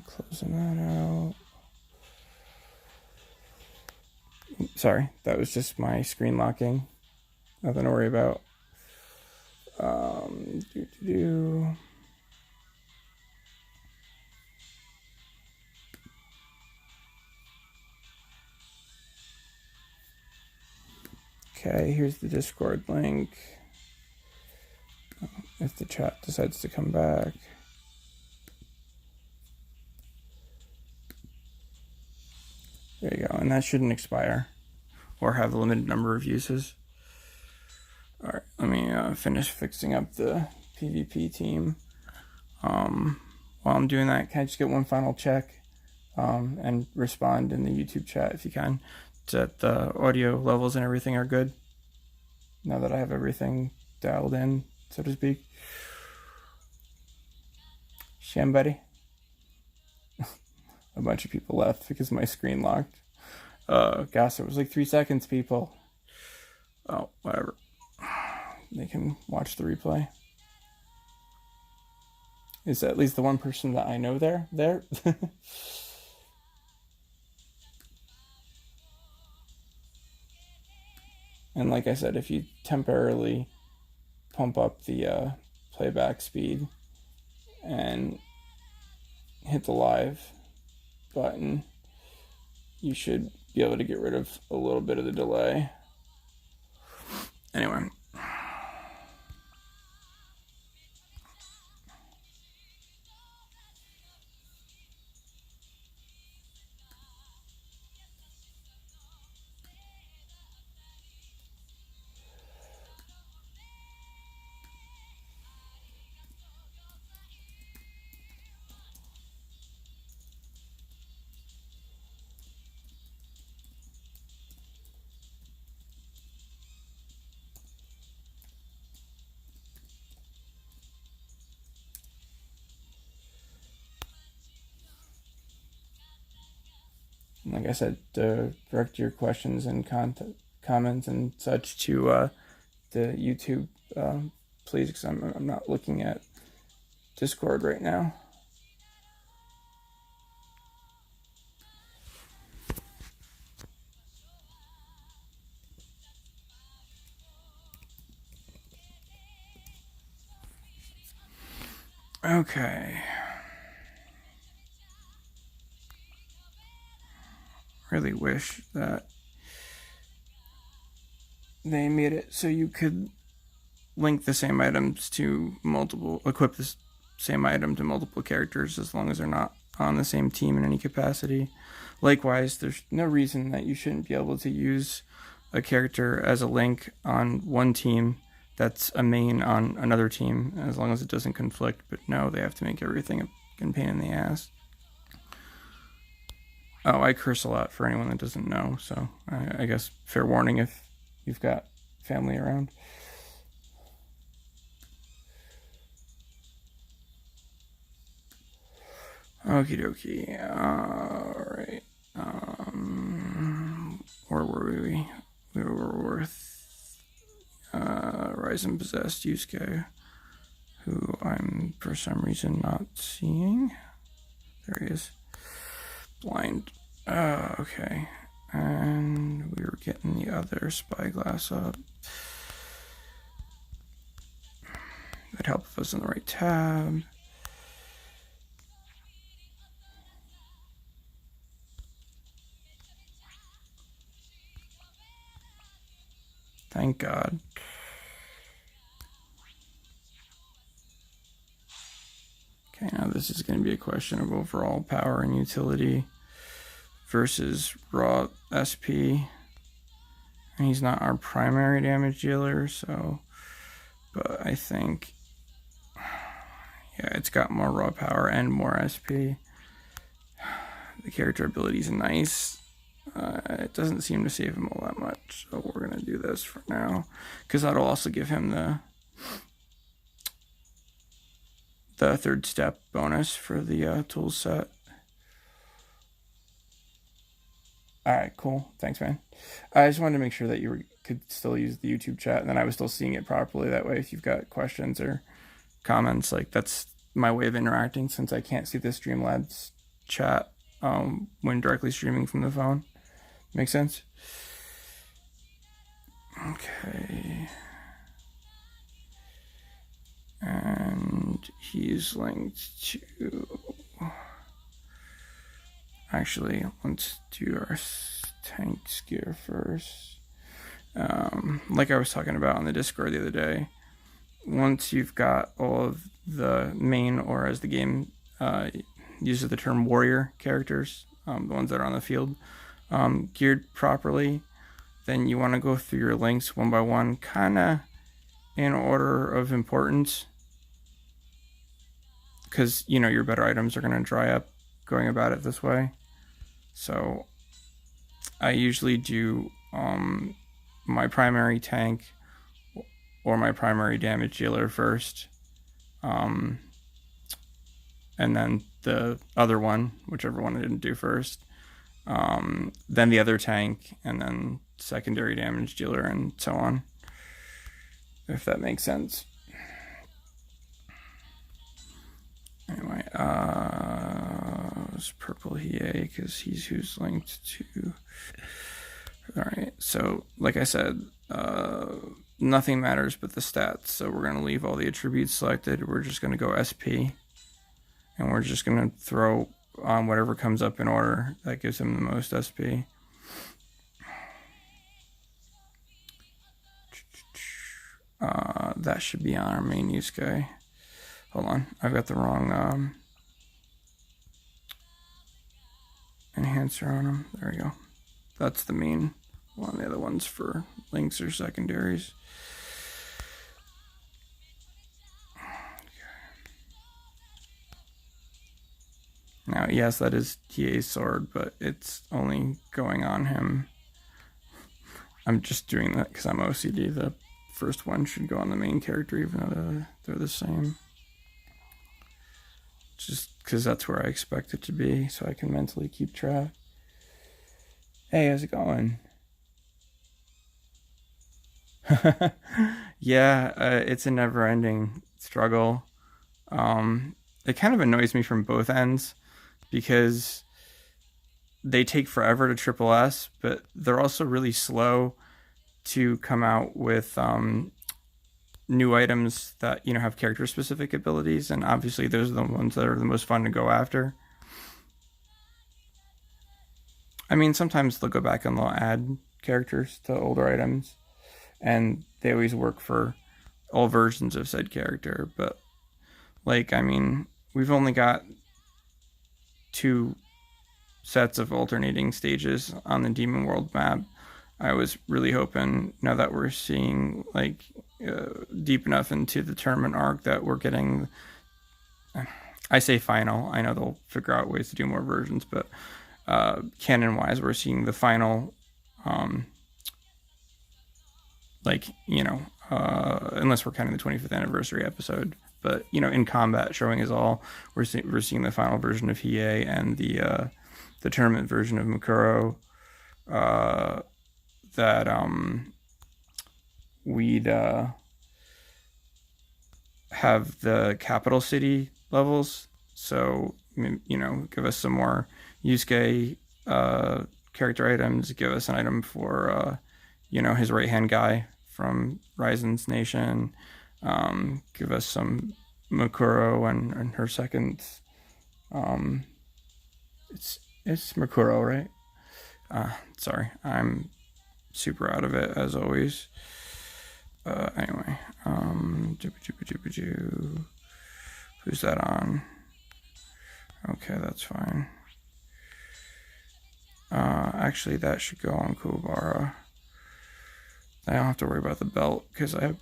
Closing that out. Sorry, that was just my screen locking. Nothing to worry about. Okay, here's the Discord link. If the chat decides to come back. There you go, and that shouldn't expire or have a limited number of uses. All right, let me finish fixing up the PvP team. While I'm doing that, can I just get one final check and respond in the YouTube chat if you can, that the audio levels and everything are good now that I have everything dialed in, so to speak. Shambuddy. A bunch of people left because my screen locked. Gosh, it was like 3 seconds, people. Oh, whatever. They can watch the replay. Is at least the one person that I know there? And like I said, if you temporarily pump up the playback speed and hit the live button, you should be able to get rid of a little bit of the delay. Anyway. Like I said, direct your questions and comments and such to the YouTube, please, because I'm not looking at Discord right now. Okay. Really wish that they made it so you could link the same items to equip the same item to multiple characters as long as they're not on the same team in any capacity. Likewise, there's no reason that you shouldn't be able to use a character as a link on one team that's a main on another team, as long as it doesn't conflict. But no, they have to make everything a fucking pain in the ass. Oh, I curse a lot for anyone that doesn't know, so I guess fair warning if you've got family around. Okie dokie. Alright. Where were we? We were with Ryzen Possessed Yusuke, who I'm for some reason not seeing. There he is. Blind. Okay. And we were getting the other spyglass up. That'd help if I was in the right tab. Thank God. Okay, now this is going to be a question of overall power and utility versus raw SP. And he's not our primary damage dealer, so... But I think... Yeah, it's got more raw power and more SP. The character abilities are nice. It doesn't seem to save him all that much, so we're going to do this for now. Because that'll also give him the third step bonus for the tool set. Alright, cool. Thanks, man. I just wanted to make sure that you could still use the YouTube chat, and then I was still seeing it properly. That way, if you've got questions or comments, like, that's my way of interacting, since I can't see the Streamlabs chat when directly streaming from the phone. Make sense? Okay. And he's linked to... Actually, let's do our tank gear first. Like I was talking about on the Discord the other day, once you've got all of the main, or as the game uses the term, warrior characters, the ones that are on the field, geared properly, then you want to go through your links one by one, kind of in order of importance, because your better items are going to dry up going about it this way. So I usually do my primary tank or my primary damage dealer first, and then the other one, whichever one I didn't do first, then the other tank, and then secondary damage dealer, and so on, if that makes sense. Anyway, it's purple Hiei because he's who's linked to. Alright, so like I said, nothing matters but the stats, so we're going to leave all the attributes selected. We're just going to go SP, and we're just going to throw on whatever comes up in order that gives him the most SP. That should be on our main Yusuke. Hold on, I've got the wrong enhancer on him. There we go. That's the main one. The other one's for links or secondaries. Now, yes, that is TA's sword, but it's only going on him. I'm just doing that because I'm OCD. The first one should go on the main character, even though they're the same. Just because that's where I expect it to be, so I can mentally keep track. Hey, how's it going? Yeah, it's a never-ending struggle. It kind of annoys me from both ends, because they take forever to triple S, but they're also really slow to come out with new items that have character specific abilities, and obviously those are the ones that are the most fun to go after. I mean, sometimes they'll go back and they'll add characters to older items, and they always work for all versions of said character, but we've only got 2 sets of alternating stages on the Demon World map. I was really hoping, now that we're seeing deep enough into the tournament arc, that we're getting, I say final, I know they'll figure out ways to do more versions, but canon wise, we're seeing the final, unless we're counting the 25th anniversary episode, but in combat showing is all, we're seeing the final version of Hiei and the tournament version of Mukuro, that we'd have the capital city levels, so give us some more Yusuke character items, give us an item for his right hand guy from Ryzen's Nation, give us some Mukuro and her second, it's Mukuro, right? Sorry, I'm super out of it as always. Anyway, who's that on? Okay, that's fine. Actually, that should go on Kuwabara. I don't have to worry about the belt because I have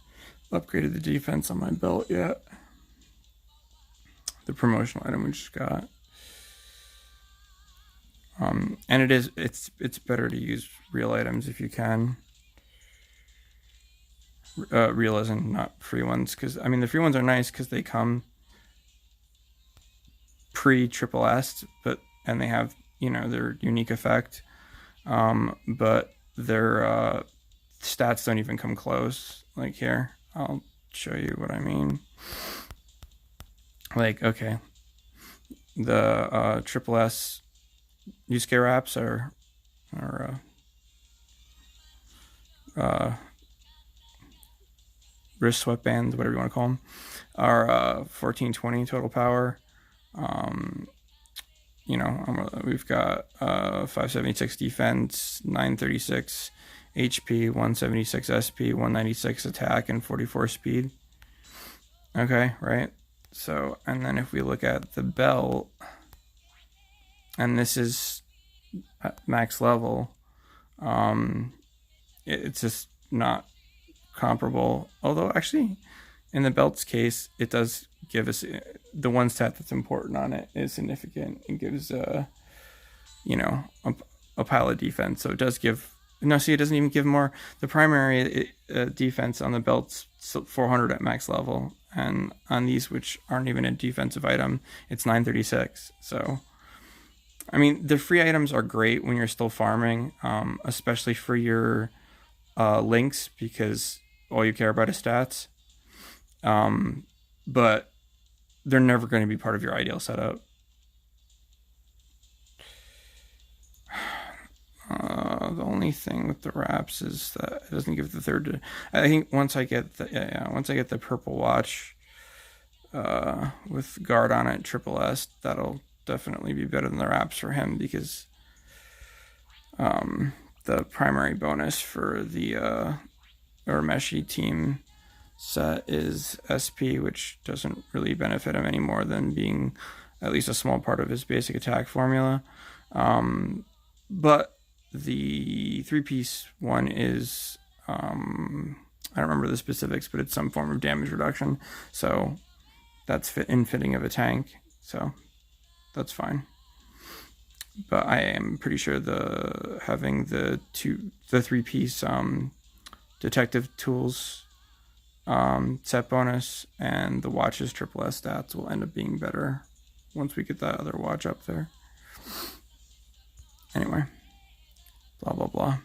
upgraded the defense on my belt yet. The promotional item we just got. And it's better to use real items if you can. Real as in not free ones, because the free ones are nice because they come pre-triple S, and they have their unique effect, but their stats don't even come close. Like here, I'll show you what I mean. Okay, the triple S Yusuke wraps are wrist sweatbands, whatever you want to call them, are 1420 total power. We've got 576 defense, 936 HP, 176 SP, 196 attack, and 44 speed. Okay, right? So, and then if we look at the belt, and this is at max level, it's just not comparable. Although, actually, in the belt's case, it does give us the one stat that's important on it is significant. It gives a pile of defense. So it does give. No, see, it doesn't even give more. The primary defense on the belt's 400 at max level, and on these, which aren't even a defensive item, it's 936. So, I mean, the free items are great when you're still farming, especially for your links, because all you care about is stats. But they're never going to be part of your ideal setup. The only thing with the wraps is that it doesn't give the third. I think once I get the purple watch with guard on it, triple S, that'll definitely be better than the wraps for him, because the primary bonus for the Urameshi team set is SP, which doesn't really benefit him any more than being at least a small part of his basic attack formula. But the 3-piece one is, I don't remember the specifics, but it's some form of damage reduction. So that's fitting of a tank. So that's fine. But I am pretty sure having the 3-piece detective tools set bonus and the watch's triple S stats will end up being better once we get that other watch up there. Anyway, blah blah blah.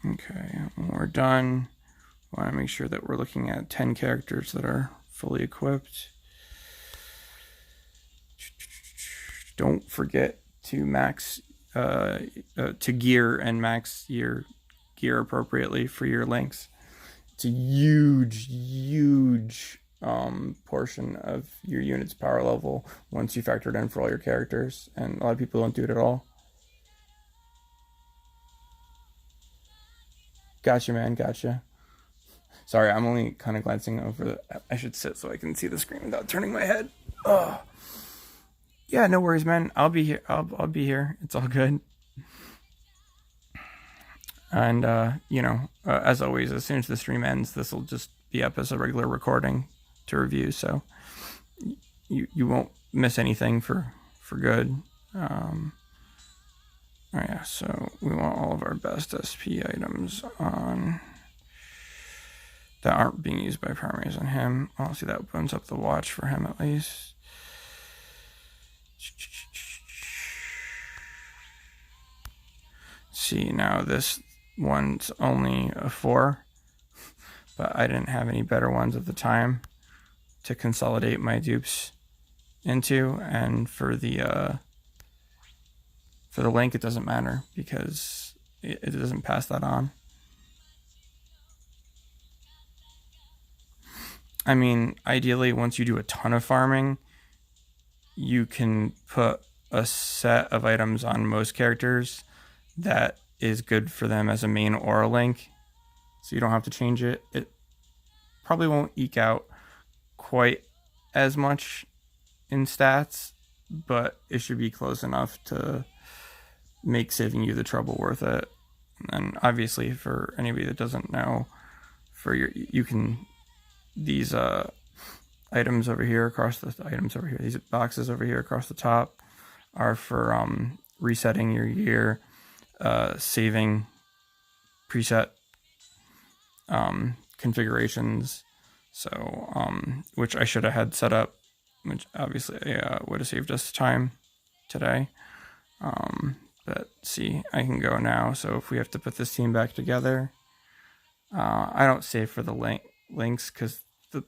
Okay, when we're done, we want to make sure that we're looking at 10 characters that are fully equipped. Don't forget to max to gear and max your gear appropriately for your links. It's a huge portion of your unit's power level once you factor it in for all your characters, and a lot of people don't do it at all. Gotcha, man, gotcha. Sorry, I'm only kind of glancing over I should sit so I can see the screen without turning my head. Ugh. Yeah, no worries, man. I'll be here. I'll be here. It's all good. And as always, as soon as the stream ends, this will just be up as a regular recording to review. So you won't miss anything for good. Oh yeah, so we want all of our best SP items on that aren't being used by primaries on him. I'll see that opens up the watch for him at least. See, now this one's only a 4, but I didn't have any better ones at the time to consolidate my dupes into, and for the link it doesn't matter because it doesn't pass that on. I mean, ideally, once you do a ton of farming, you can put a set of items on most characters that is good for them as a main or a link, so you don't have to change it. It probably won't eke out quite as much in stats, but it should be close enough to make saving you the trouble worth it. And obviously, for anybody that doesn't know, these items over here these boxes over here across the top are for resetting your year, saving preset configurations. So which I should have had set up, which obviously would have saved us time today. But see, I can go now. So if we have to put this team back together, I don't save for the links because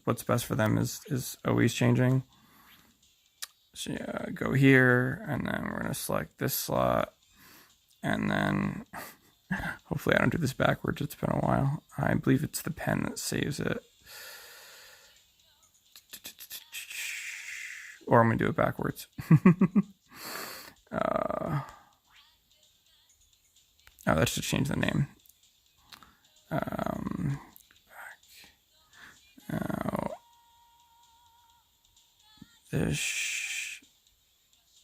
what's best for them is always changing. So yeah, go here, and then we're gonna select this slot, and then hopefully I don't do this backwards. It's been a while. I believe it's the pen that saves it. Or I'm gonna do it backwards. Oh, that's to change the name. Back. Now, this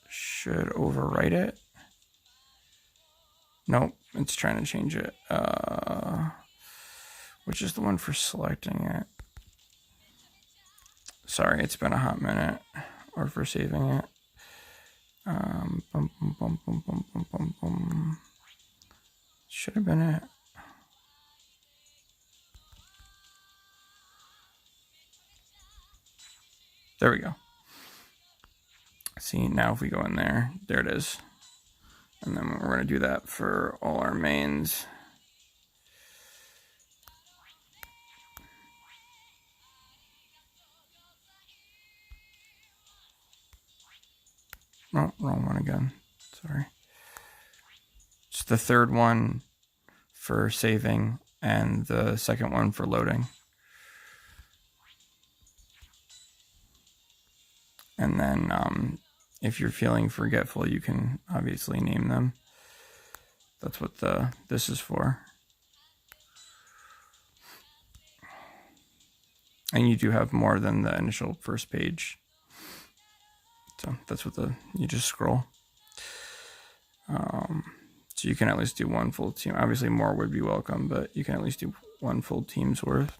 should overwrite it. Nope, it's trying to change it. Which is the one for selecting it? Sorry, it's been a hot minute. Or for saving it. Should have been it. There we go. See, now if we go in there, there it is. And then we're going to do that for all our mains. Oh, wrong one again. Sorry. It's the third one for saving and the second one for loading. And then if you're feeling forgetful, you can obviously name them. That's what this is for. And you do have more than the initial first page. So that's what you just scroll. So you can at least do one full team. Obviously more would be welcome, but you can at least do one full team's worth.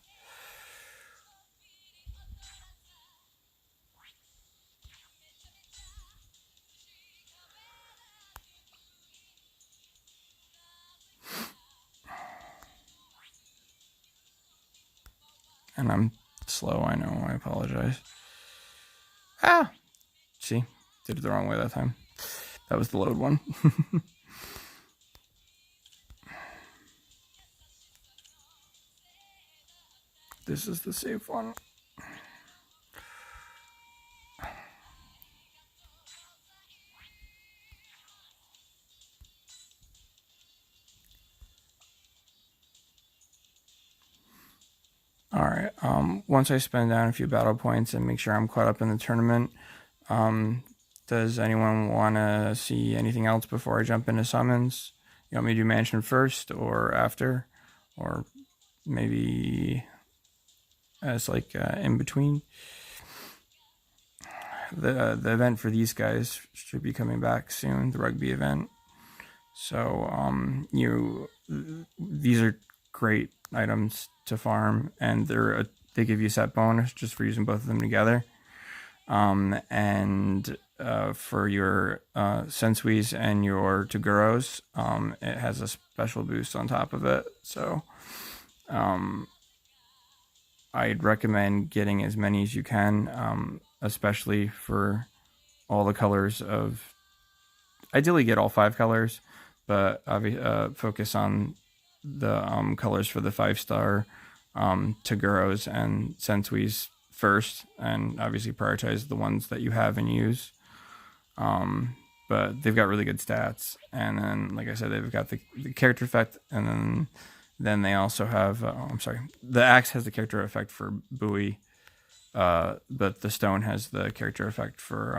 And I'm slow, I know, I apologize. See, did it the wrong way that time. That was the load one. This is the safe one. All right. Once I spend down a few battle points and make sure I'm caught up in the tournament, does anyone want to see anything else before I jump into summons? You want me to do mansion first or after, or maybe as like in between? The event for these guys should be coming back soon. The rugby event. So these are great items to farm, and they give you a set bonus just for using both of them together. And for your Sensuis and your Toguros, it has a special boost on top of it. So I'd recommend getting as many as you can, especially for all the colors of. Ideally, get all 5 colors, but focus on the colors for the 5-star Toguros and Sensuis first, and obviously prioritize the ones that you have and use. But they've got really good stats, and then, like I said, they've got the character effect, and then they also have. The axe has the character effect for buoy, but the stone has the character effect for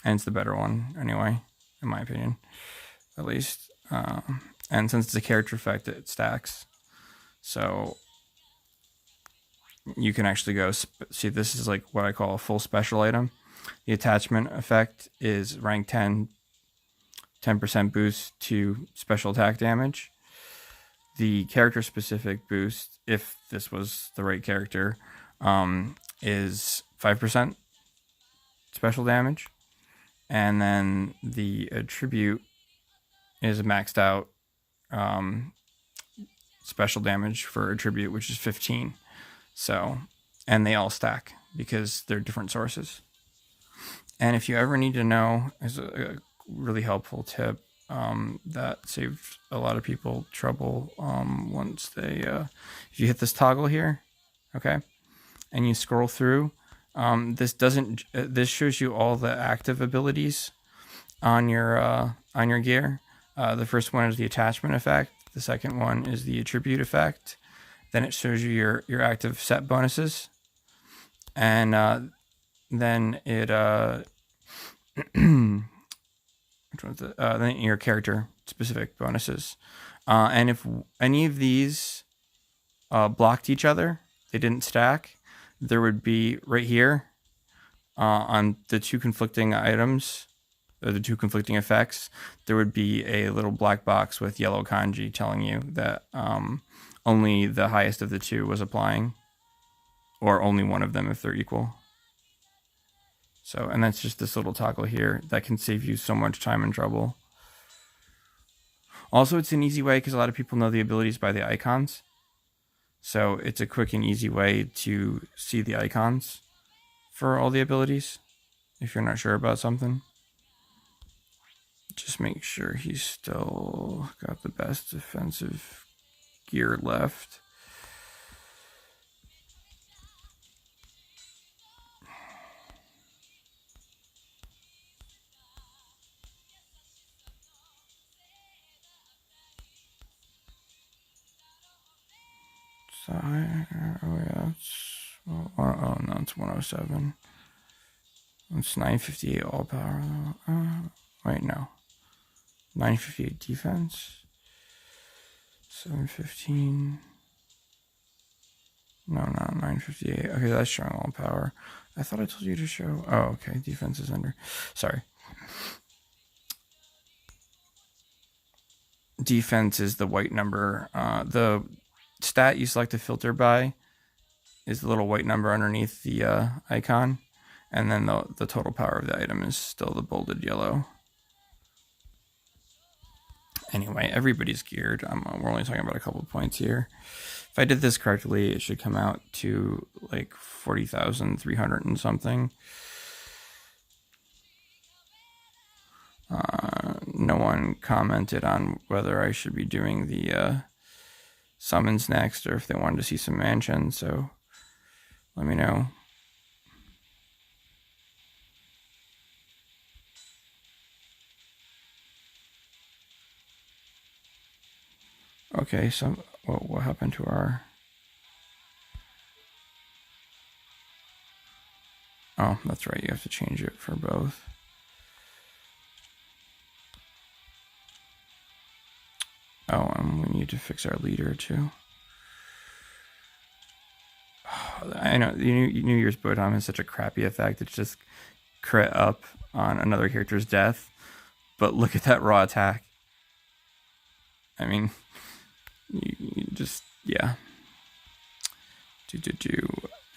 and it's the better one anyway, in my opinion, at least. And since it's a character effect, it stacks. So you can actually go see. This is like what I call a full special item. The attachment effect is rank 10, 10% boost to special attack damage. The character specific boost, if this was the right character, is 5% special damage. And then the attribute is maxed out special damage for attribute, which is 15. So, and they all stack because they're different sources. And if you ever need to know, as a really helpful tip, that saved a lot of people trouble once they, if you hit this toggle here, okay, and you scroll through, this shows you all the active abilities on your gear. The first one is the attachment effect. The second one is the attribute effect. Then it shows you your active set bonuses, and then it which one's it? Then your character specific bonuses. And if any of these blocked each other, they didn't stack, there would be right here on the two conflicting items, or the two conflicting effects, there would be a little black box with yellow kanji telling you that only the highest of the two was applying, or only one of them if they're equal. So, and that's just this little toggle here that can save you so much time and trouble. Also, it's an easy way because a lot of people know the abilities by the icons. So it's a quick and easy way to see the icons for all the abilities if you're not sure about something. Just make sure he's still got the best defensive gear left. Oh yeah, oh no, it's 107. It's 958 all power though. Wait, no. 958 defense. 715. No, 958. Okay, that's showing all power. I thought I told you to show. Oh, okay. Defense is under. Sorry. Defense is the white number. The stat you select to filter by is the little white number underneath the icon. And then the total power of the item is still the bolded yellow. Anyway, everybody's geared. We're only talking about a couple points here. If I did this correctly, it should come out to like 40,300 and something. No one commented on whether I should be doing the summons next or if they wanted to see some mansions, so let me know. Okay, so what happened to our... Oh, that's right, you have to change it for both. Oh, and we need to fix our leader too. Oh, I know, New Year's Bodom has such a crappy effect. It's just crit up on another character's death. But look at that raw attack. I mean... You just, yeah.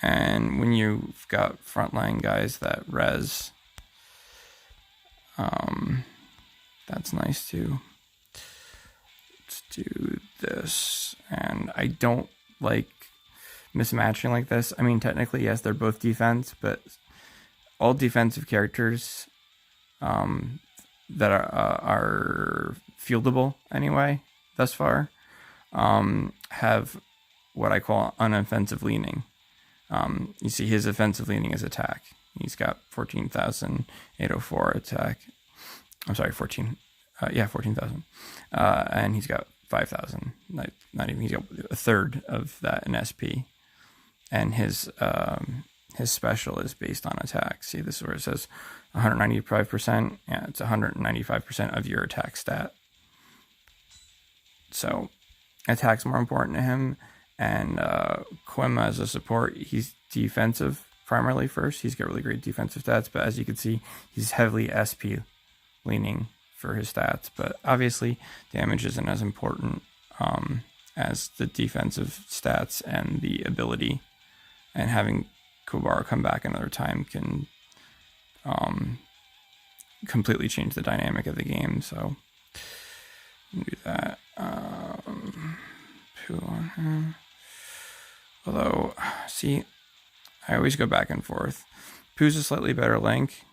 And when you've got frontline guys that res, that's nice too. Let's do this. And I don't like mismatching like this. I mean, technically, yes, they're both defense, but all defensive characters that are fieldable anyway, thus far, have what I call unoffensive leaning. You see his offensive leaning is attack. He's got 14,804 attack. I'm sorry, 14,000. And he's got 5,000. Not even, he's got a third of that in SP. And his special is based on attack. See, this is where it says 195%. Yeah, it's 195% of your attack stat. So attack's more important to him, and Koima as a support, he's defensive primarily first. He's got really great defensive stats, but as you can see, he's heavily SP leaning for his stats. But obviously, damage isn't as important as the defensive stats and the ability. And having Kobara come back another time can completely change the dynamic of the game. So do that. Poo on him. Although, see, I always go back and forth. Poo's a slightly better link,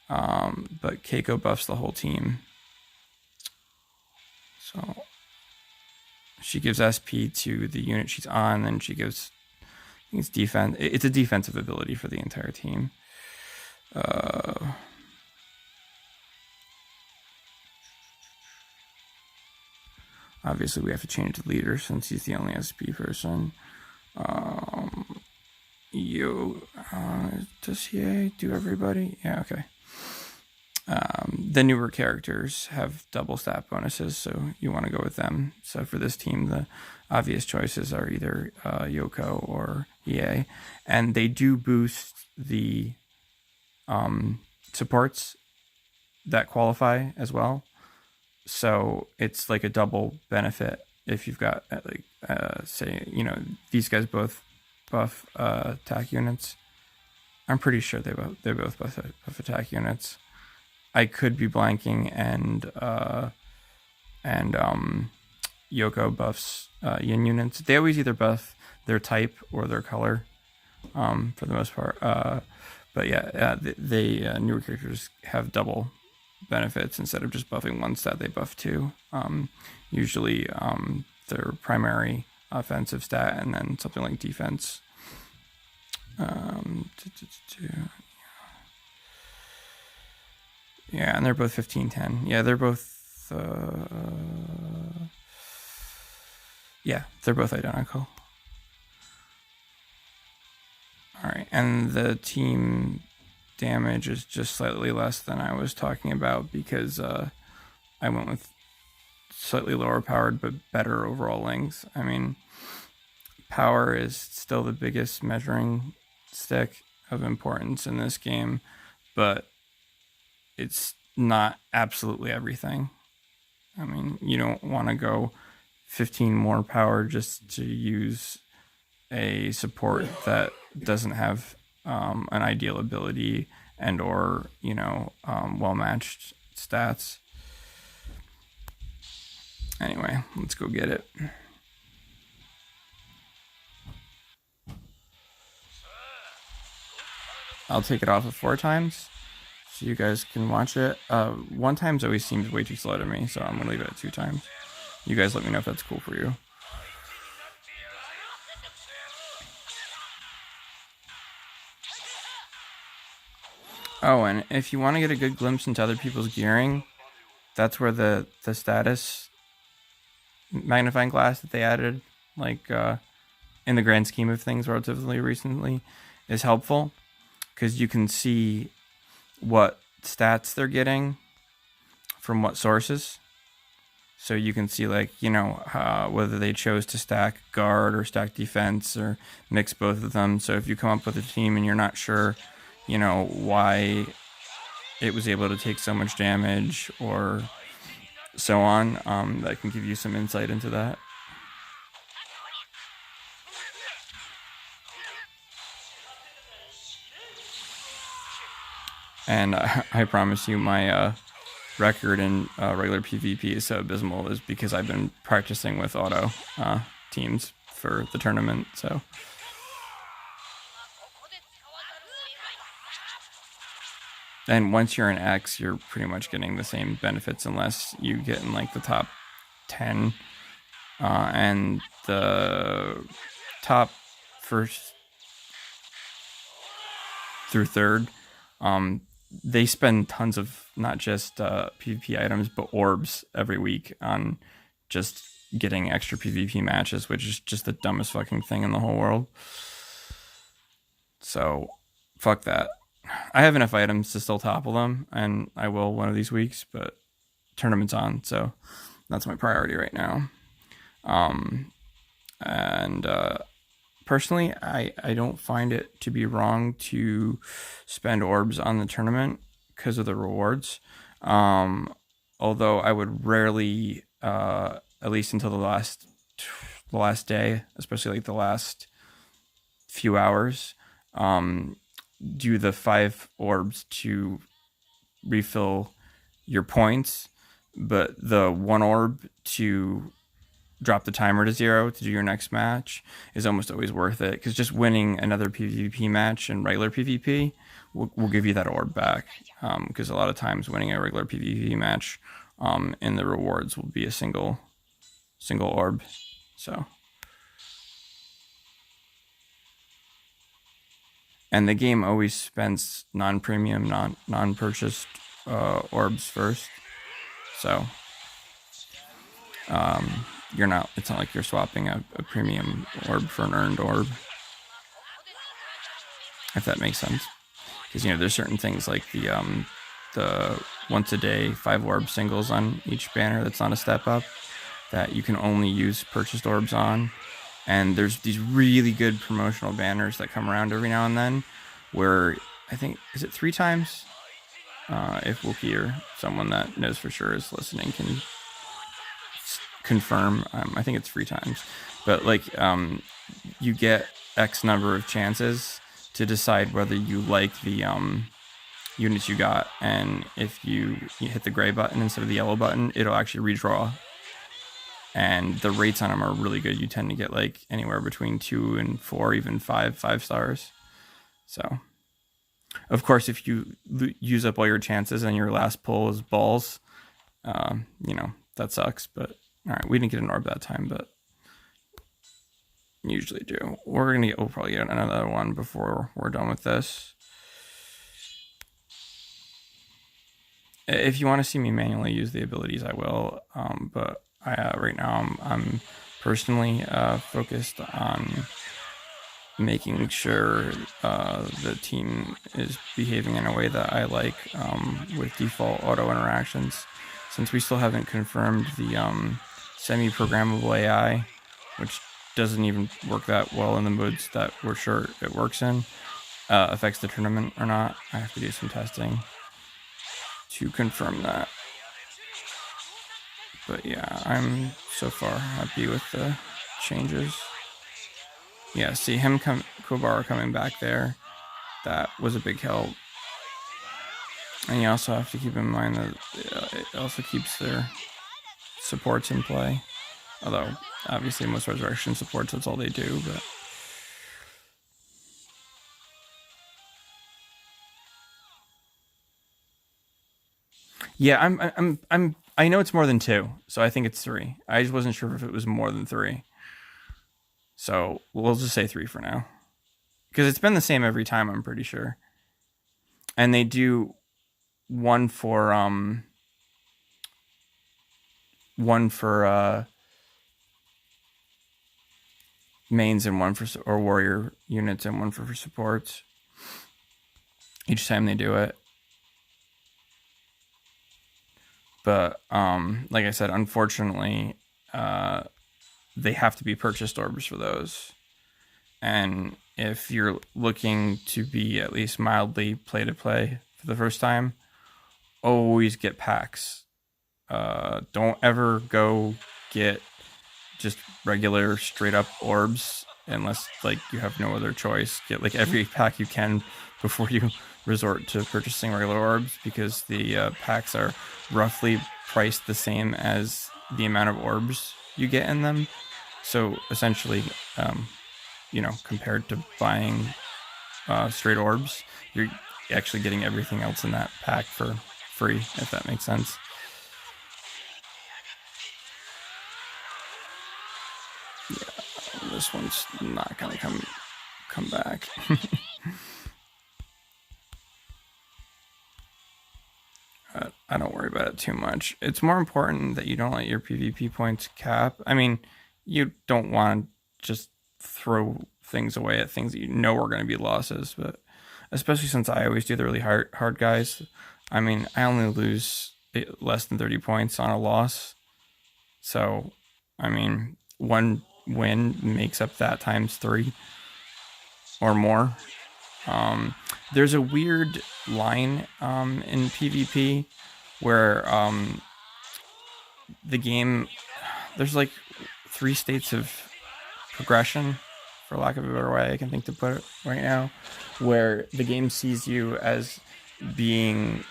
but Keiko buffs the whole team. So she gives SP to the unit she's on, and she gives, I think it's defense. It's a defensive ability for the entire team. Obviously, we have to change the leader since he's the only SP person. Does he do everybody? Yeah, okay. The newer characters have double stat bonuses, so you want to go with them. So for this team, the obvious choices are either Yoko or EA, and they do boost the supports that qualify as well. So it's like a double benefit if you've got say, these guys both buff attack units. I'm pretty sure they both buff attack units. I could be blanking, and Yoko buffs yin units. They always either buff their type or their color, for the most part. But yeah, they newer characters have double benefits. Instead of just buffing one stat, they buff two. Usually their primary offensive stat, and then something like defense. Yeah, and they're both 15-10. Yeah, they're both. They're both identical. All right, and the team damage is just slightly less than I was talking about because I went with slightly lower powered but better overall length. I mean, power is still the biggest measuring stick of importance in this game, but it's not absolutely everything. I mean, you don't want to go 15 more power just to use a support that doesn't have an ideal ability and or well-matched stats. Anyway, let's go get it. I'll take it off of 4 times so you guys can watch it. 1 times always seems way too slow to me, so I'm gonna leave it at 2 times. You guys let me know if that's cool for you. Oh, and if you want to get a good glimpse into other people's gearing, that's where the status magnifying glass that they added, in the grand scheme of things relatively recently, is helpful, because you can see what stats they're getting from what sources. So you can see whether they chose to stack guard or stack defense or mix both of them. So if you come up with a team and you're not sure why it was able to take so much damage or so on, that can give you some insight into that. And I promise you, my record in regular PvP is so abysmal is because I've been practicing with auto teams for the tournament. So. And once you're in X, you're pretty much getting the same benefits unless you get in the top 10. And the top first through third, they spend tons of not just PvP items, but orbs every week on just getting extra PvP matches, which is just the dumbest fucking thing in the whole world. So, fuck that. I have enough items to still topple them, and I will one of these weeks, but tournament's on, so that's my priority right now. Personally, I don't find it to be wrong to spend orbs on the tournament because of the rewards. Although I would rarely, at least until the last day, especially the last few hours, do the 5 orbs to refill your points, but the 1 orb to drop the timer to 0 to do your next match is almost always worth it, because just winning another PvP match in regular PvP will give you that orb back, because a lot of times winning a regular PvP match in the rewards will be a single orb. So, and the game always spends non-premium, non-purchased orbs first. So, it's not like you're swapping a premium orb for an earned orb, if that makes sense. Because there's certain things like the once a day 5 orb singles on each banner that's not a step up that you can only use purchased orbs on. And there's these really good promotional banners that come around every now and then where I think, is it 3 times? If Wookie or someone that knows for sure is listening can confirm. I think it's 3 times. But like you get X number of chances to decide whether you like the units you got, and if you hit the gray button instead of the yellow button, it'll actually redraw. And the rates on them are really good. You tend to get like anywhere between 2 and 4, even 5 stars. So, of course, if you use up all your chances and your last pull is balls, that sucks. But all right, we didn't get an orb that time, but usually do. We'll probably get another one before we're done with this. If you want to see me manually use the abilities, I will. But right now I'm personally focused on making sure the team is behaving in a way that I like with default auto interactions. Since we still haven't confirmed the semi-programmable AI, which doesn't even work that well in the modes that we're sure it works in, affects the tournament or not. I have to do some testing to confirm that. But yeah, I'm so far happy with the changes. Yeah, see him Kobara coming back there, that was a big help. And you also have to keep in mind that it also keeps their supports in play. Although, obviously most resurrection supports, that's all they do, but yeah, I know it's more than 2, so I think it's 3. I just wasn't sure if it was more than 3. So we'll just say 3 for now. Because it's been the same every time, I'm pretty sure. And they do one for mains and one for warrior units and one for supports each time they do it. But like I said, unfortunately, they have to be purchased orbs for those. And if you're looking to be at least mildly play-to-play for the first time, always get packs. Don't ever go get just regular straight-up orbs unless like you have no other choice. Get like every pack you can before you resort to purchasing regular orbs, because the packs are roughly priced the same as the amount of orbs you get in them. So essentially, compared to buying straight orbs, you're actually getting everything else in that pack for free, if that makes sense. Yeah, this one's not gonna come back. I don't worry about it too much. It's more important that you don't let your PvP points cap. I mean, you don't want to just throw things away at things that you know are going to be losses, but especially since I always do the really hard guys. I mean, I only lose less than 30 points on a loss. So, I mean, one win makes up that times 3 or more. There's a weird line in PvP where the game, there's like 3 states of progression, for lack of a better way I can think to put it right now, where the game sees you as being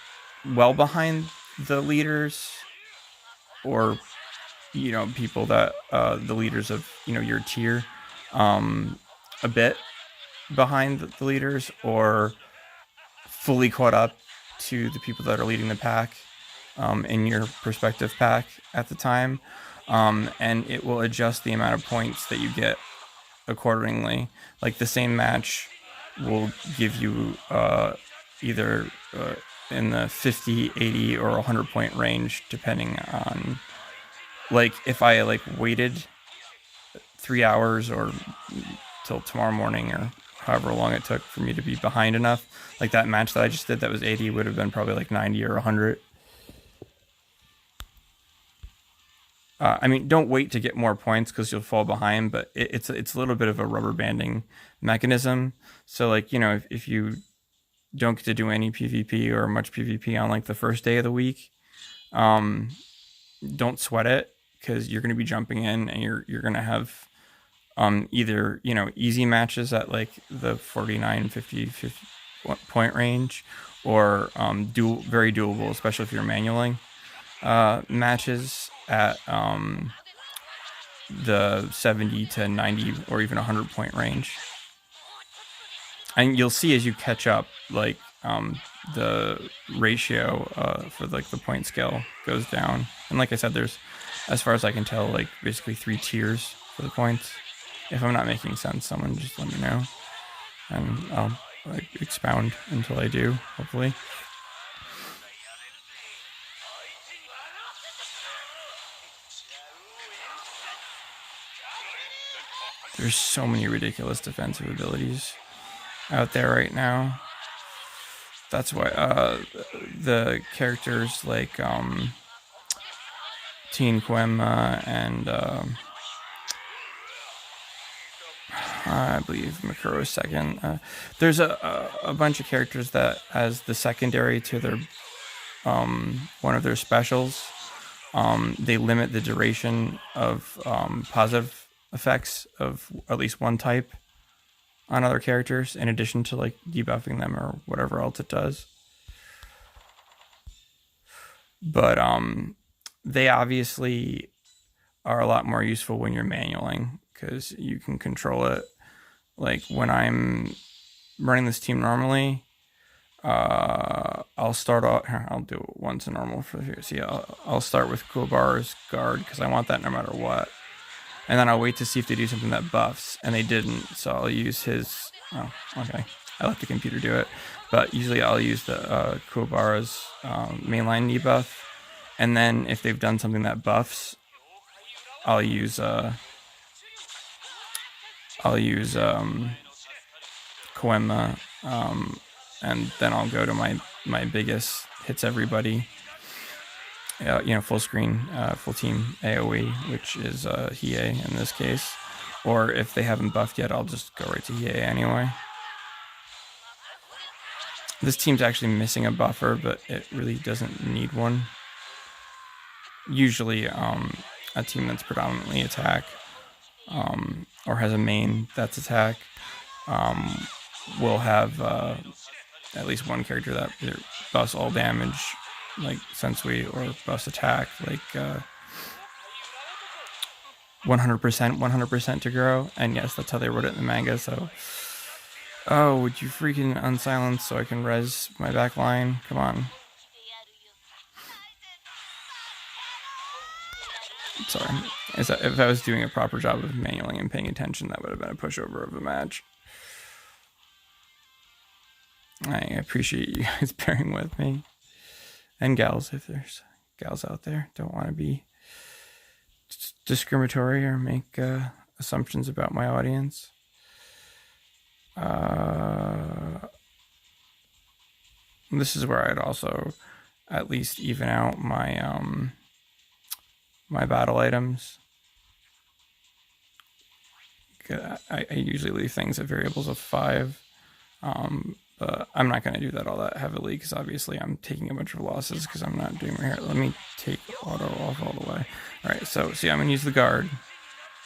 well behind the leaders, or people that the leaders of your tier, a bit behind the leaders, or fully caught up to the people that are leading the pack. in your perspective pack at the time, and it will adjust the amount of points that you get accordingly. Like the same match will give you either in the 50, 80, or 100 point range, depending on, like, if I like waited 3 hours or till tomorrow morning or however long it took for me to be behind enough. Like that match that I just did that was 80 would have been probably like 90 or 100. I mean, don't wait to get more points because you'll fall behind, but it's a little bit of a rubber banding mechanism. So like, you know, if you don't get to do any PvP or much PvP on like the first day of the week, don't sweat it, because you're going to be jumping in and you're going to have either, you know, easy matches at like the 49, 50 point range, or very doable, especially if you're manualing matches at the 70 to 90 or even 100 point range. And you'll see as you catch up, like the ratio for like the point scale goes down. And like I said, there's, as far as I can tell, like basically 3 tiers for the points. If I'm not making sense, someone just let me know, and I'll like expound until I do, hopefully. There's so many ridiculous defensive abilities out there right now. That's why the characters like Teen Quemma and I believe Makuro's second. There's a bunch of characters that, as the secondary to their one of their specials, they limit the duration of positive effects of at least one type on other characters, in addition to like debuffing them or whatever else it does. But they obviously are a lot more useful when you're manualing, because you can control it. Like when I'm running this team normally, I'll start off. I'll do it once in normal for here. See, I'll start with Kuwabara's guard because I want that no matter what. And then I'll wait to see if they do something that buffs, and they didn't, so I'll use his. Oh, okay. I let the computer do it, but usually I'll use the Kuwabara's mainline debuff, and then if they've done something that buffs, I'll use Koenma, and then I'll go to my biggest hits everybody. You know, full screen, full team AoE, which is Hiei in this case. Or if they haven't buffed yet, I'll just go right to Hiei anyway. This team's actually missing a buffer, but it really doesn't need one. Usually, a team that's predominantly attack, or has a main that's attack, will have at least one character that buffs all damage, like Sensui, or buffs attack, like 100% to grow. And yes, that's how they wrote it in the manga. So, oh, would you freaking unsilence so I can res my back line? Come on. Sorry. If I was doing a proper job of manualing and paying attention, that would have been a pushover of a match. I appreciate you guys bearing with me. And gals, if there's gals out there, don't want to be discriminatory or make assumptions about my audience. This is where I'd also at least even out my my battle items. I usually leave things at variables of 5, but I'm not going to do that all that heavily, because obviously I'm taking a bunch of losses because I'm not doing my hair. Let me take auto off all the way. All right, so see, I'm going to use the guard.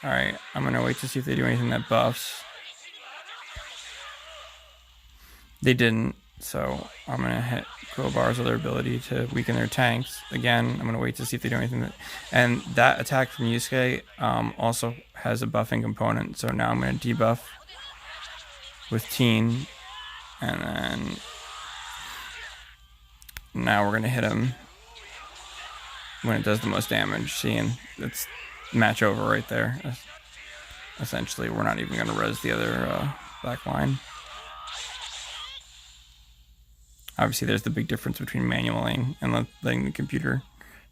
All right, I'm going to wait to see if they do anything that buffs. They didn't, so I'm going to hit Kuwabara's other ability to weaken their tanks. Again, I'm going to wait to see if they do anything that... And that attack from Yusuke also has a buffing component, so now I'm going to debuff with Teen, and then now we're going to hit him when it does the most damage. Seeing it's match over right there. Essentially, we're not even going to res the other back line. Obviously, there's the big difference between manualing and letting the computer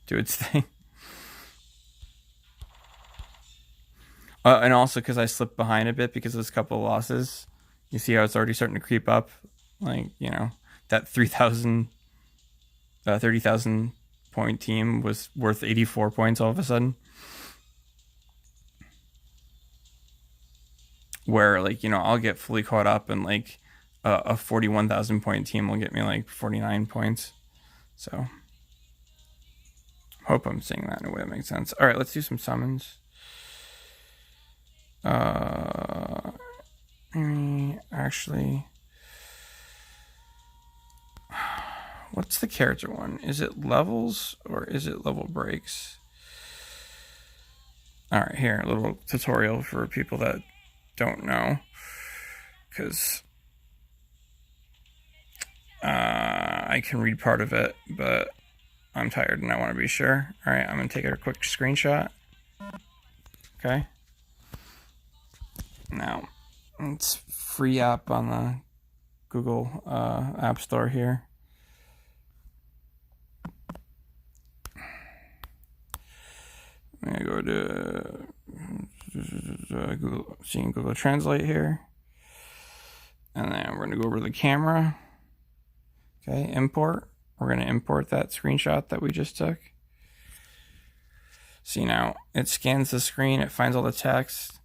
do its thing. And also because I slipped behind a bit because of this couple of losses. You see how it's already starting to creep up? Like, you know, that 30,000 point team was worth 84 points all of a sudden. Where, like, you know, I'll get fully caught up and, like, a 41,000 point team will get me, like, 49 points. So, hope I'm saying that in a way that makes sense. All right, let's do some summons. Actually, what's the character one? Is it levels or is it level breaks? All right, here, a little tutorial for people that don't know, because I can read part of it, but I'm tired and I want to be sure. All right, I'm going to take a quick screenshot. Okay. Now, it's free app on the Google App Store here. I'm going to go to Google Translate here. And then we're going to go over to the camera. Okay, import. We're going to import that screenshot that we just took. See, now it scans the screen, it finds all the text.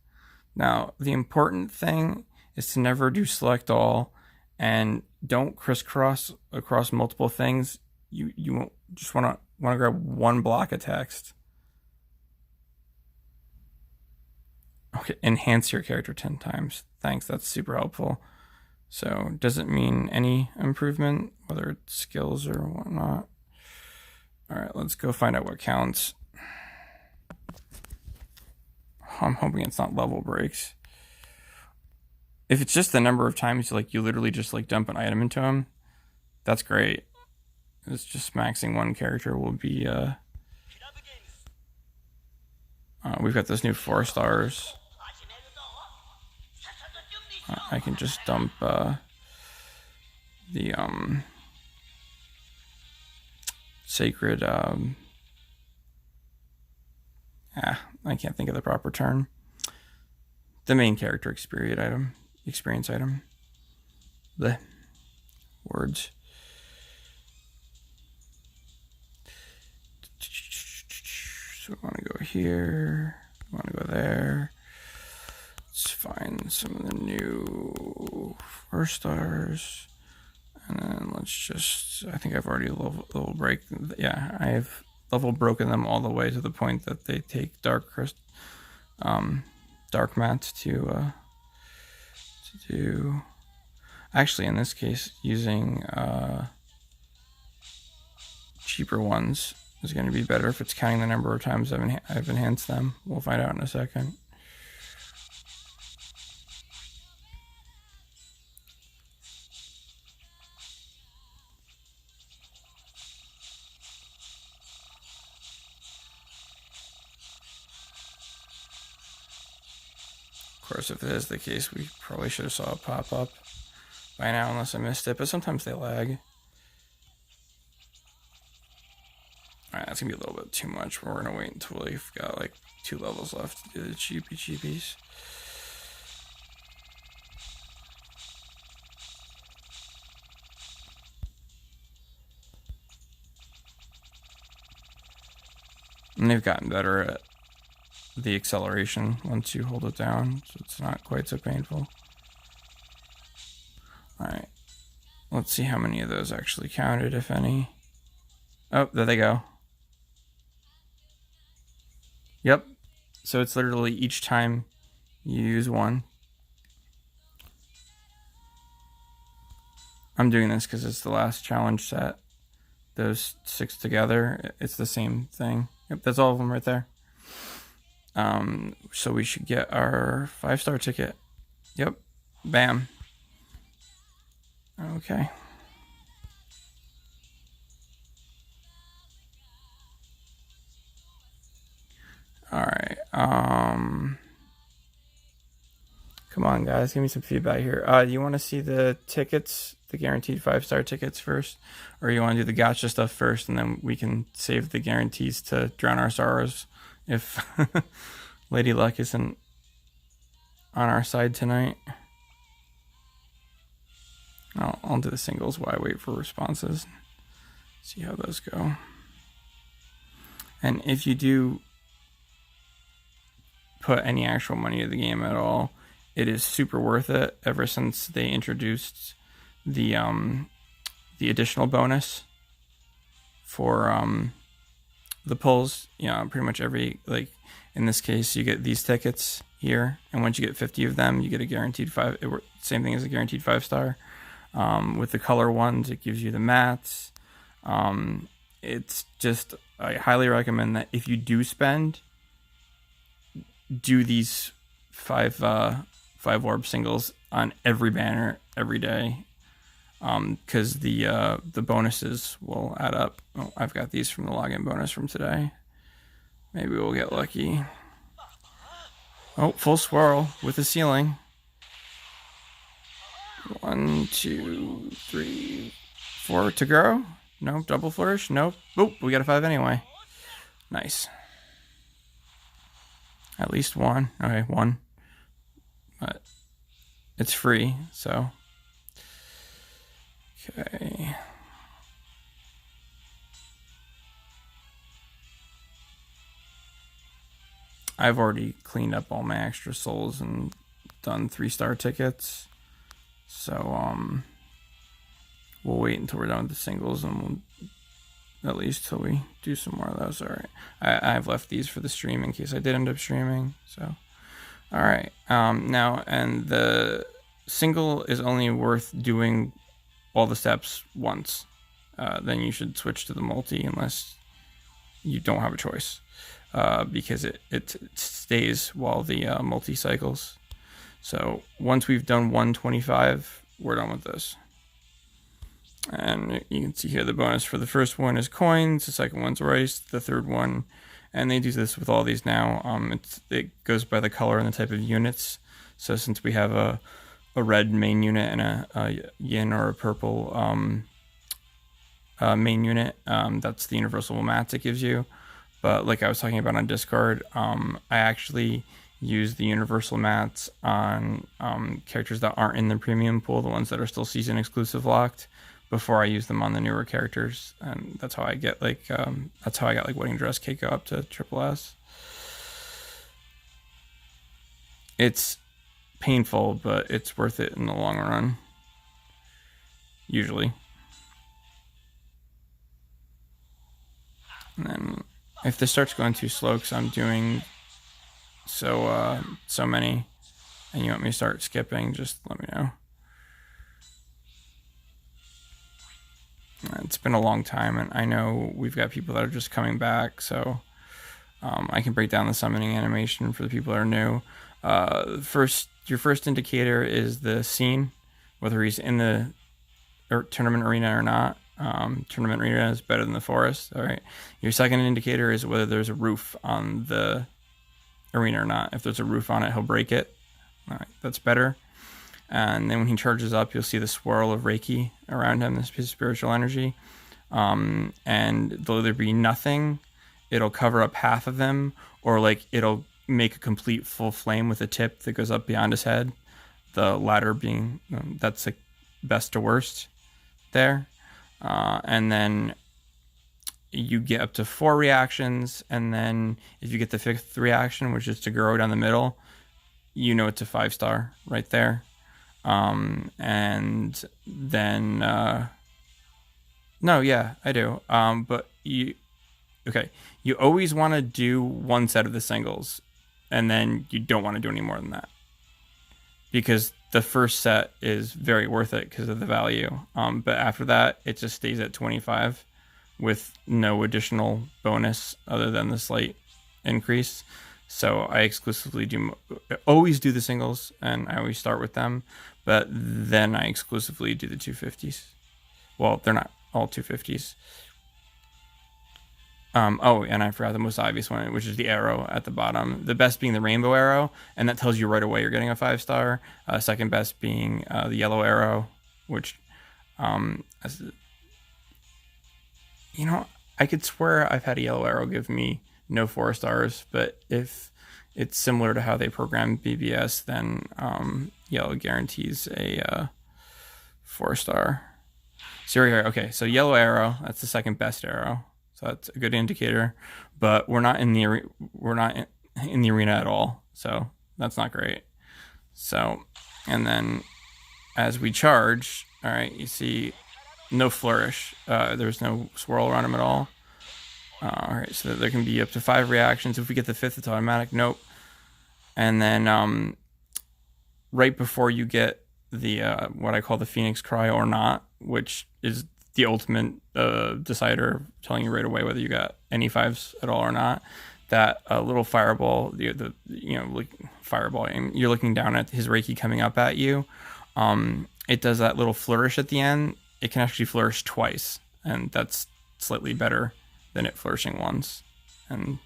Now, the important thing is to never do select all and don't crisscross across multiple things. You just want to grab one block of text. Okay, enhance your character 10 times. Thanks, that's super helpful. So, does it mean any improvement, whether it's skills or whatnot? All right, let's go find out what counts. I'm hoping it's not level breaks. If it's just the number of times you literally just like dump an item into him, that's great. It's just maxing one character will be we've got this new 4 stars. I can just dump the sacred I can't think of the proper term. The main character experience item. The words. So we want to go here. We want to go there. Let's find some of the new 4 stars. And then let's just, I think I've already level break. Yeah, I've level broken them all the way to the point that they take dark mats to do. Actually, in this case, using cheaper ones is going to be better if it's counting the number of times I've enhanced them. We'll find out in a second. Of course, if it is the case, we probably should have saw it pop up by now, unless I missed it, but sometimes they lag. Alright, that's gonna be a little bit too much. We're gonna wait until we've got like 2 levels left to do the cheapies. And they've gotten better at the acceleration once you hold it down, so it's not quite so painful. Alright, let's see how many of those actually counted, if any. Oh, there they go. Yep, so it's literally each time you use one. I'm doing this because it's the last challenge set. Those 6 together, it's the same thing. Yep, that's all of them right there. So we should get our 5-star ticket. Yep, bam. Okay. All right. Come on, guys, give me some feedback here. Do you want to see the tickets, the guaranteed 5-star tickets first, or you want to do the gotcha stuff first, and then we can save the guarantees to drown our sorrows if Lady Luck isn't on our side tonight? I'll do the singles while I wait for responses. See how those go. And if you do put any actual money into the game at all, it is super worth it. Ever since they introduced the additional bonus for the pulls, pretty much every, like in this case, you get these tickets here, and once you get 50 of them, you get a guaranteed same thing as a guaranteed 5-star. With the color ones, it gives you the mats. It's just, I highly recommend that if you do spend, do these five orb singles on every banner every day, because the bonuses will add up. Oh, I've got these from the login bonus from today. Maybe we'll get lucky. Oh, full swirl with the ceiling. 1, 2, 3, 4 to grow. Nope. Double flourish. Nope. Oop, we got a 5 anyway. Nice. At least one. Okay, one. But it's free, so. Okay. I've already cleaned up all my extra souls and done 3-star tickets. So, we'll wait until we're done with the singles, and we'll, at least till we do some more of those. All right. I've left these for the stream in case I did end up streaming. So, all right. Now, and the single is only worth doing all the steps once. Then you should switch to the multi unless you don't have a choice, because it stays while the multi cycles. So once we've done 125, we're done with this. And you can see here the bonus for the first one is coins, the second one's rice, the third one, and they do this with all these now. It goes by the color and the type of units. So since we have a red main unit and a yin or a purple main unit, that's the universal mats it gives you. But like I was talking about on Discord, I actually use the universal mats on characters that aren't in the premium pool, the ones that are still season exclusive locked, before I use them on the newer characters. And that's how I get that's how I got Wedding Dress Keiko up to triple S. It's painful, but it's worth it in the long run, usually. And then if this starts going too slow because I'm doing so many and you want me to start skipping, just let me know. It's been a long time, and I know we've got people that are just coming back, so I can break down the summoning animation for the people that are new. Your first indicator is the scene, whether he's in the tournament arena or not. Tournament arena is better than the forest. All right. Your second indicator is whether there's a roof on the arena or not. If there's a roof on it, he'll break it. All right, that's better. And then when he charges up, you'll see the swirl of Reiki around him, this spiritual energy. And there'll either be nothing, it'll cover up half of him, or it'll make a complete full flame with a tip that goes up beyond his head. The latter being, that's best to worst there. And then you get up to 4 reactions, and then if you get the 5th reaction, which is to grow down the middle, it's a 5-star right there. And then no, yeah, I do. But you always want to do one set of the singles, and then you don't want to do any more than that, because the first set is very worth it because of the value. But after that, it just stays at 25 with no additional bonus other than the slight increase. So I exclusively always do the singles, and I always start with them. But then I exclusively do the 250s. Well, they're not all 250s. Oh, and I forgot the most obvious one, which is the arrow at the bottom. The best being the rainbow arrow, and that tells you right away you're getting a 5-star. Second best being the yellow arrow, which, you know, I could swear I've had a yellow arrow give me no 4 stars, but if it's similar to how they program BBS, then yellow guarantees a 4-star. So here, okay, so yellow arrow, that's the second best arrow. So that's a good indicator, but we're not in the arena at all, so that's not great. So, and then as we charge, all right, you see no flourish. There's no swirl around him at all. All right, so there can be up to 5 reactions. If we get the 5th, it's automatic. Nope. And then right before you get the what I call the Phoenix Cry or not, which is the ultimate decider, telling you right away whether you got any 5s at all or not. That little fireball, the like fireball aim, you're looking down at his Reiki coming up at you. It does that little flourish at the end. It can actually flourish twice, and that's slightly better than it flourishing once. And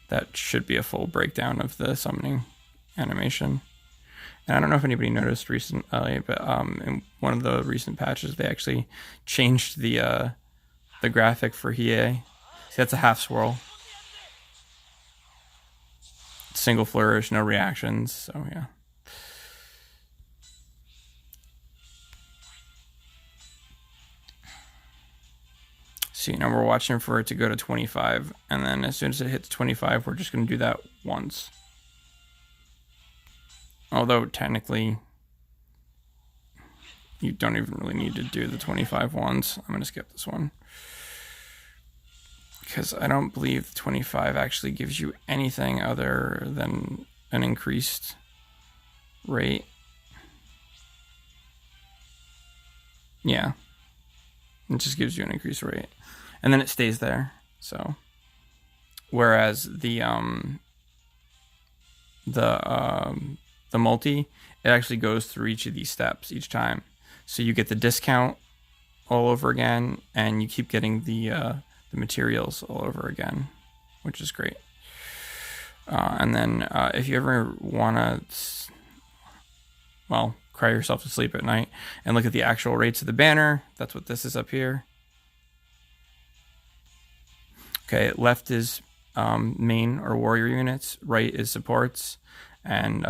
that should be a full breakdown of the summoning animation. And I don't know if anybody noticed recently, but in one of the recent patches, they actually changed the graphic for Hiei. See, that's a half swirl. Single flourish, no reactions, so yeah. See, now we're watching for it to go to 25, and then as soon as it hits 25, we're just going to do that once. Although, technically, you don't even really need to do the 25 ones. I'm going to skip this one. Because I don't believe 25 actually gives you anything other than an increased rate. Yeah. It just gives you an increased rate. And then it stays there. So, whereas the multi, it actually goes through each of these steps each time. So you get the discount all over again, and you keep getting the materials all over again, which is great. And then if you ever want to, well, cry yourself to sleep at night and look at the actual rates of the banner, that's what this is up here. Okay, left is main or warrior units, right is supports. And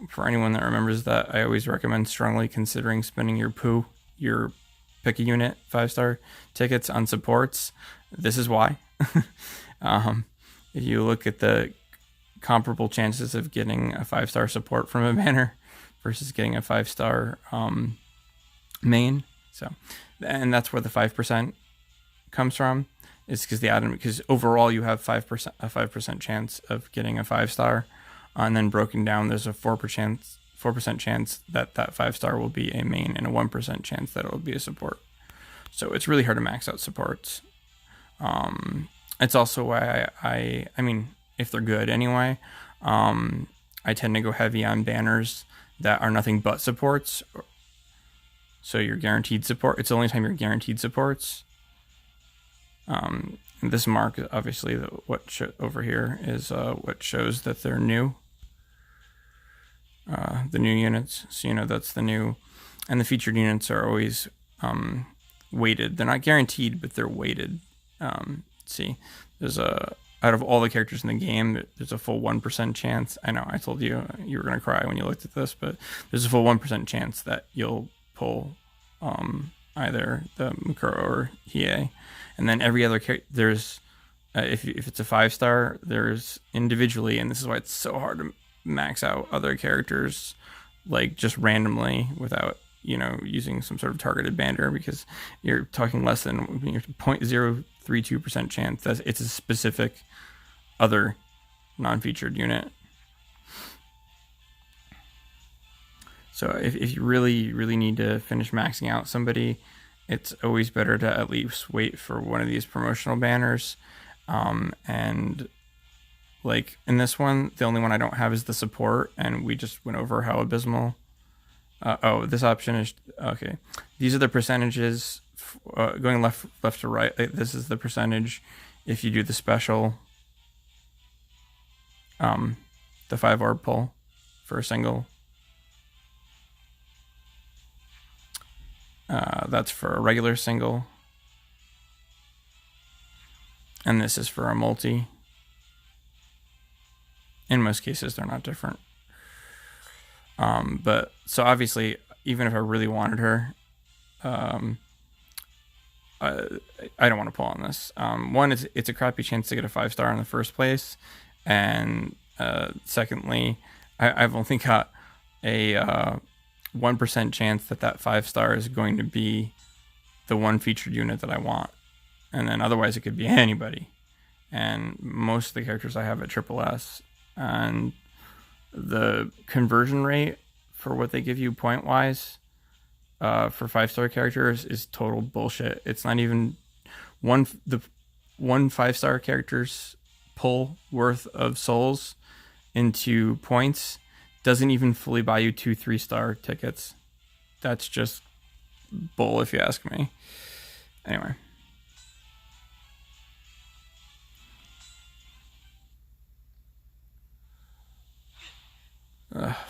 for anyone that remembers that, I always recommend strongly considering spending your pick a unit 5-star tickets on supports. This is why. If you look at the comparable chances of getting a 5-star support from a banner versus getting a 5-star main, so, and that's where the 5% comes from. Is because overall you have a 5% chance of getting a 5-star. And then broken down, there's a 4% chance that 5-star will be a main, and a 1% chance that it will be a support. So it's really hard to max out supports. It's also why I mean, if they're good anyway, I tend to go heavy on banners that are nothing but supports. So you're guaranteed support. It's the only time you're guaranteed supports. This mark, obviously, over here is what shows that they're new. The new units, so that's the new, and the featured units are always weighted. They're not guaranteed, but they're weighted. See, there's out of all the characters in the game, there's a full 1% chance. I know I told you were gonna cry when you looked at this, but there's a full 1% chance that you'll pull either the Mukuro or Hiei. And then every other character, there's if it's a 5-star, there's individually, and this is why it's so hard to max out other characters like just randomly without using some sort of targeted banner, because you're talking less than 0.032% chance that it's a specific other non-featured unit. So if you really need to finish maxing out somebody, it's always better to at least wait for one of these promotional banners. And like in this one, the only one I don't have is the support, and we just went over how abysmal. This option is okay. These are the percentages going left to right. This is the percentage if you do the special, the 5 orb pull for a single. That's for a regular single. And this is for a multi. In most cases, they're not different. But so obviously, even if I really wanted her, I don't want to pull on this. One, it's a crappy chance to get a 5-star in the first place. And secondly, I've only got a 1% chance that 5-star is going to be the one featured unit that I want. And then otherwise it could be anybody. And most of the characters I have at triple S. And the conversion rate for what they give you point wise for 5-star characters is total bullshit. It's not even the 5-star character's pull worth of souls into points doesn't even fully buy you 2 3-star tickets. That's just bull if you ask me. Anyway.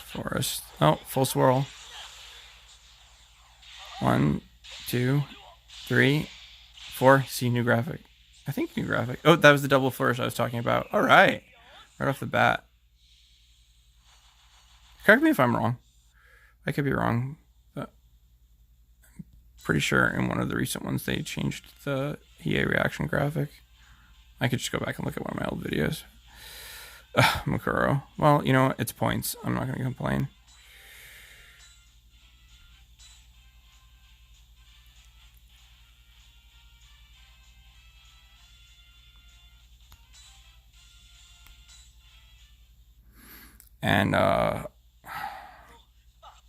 Forest. Oh, full swirl. 1, 2, 3, 4. See, new graphic. I think new graphic. Oh, that was the double flourish I was talking about. All right. Right off the bat. Correct me if I'm wrong. I could be wrong, but I'm pretty sure in one of the recent ones they changed the EA reaction graphic. I could just go back and look at one of my old videos. Makuro. Well, you know what? It's points. I'm not going to complain. And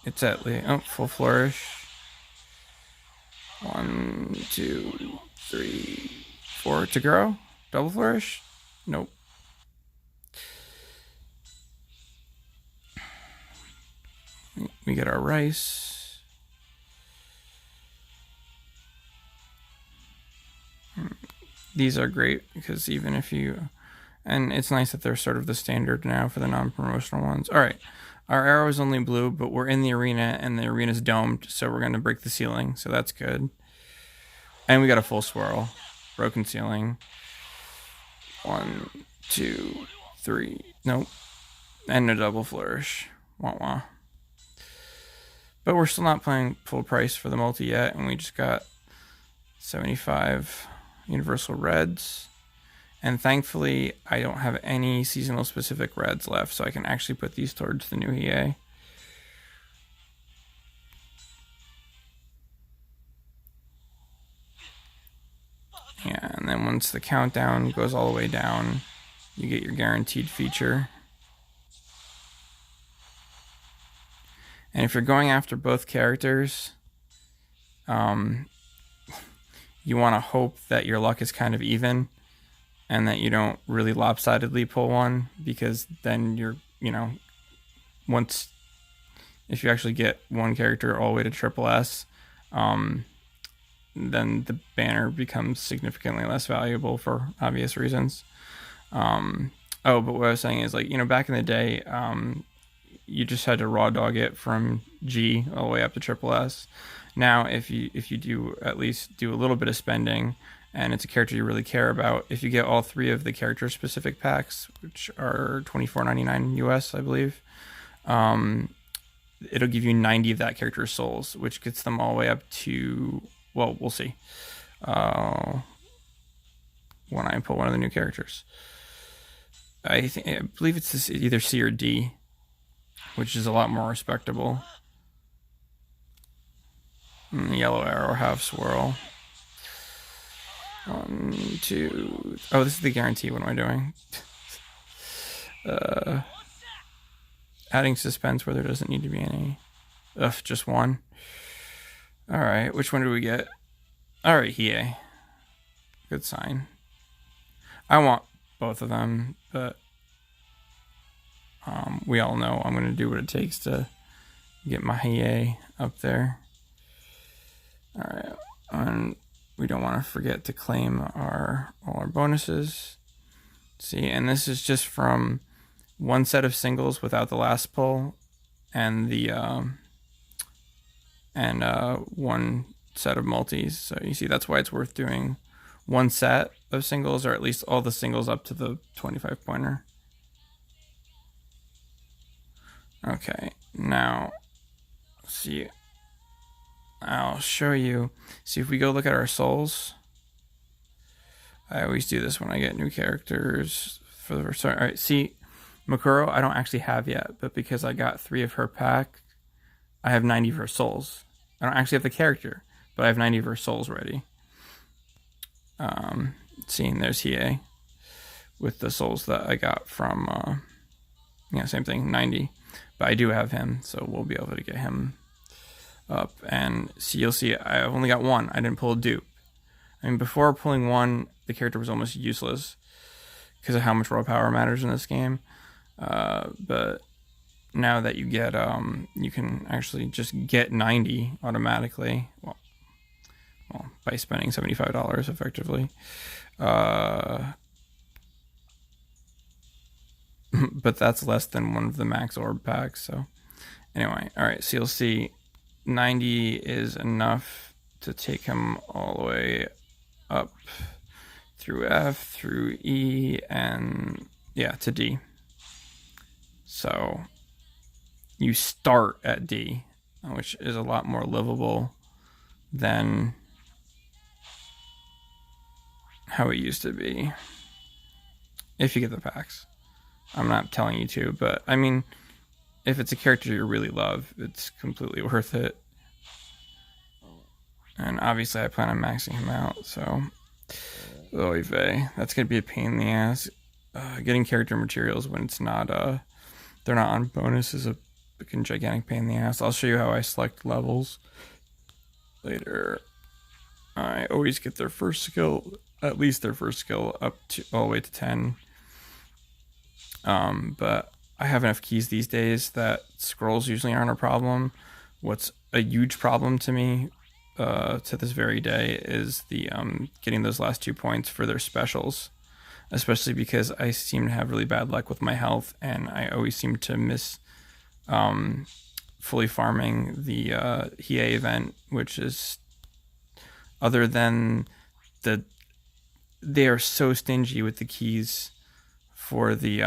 it's at full flourish. 1, 2, 3, 4 to grow. Double flourish? Nope. We get our rice. These are great because even if you, and it's nice that they're sort of the standard now for the non-promotional ones. All right, our arrow is only blue, but we're in the arena and the arena's domed, so we're going to break the ceiling, so that's good. And we got a full swirl, broken ceiling. 1, 2, 3, nope, and a double flourish. Wah wah. But we're still not playing full price for the multi yet, and we just got 75 universal reds. And thankfully, I don't have any seasonal specific reds left, so I can actually put these towards the new EA. Yeah, and then once the countdown goes all the way down, you get your guaranteed feature. And if you're going after both characters, you want to hope that your luck is kind of even and that you don't really lopsidedly pull one, because then you're, if you actually get one character all the way to triple S, then the banner becomes significantly less valuable for obvious reasons. But what I was saying is, back in the day, you just had to raw dog it from G all the way up to triple S. Now, if you do at least do a little bit of spending, and it's a character you really care about, if you get all 3 of the character specific packs, which are $24.99 US, I believe, it'll give you 90 of that character's souls, which gets them all the way up to, well, we'll see when I pull one of the new characters. I believe it's either C or D, which is a lot more respectable. Yellow arrow, half swirl. 1, 2. Oh, this is the guarantee. What am I doing? Adding suspense where there doesn't need to be any. Ugh, just one. All right, which one do we get? All right, Hiei. Good sign. I want both of them, but we all know I'm going to do what it takes to get my Hiei up there. All right, and we don't want to forget to claim all our bonuses. See, and this is just from one set of singles without the last pull, and the one set of multis. So you see, that's why it's worth doing one set of singles, or at least all the singles up to the 25 pointer. Okay, now see, I'll show you. See, if we go look at our souls, I always do this when I get new characters for the first time. All right, see, Makuro I don't actually have yet, but because I got 3 of her pack, I have 90 of her souls. I don't actually have the character, but I have 90 of her souls ready. Seeing there's Hiei with the souls that I got from, same thing, 90. But I do have him, so we'll be able to get him up. And see, you'll see I've only got 1. I didn't pull a dupe. I mean, before pulling 1, the character was almost useless because of how much raw power matters in this game. But now that you get, you can actually just get 90 automatically. Well, by spending $75 effectively. But that's less than one of the max orb packs. So anyway, all right. So you'll see 90 is enough to take him all the way up through F, through E, and yeah, to D. So you start at D, which is a lot more livable than how it used to be. If you get the packs. I'm not telling you to, but I mean, if it's a character you really love, it's completely worth it. And obviously I plan on maxing him out, so oy vey, that's gonna be a pain in the ass. Getting character materials when it's not they're not on bonus is a freaking gigantic pain in the ass. I'll show you how I select levels later. I always get their first skill, at least their first skill, up to all the way to 10. But I have enough keys these days that scrolls usually aren't a problem. What's a huge problem to me to this very day is the getting those last 2 points for their specials, especially because I seem to have really bad luck with my health, and I always seem to miss fully farming the Hiei event, which is, other than they are so stingy with the keys for the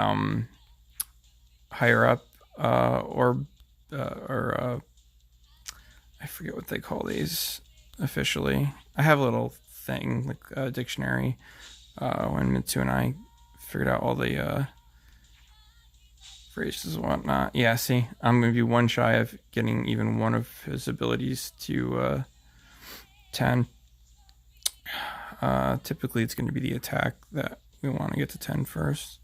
higher up or I forget what they call these officially. I have a little thing like a dictionary when Mitsu and I figured out all the phrases and whatnot. Yeah, see, I'm gonna be one shy of getting even one of his abilities to 10. Typically it's going to be the attack that we want to get to 10 first.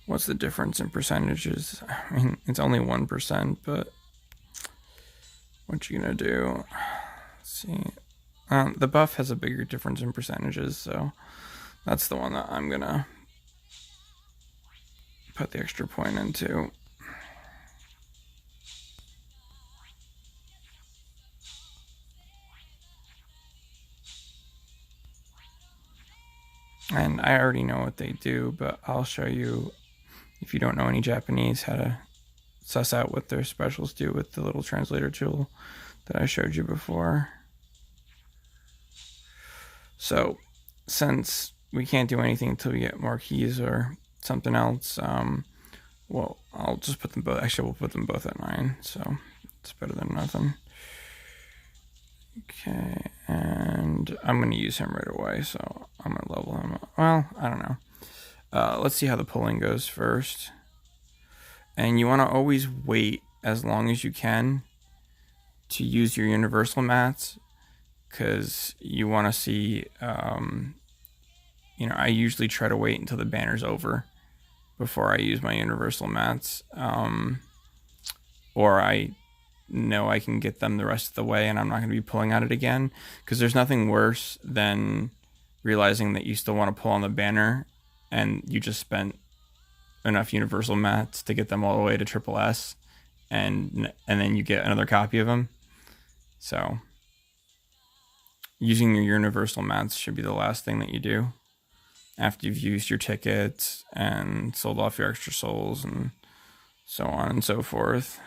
What's the difference in percentages? I mean, it's only 1%, but what you gonna do? Let's see. The buff has a bigger difference in percentages, so that's the one that I'm gonna put the extra point into. And I already know what they do, but I'll show you, if you don't know any Japanese, how to suss out what their specials do with the little translator tool that I showed you before. So since we can't do anything until we get more keys or something else, well, I'll just put them both, actually we'll put them both at 9, so it's better than nothing. Okay, and I'm going to use him right away, so I'm going to level him up. Well, I don't know. Let's see how the pulling goes first. And you want to always wait as long as you can to use your universal mats, because you want to see, I usually try to wait until the banner's over before I use my universal mats, or I know I can get them the rest of the way and I'm not going to be pulling at it again, because there's nothing worse than realizing that you still want to pull on the banner and you just spent enough universal mats to get them all the way to triple S, and then you get another copy of them. So using your universal mats should be the last thing that you do after you've used your tickets and sold off your extra souls and so on and so forth.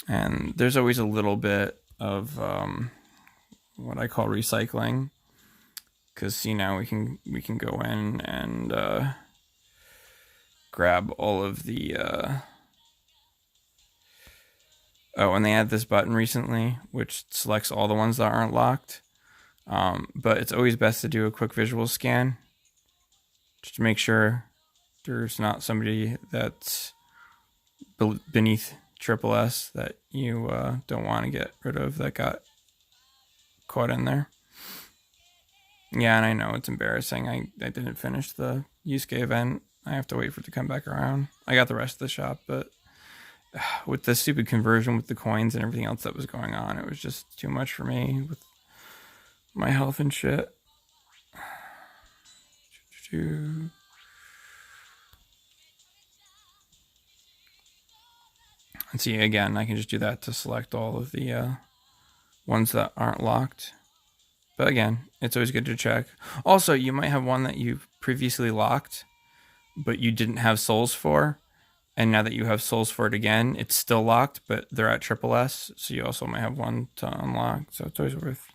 And there's always a little bit of what I call recycling, because see, now we can go in and grab all of the oh, and they add this button recently which selects all the ones that aren't locked, but it's always best to do a quick visual scan just to make sure there's not somebody that's beneath triple S that you don't want to get rid of that got caught in there. Yeah, and I know it's embarrassing. I didn't finish the Yusuke event. I have to wait for it to come back around. I got the rest of the shop, but with the stupid conversion with the coins and everything else that was going on, it was just too much for me with my health and shit. And see, again, I can just do that to select all of the ones that aren't locked. But again, it's always good to check. Also, you might have one that you've previously locked, but you didn't have souls for. And now that you have souls for it again, it's still locked, but they're at triple S. So you also might have one to unlock. So it's always worth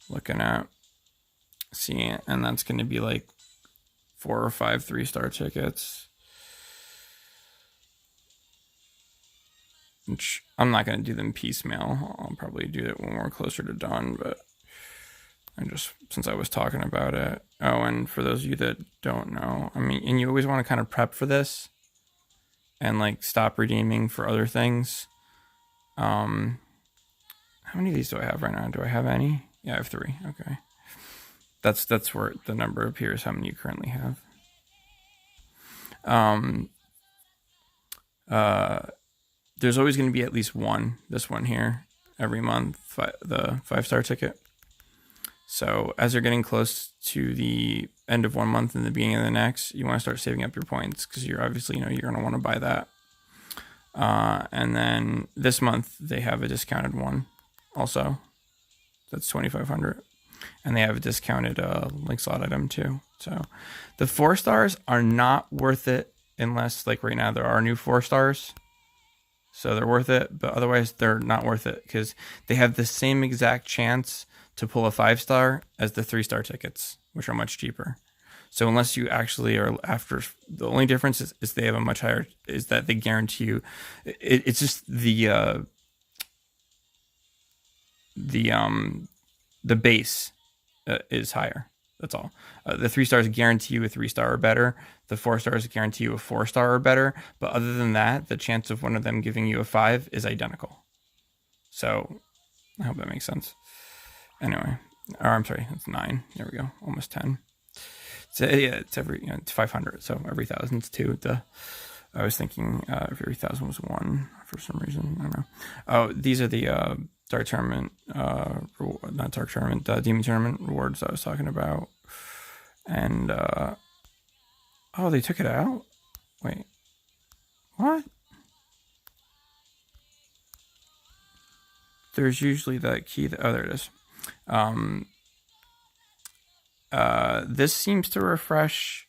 looking at. Seeing it. And that's going to be like 4 or 5 3-star tickets. Which I'm not going to do them piecemeal. I'll probably do it when we're closer to done, but I just, since I was talking about it. Oh, and for those of you that don't know, I mean, and you always want to kind of prep for this and like stop redeeming for other things. How many of these do I have right now? Do I have any? Yeah, I have 3. Okay. That's where the number appears, how many you currently have. There's always going to be at least one, this one here, every month, the 5-star ticket. So as you're getting close to the end of one month and the beginning of the next, you want to start saving up your points, because you're obviously, you're going to want to buy that. And then this month they have a discounted one also. That's 2,500. And they have a discounted link slot item too. So the 4 stars are not worth it unless, like right now, there are new 4 stars. So they're worth it, but otherwise they're not worth it, because they have the same exact chance to pull a 5-star as the 3-star tickets, which are much cheaper. So unless you actually are after, the only difference is they have a much higher, is that they guarantee you, it's just the base is higher. That's all. The 3 stars guarantee you a 3-star or better. The 4 stars guarantee you a 4-star or better. But other than that, the chance of one of them giving you a 5 is identical. So I hope that makes sense. Anyway, or I'm sorry, it's 9. There we go, almost 10. So yeah, it's every, it's 500. So every 1,000 is 2. I was thinking every 1,000 was 1 for some reason. I don't know. Oh, these are the Dark Tournament, not Dark Tournament, Demon Tournament rewards I was talking about. And, oh, they took it out? Wait, what? There's usually that key that, oh, there it is. This seems to refresh.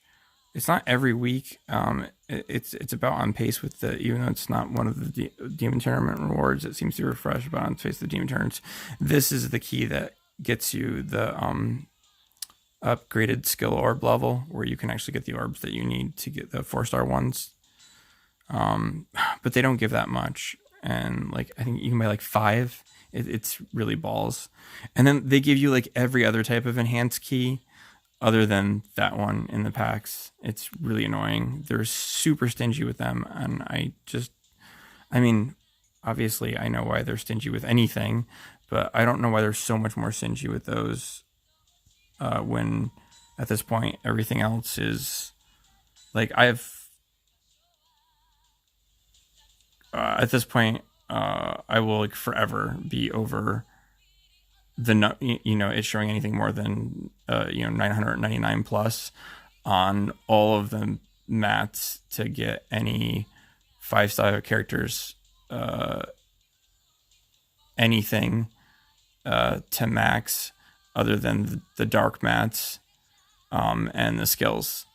It's not every week. It's about on pace with the, even though it's not one of the Demon Tournament rewards, it seems to refresh about on pace with the Demon Tournaments. This is the key that gets you the upgraded skill orb level, where you can actually get the orbs that you need to get the 4-star ones. But they don't give that much, and like I think you can buy like 5. It's really balls. And then they give you like every other type of enhanced key other than that one in the packs. It's really annoying. They're super stingy with them, and I mean, obviously I know why they're stingy with anything, but I don't know why they're so much more stingy with those when at this point everything else is like, at this point I will like forever be over the, it's showing anything more than 999 plus on all of the mats to get any 5-star characters anything to max other than the dark mats and the skills.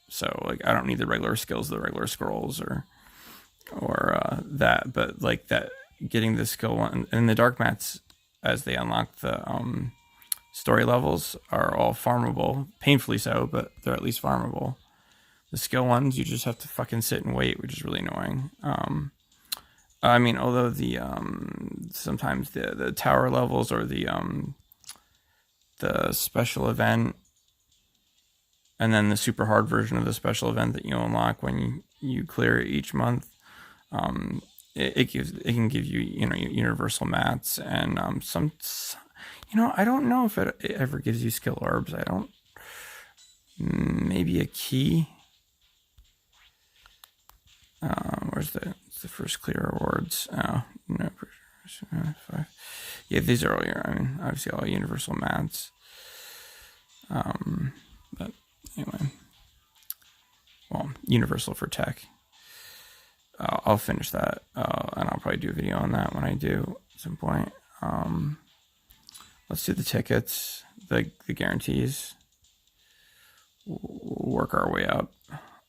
So like I don't need the regular skills, the regular scrolls or that, but like that getting the skill one and the dark mats as they unlock the story levels are all farmable, painfully so, but they're at least farmable. The skill ones you just have to fucking sit and wait, which is really annoying. I mean, although the sometimes the tower levels or the special event, and then the super hard version of the special event that you unlock when you clear it each month, it can give you universal mats and some. I don't know if it ever gives you skill orbs. I don't. Maybe a key. Where's the first clear rewards? Oh, no. 5. Yeah, these are all obviously all universal mats. But anyway, well, universal for tech. I'll finish that, and I'll probably do a video on that when I do at some point. Let's do the tickets, the guarantees. We'll work our way up.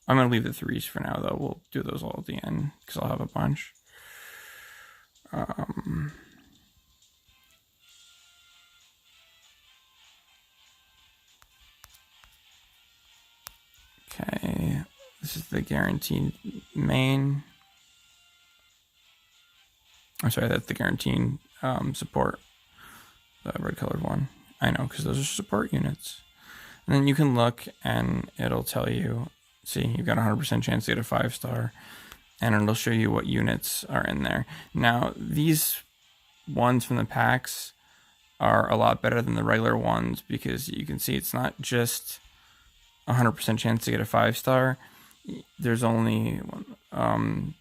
I'm going to leave the 3s for now, though. We'll do those all at the end, because I'll have a bunch. Okay, this is the guaranteed main. I'm sorry, that's the guaranteed support. The red colored one. I know, because those are support units. And then you can look, and it'll tell you, see, you've got a 100% chance to get a 5-star, and it'll show you what units are in there. Now, these ones from the packs are a lot better than the regular ones, because you can see it's not just 100% chance to get a 5-star. There's only 10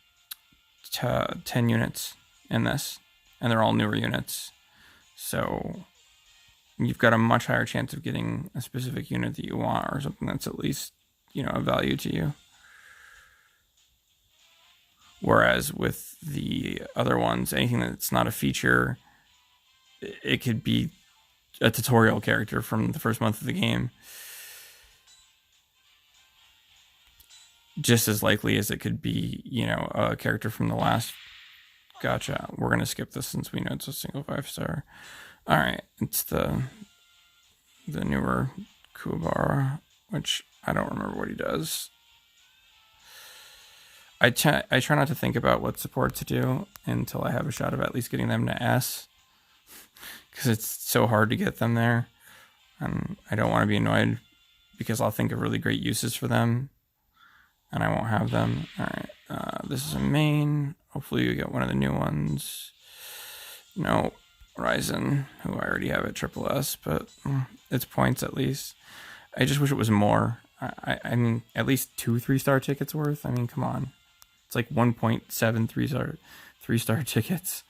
units in this, and they're all newer units. So you've got a much higher chance of getting a specific unit that you want, or something that's at least, a value to you. Whereas with the other ones, anything that's not a feature, it could be a tutorial character from the first month of the game. Just as likely as it could be, a character from the last. Gotcha. We're going to skip this since we know it's a single 5-star. All right. It's the newer Kuwabara, which I don't remember what he does. I try not to think about what support to do until I have a shot of at least getting them to S, because it's so hard to get them there. And I don't want to be annoyed because I'll think of really great uses for them and I won't have them. All right. This is a main. Hopefully you get one of the new ones. No, Ryzen, who I already have at Triple S, but it's points at least. I just wish it was more. I mean, at least 2 3-star tickets worth. I mean, come on. It's like 1.7 3-star tickets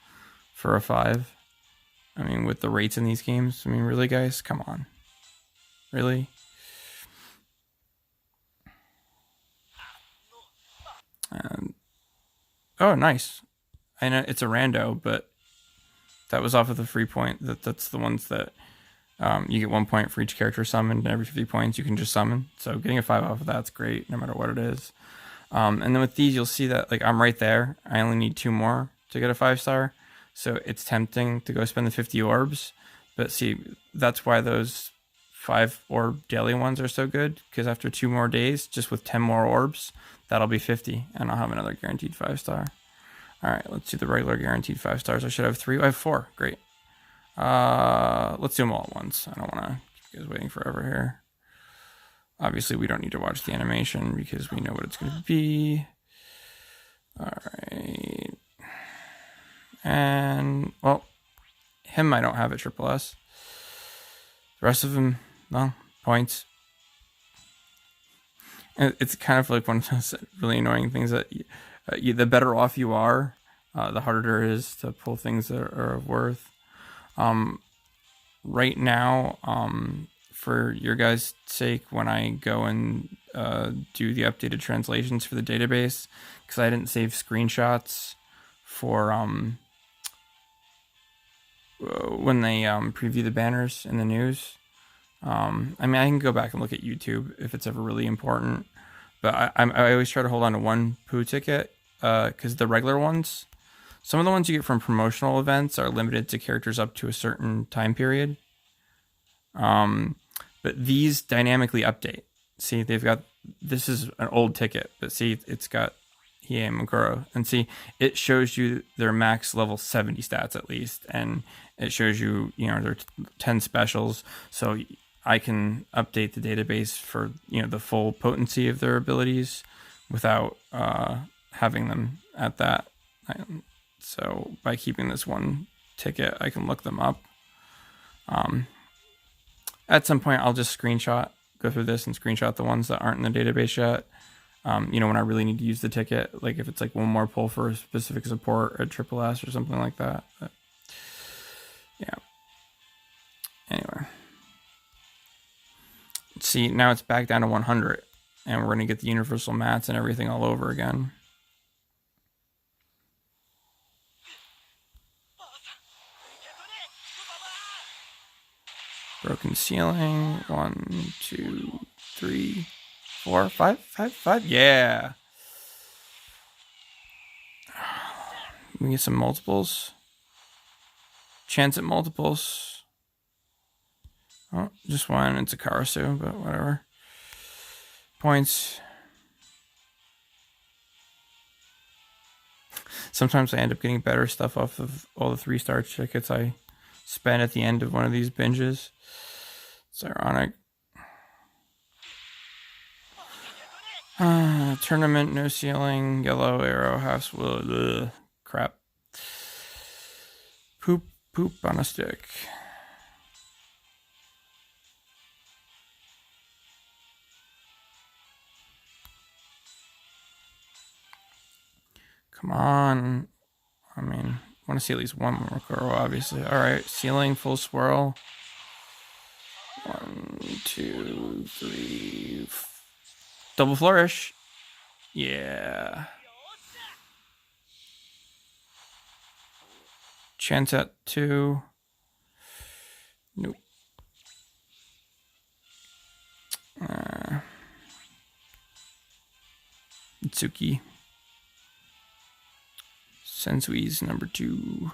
for a 5. I mean, with the rates in these games. I mean, really, guys? Come on. Really? Oh, nice. I know it's a rando, but that was off of the free point. That's the ones that you get 1 point for each character summoned, and every 50 points you can just summon. So getting a 5 off of that's great, no matter what it is. And then with these, you'll see that I'm right there. I only need 2 more to get a 5-star. So it's tempting to go spend the 50 orbs. But see, that's why those 5 orb daily ones are so good, because after 2 more days, just with 10 more orbs, that'll be 50, and I'll have another guaranteed 5-star. All right, let's do the regular guaranteed 5-stars. I should have 3. I have 4. Great. Let's do them all at once. I don't want to keep you guys waiting forever here. Obviously, we don't need to watch the animation because we know what it's going to be. All right. And, well, him I don't have at Triple S. The rest of them, well, points. And it's kind of like one of those really annoying things that the better off you are, the harder it is to pull things that are of worth. Right now, for your guys' sake, when I go and do the updated translations for the database, because I didn't save screenshots for when they preview the banners in the news. I mean, I can go back and look at YouTube if it's ever really important, but I always try to hold on to one poo ticket, because the regular ones, some of the ones you get from promotional events are limited to characters up to a certain time period. But these dynamically update. See, they've got, this is an old ticket, but see, it's got Hiei and Mukuro, and see, it shows you their max level 70 stats at least, and it shows you, their 10 specials, so I can update the database for, the full potency of their abilities without having them at that. So by keeping this one ticket, I can look them up. At some point, I'll just go through this and screenshot the ones that aren't in the database yet. When I really need to use the ticket, like if it's like one more pull for a specific support at Triple S or something like that. But, yeah. Anyway. See, now it's back down to 100, and we're going to get the universal mats and everything all over again. Broken ceiling. 1, 2, 3, 4, 5. Yeah. We get some multiples. Chance at multiples. Oh, just one. It's a Karasu, but whatever. Points. Sometimes I end up getting better stuff off of all the 3-star tickets I spend at the end of one of these binges. It's ironic. Tournament, no ceiling, yellow arrow, half ugh, crap. Poop on a stick. Come on. I mean, I want to see at least one more Kuro, obviously. Alright, ceiling, full swirl. 1, 2, 3. Double flourish. Yeah. Chance at 2. Nope. Itsuki. Sensui's number 2.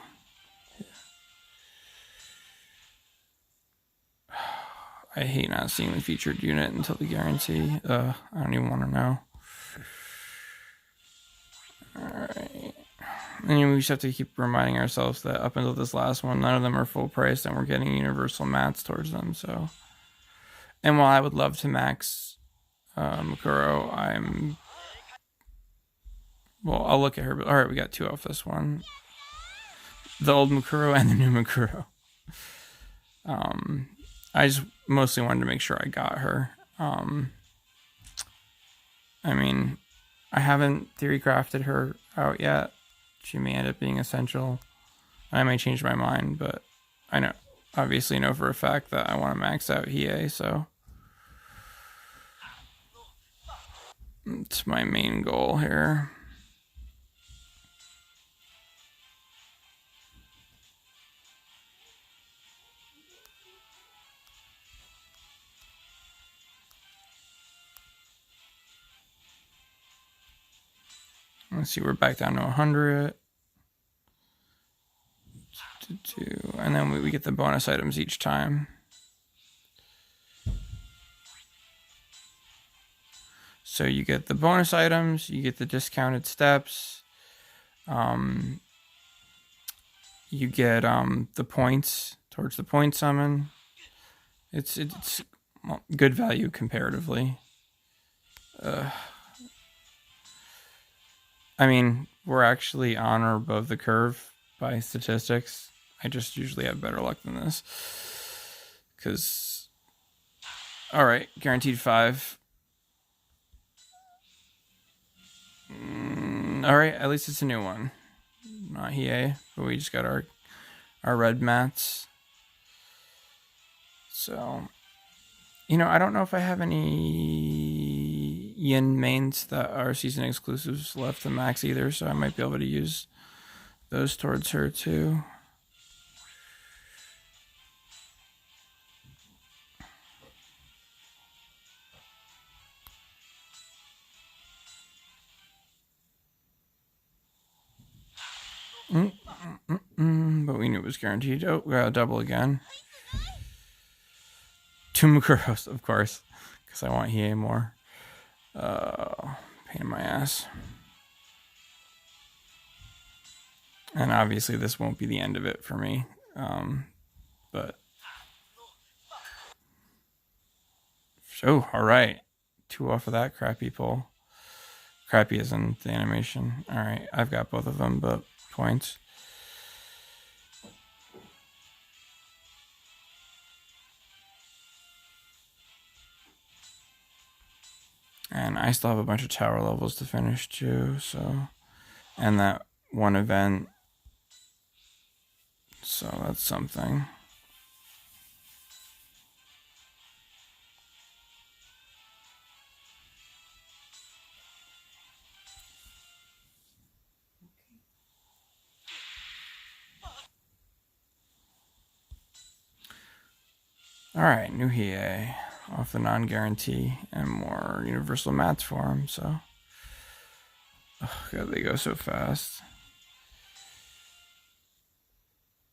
I hate not seeing the featured unit until the guarantee. I don't even want to know. Alright. And we just have to keep reminding ourselves that up until this last one, none of them are full price, and we're getting universal mats towards them, so. And while I would love to max Mukuro, well, I'll look at her, but alright, we got 2 off this one. The old Mukuro and the new Mukuro. I just mostly wanted to make sure I got her. I mean, I haven't theory crafted her out yet. She may end up being essential. I may change my mind, but I obviously know for a fact that I want to max out Hiei, so it's my main goal here. Let's see, we're back down to 100. And then we get the bonus items each time. So you get the bonus items, you get the discounted steps, you get the points towards the point summon. It's good value comparatively. I mean, we're actually on or above the curve by statistics. I just usually have better luck than this. Because, alright, guaranteed 5. Alright, at least it's a new one. Not Hiei, but we just got our red mats. So, I don't know if I have any Yin mains that are season exclusives left to max either, so I might be able to use those towards her too. But we knew it was guaranteed. Oh, we got a double again. 2 Mukuros, of course, because I want Hiei more. Pain in my ass. And obviously this won't be the end of it for me. But... Oh, alright. 2 off of that crappy pull. Crappy as in the animation. Alright, I've got both of them, but points. And I still have a bunch of tower levels to finish too, so... And that one event. So that's something. Alright, new Hiei. Off the non-guarantee and more universal mats for him, so... Oh, God, they go so fast.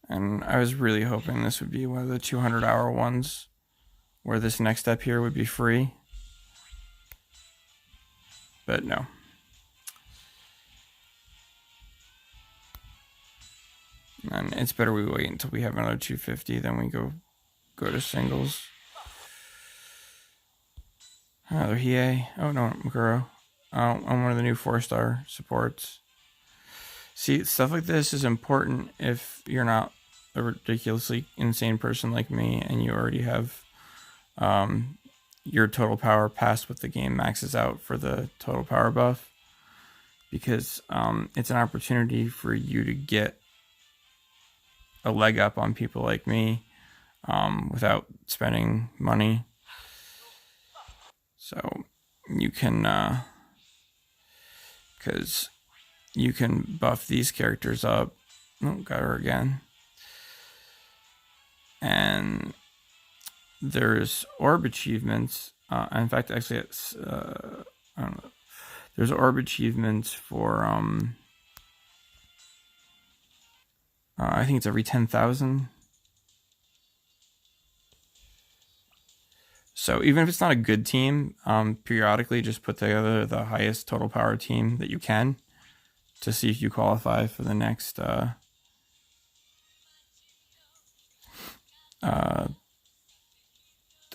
And I was really hoping this would be one of the 200-hour ones, where this next step here would be free. But no. And it's better we wait until we have another 250, then we go to singles. Another Hiei. Oh no, Mukuro. I'm one of the new 4-star supports. See, stuff like this is important if you're not a ridiculously insane person like me and you already have your total power past what the game maxes out for the total power buff. Because it's an opportunity for you to get a leg up on people like me without spending money. So you can, because you can buff these characters up. Oh, got her again. And there's orb achievements. In fact, actually, it's I don't know. There's orb achievements for I think it's every 10,000. So even if it's not a good team, periodically just put together the highest total power team that you can to see if you qualify for the next the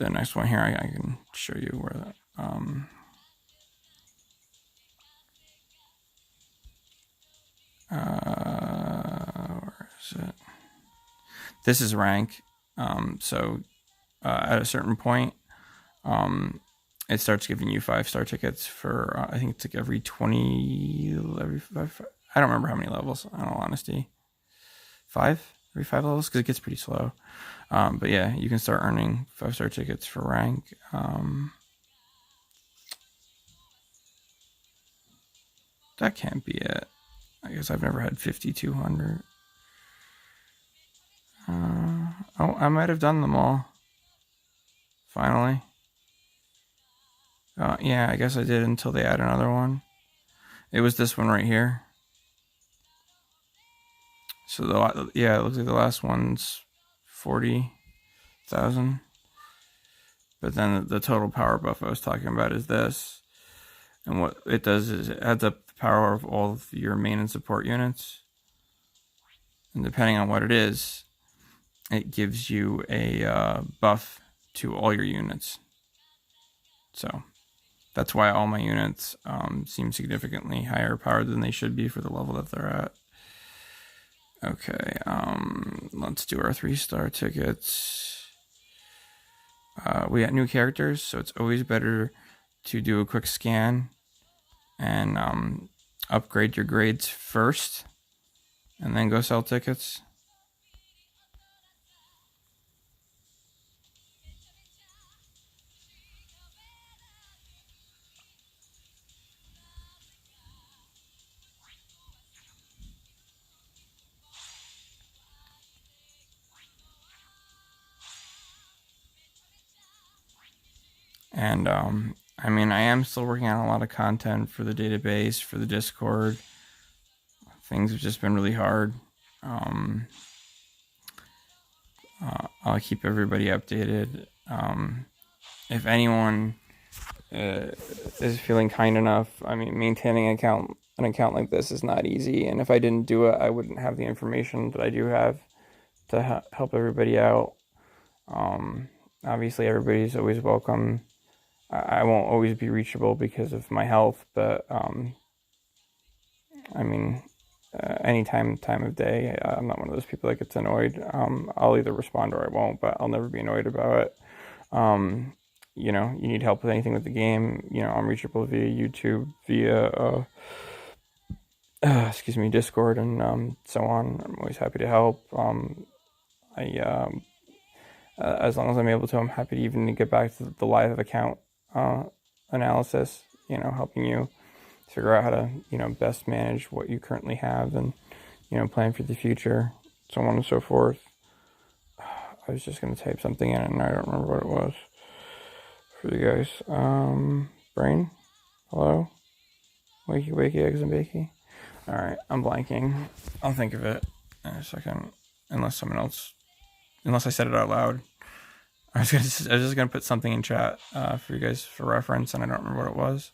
next one here. I can show you where that where is it? This is rank. So at a certain point, it starts giving you 5-star tickets for I think it's like every 20, every 5. I don't remember how many levels. In all honesty, 5 every 5 levels because it gets pretty slow. But yeah, you can start earning 5-star tickets for rank. That can't be it. I guess I've never had 5,200. Oh, I might have done them all. Finally. Yeah, I guess I did until they add another one. It was this one right here. So yeah, it looks like the last one's 40,000. But then the total power buff I was talking about is this. And what it does is it adds up the power of all of your main and support units. And depending on what it is, it gives you a buff to all your units. So that's why all my units seem significantly higher powered than they should be for the level that they're at. Okay, let's do our 3-star tickets. We got new characters, so it's always better to do a quick scan and upgrade your grades first and then go sell tickets. And I mean, I am still working on a lot of content for the database, for the Discord. Things have just been really hard. I'll keep everybody updated. If anyone is feeling kind enough, I mean, maintaining an account like this is not easy. And if I didn't do it, I wouldn't have the information that I do have to help everybody out. Obviously, everybody's always welcome. I won't always be reachable because of my health, but I mean, any time of day, I'm not one of those people that gets annoyed. I'll either respond or I won't, but I'll never be annoyed about it. You know, you need help with anything with the game, you know, I'm reachable via YouTube, via Discord, and so on. I'm always happy to help. As long as I'm able to, I'm happy to even get back to the live account analysis, you know, helping you figure out how to, you know, best manage what you currently have and, you know, plan for the future, so on and so forth. I was just going to type something in and I don't remember what it was for you guys. Brain? Hello? Wakey, eggs and bakey? Alright, I'm blanking. I'll think of it in a second, unless I said it out loud. I was just gonna put something in chat for you guys for reference, and I don't remember what it was.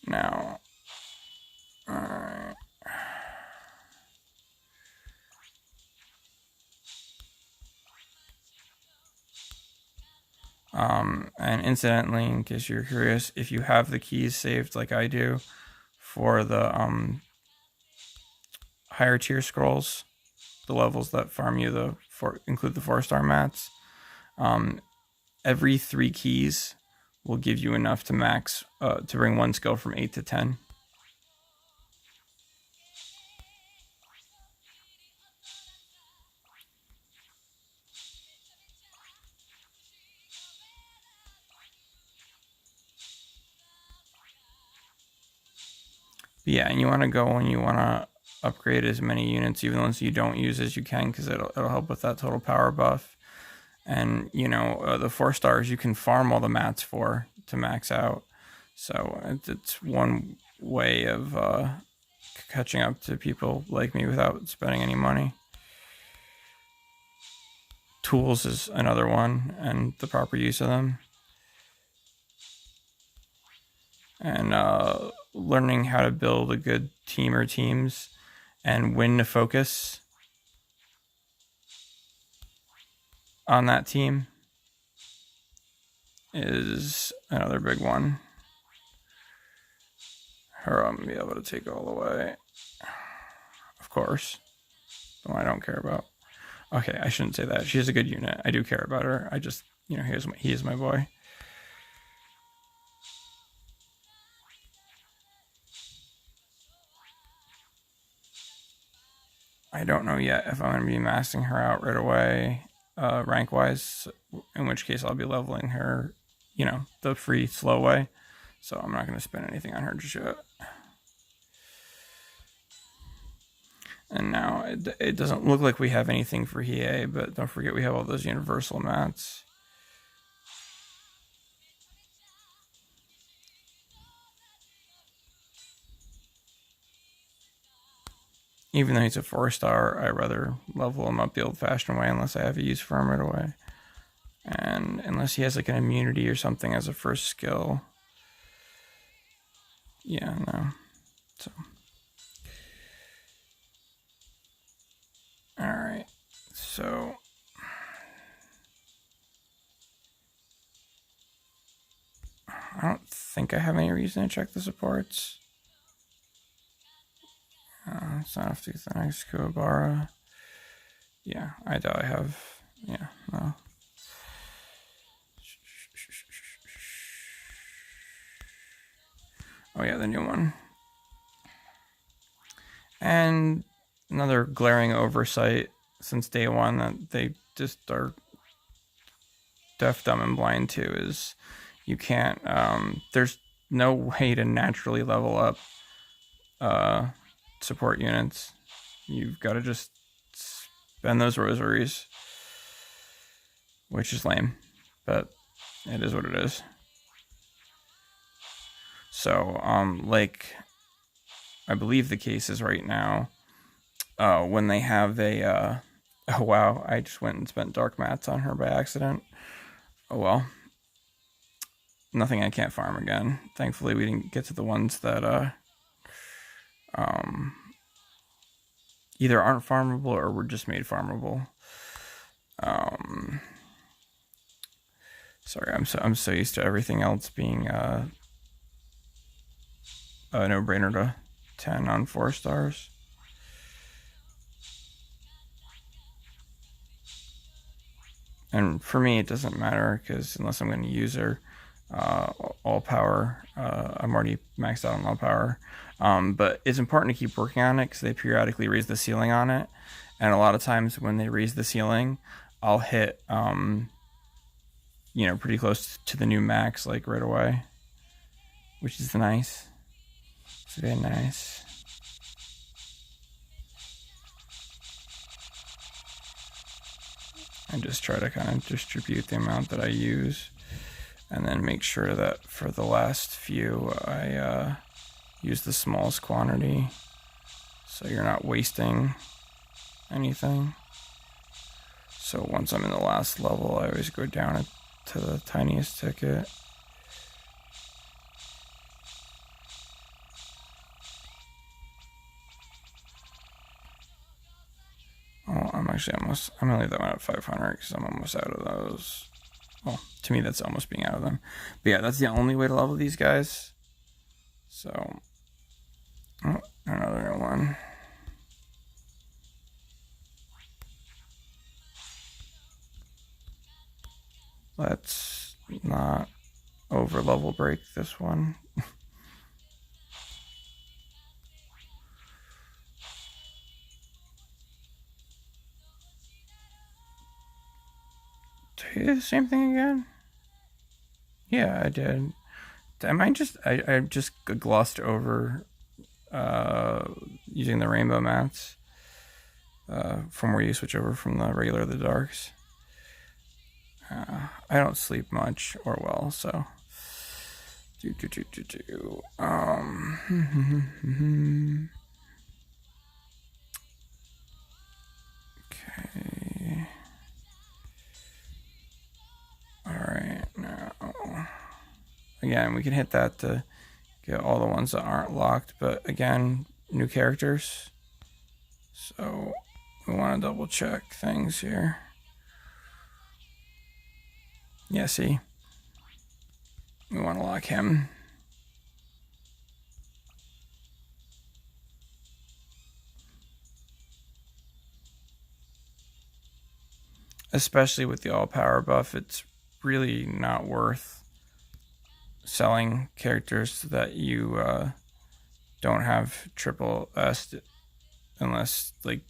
Now, alright. And incidentally, in case you're curious, if you have the keys saved like I do for the higher tier scrolls, the levels that farm you include the 4-star mats, every 3 keys will give you enough to max to bring one skill from 8 to 10. Yeah, and you want to go and you want to upgrade as many units, even ones you don't use, as you can, because it'll help with that total power buff. And you know, the 4 stars you can farm all the mats for to max out, so it's one way of catching up to people like me without spending any money. Tools is another one, and the proper use of them, and learning how to build a good team or teams and when to focus on that team is another big one. Her, I'm gonna be able to take all the way, of course, the one I don't care about. Okay, I shouldn't say that. She is a good unit. I do care about her. I just, you know, he is my boy. I don't know yet if I'm going to be maxing her out right away, rank-wise, in which case I'll be leveling her, you know, the free, slow way. So I'm not going to spend anything on her just yet. And now it doesn't look like we have anything for Hiei, but don't forget we have all those universal mats. Even though he's a 4-star, I'd rather level him up the old-fashioned way unless I have a use for him right away. And unless he has like an immunity or something as a first skill. Yeah, no. So. Alright. So. I don't think I have any reason to check the supports. It's not after the next Kuwabara. Yeah, I doubt I have. Yeah, no. Oh yeah, the new one. And another glaring oversight since day one that they just are deaf, dumb, and blind to is you can't. There's no way to naturally level up support units. You've got to just spend those rosaries, which is lame, but it is what it is. So, like, I believe the case is right now, when they have a, oh wow, I just went and spent dark mats on her by accident. Oh well. Nothing I can't farm again. Thankfully, we didn't get to the ones that, either aren't farmable or were just made farmable. Sorry, I'm so used to everything else being, a no-brainer to 10 on 4 stars. And for me, it doesn't matter, because unless I'm going to use her, all power, I'm already maxed out on all power. But it's important to keep working on it, because they periodically raise the ceiling on it. And a lot of times when they raise the ceiling, I'll hit, pretty close to the new max, like, right away. Which is nice. It's very nice. And just try to kind of distribute the amount that I use, and then make sure that for the last few I use the smallest quantity, so you're not wasting anything. So once I'm in the last level, I always go down to the tiniest ticket. Oh, I'm gonna leave that one at 500, because I'm almost out of those. Well, to me, that's almost being out of them. But yeah, that's the only way to level these guys. So, oh, another one. Let's not over level break this one. The same thing again? Yeah, I did. I just glossed over using the rainbow mats from where you switch over from the regular to the darks. I don't sleep much or well, so okay. Alright, now again, we can hit that to get all the ones that aren't locked, but again, new characters, so we want to double check things here. Yeah, see, we want to lock him. Especially with the all power buff, it's really not worth selling characters that you don't have triple S, unless like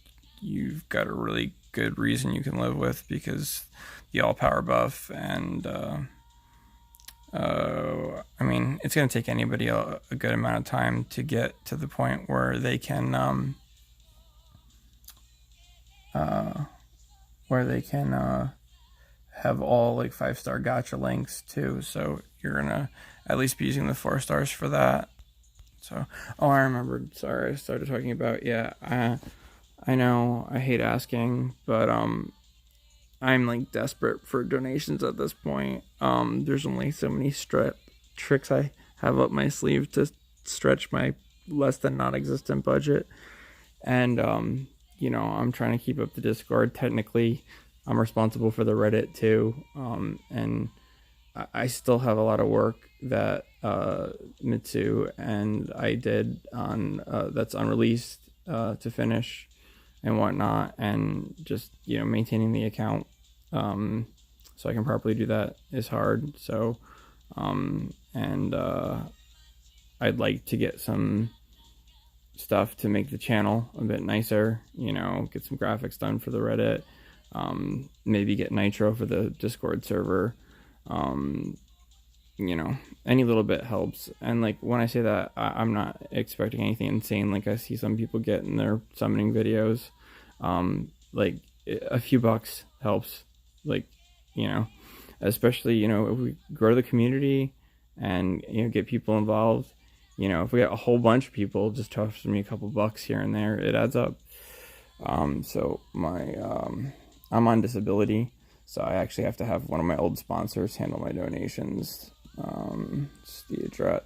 you've got a really good reason you can live with, because the all power buff and I mean, it's going to take anybody a good amount of time to get to the point where they can have all like 5-star gacha links too, so you're gonna at least be using the 4 stars for that. So, oh, I remembered. Sorry, I started talking about, yeah, I know I hate asking, but I'm like desperate for donations at this point. There's only so many tricks I have up my sleeve to stretch my less than non-existent budget, and I'm trying to keep up the Discord. Technically, I'm responsible for the Reddit too, and I still have a lot of work that Mitsu and I did on that's unreleased to finish and whatnot, and just maintaining the account so I can properly do that is hard. So and I'd like to get some stuff to make the channel a bit nicer, get some graphics done for the Reddit, maybe get Nitro for the Discord server, you know, any little bit helps. And like when I say that, I'm not expecting anything insane like I see some people get in their summoning videos. Like a few bucks helps, like, you know, especially, you know, if we grow the community and, you know, get people involved, you know, if we get a whole bunch of people just tossing me a couple bucks here and there, it adds up. So I'm on disability, so I actually have to have one of my old sponsors handle my donations. It's the address,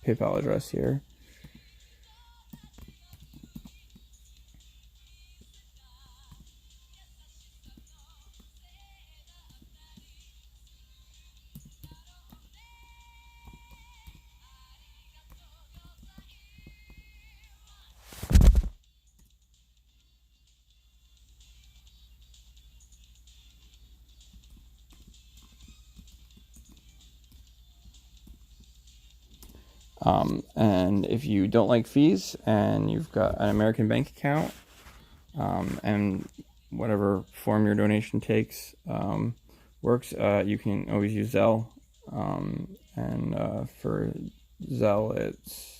PayPal address here. And if you don't like fees and you've got an American bank account, and whatever form your donation takes works, you can always use Zelle. And for Zelle, it's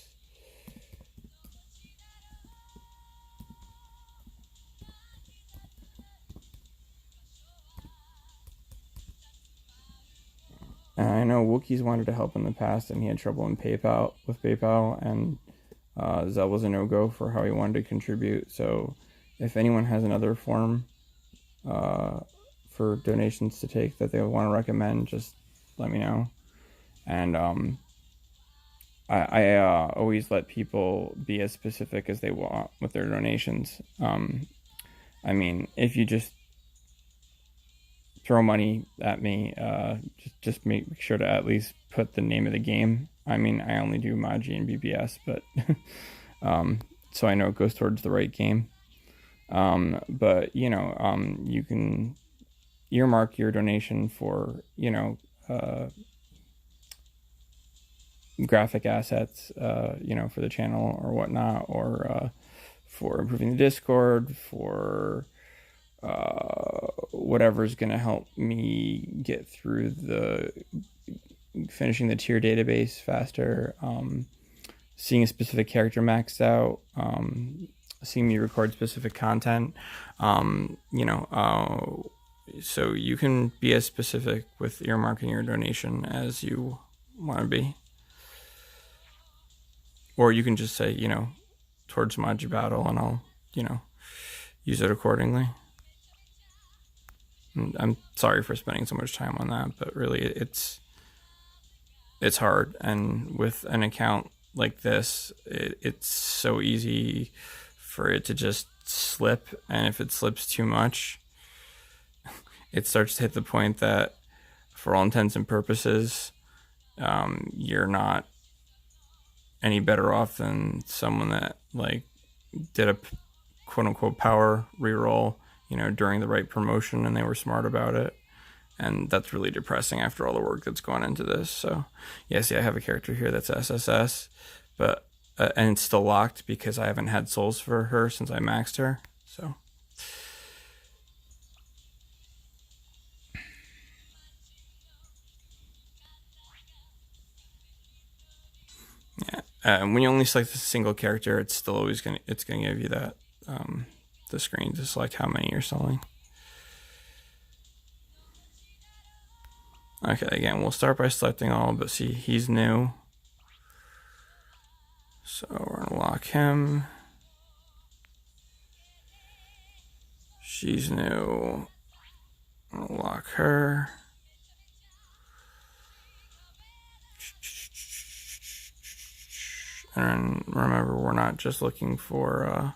I know Wookiees wanted to help in the past, and he had trouble with PayPal, and Zelle was a no-go for how he wanted to contribute. So if anyone has another form for donations to take that they want to recommend, just let me know. And I always let people be as specific as they want with their donations. I mean, if you just throw money at me, just make sure to at least put the name of the game. I mean, I only do Maji and BBS, but so I know it goes towards the right game. But you know, you can earmark your donation for, you know, graphic assets, you know, for the channel or whatnot, or for improving the Discord, for whatever's going to help me get through finishing the tier database faster, seeing a specific character maxed out, seeing me record specific content, you know, so you can be as specific with earmarking your donation as you want to be. Or you can just say, you know, towards Maji Battle, and I'll, you know, use it accordingly. I'm sorry for spending so much time on that, but really it's hard. And with an account like this, it's so easy for it to just slip. And if it slips too much, it starts to hit the point that, for all intents and purposes, you're not any better off than someone that like did a quote unquote power reroll, you know, during the right promotion, and they were smart about it. And that's really depressing after all the work that's gone into this. So yeah, see, I have a character here that's SSS, but and it's still locked because I haven't had souls for her since I maxed her. So yeah, when you only select a single character, it's still always gonna give you that the screen to select how many you're selling. Okay, again, we'll start by selecting all, but see, he's new, so we're gonna lock him. She's new, I'm gonna lock her. And remember, we're not just looking for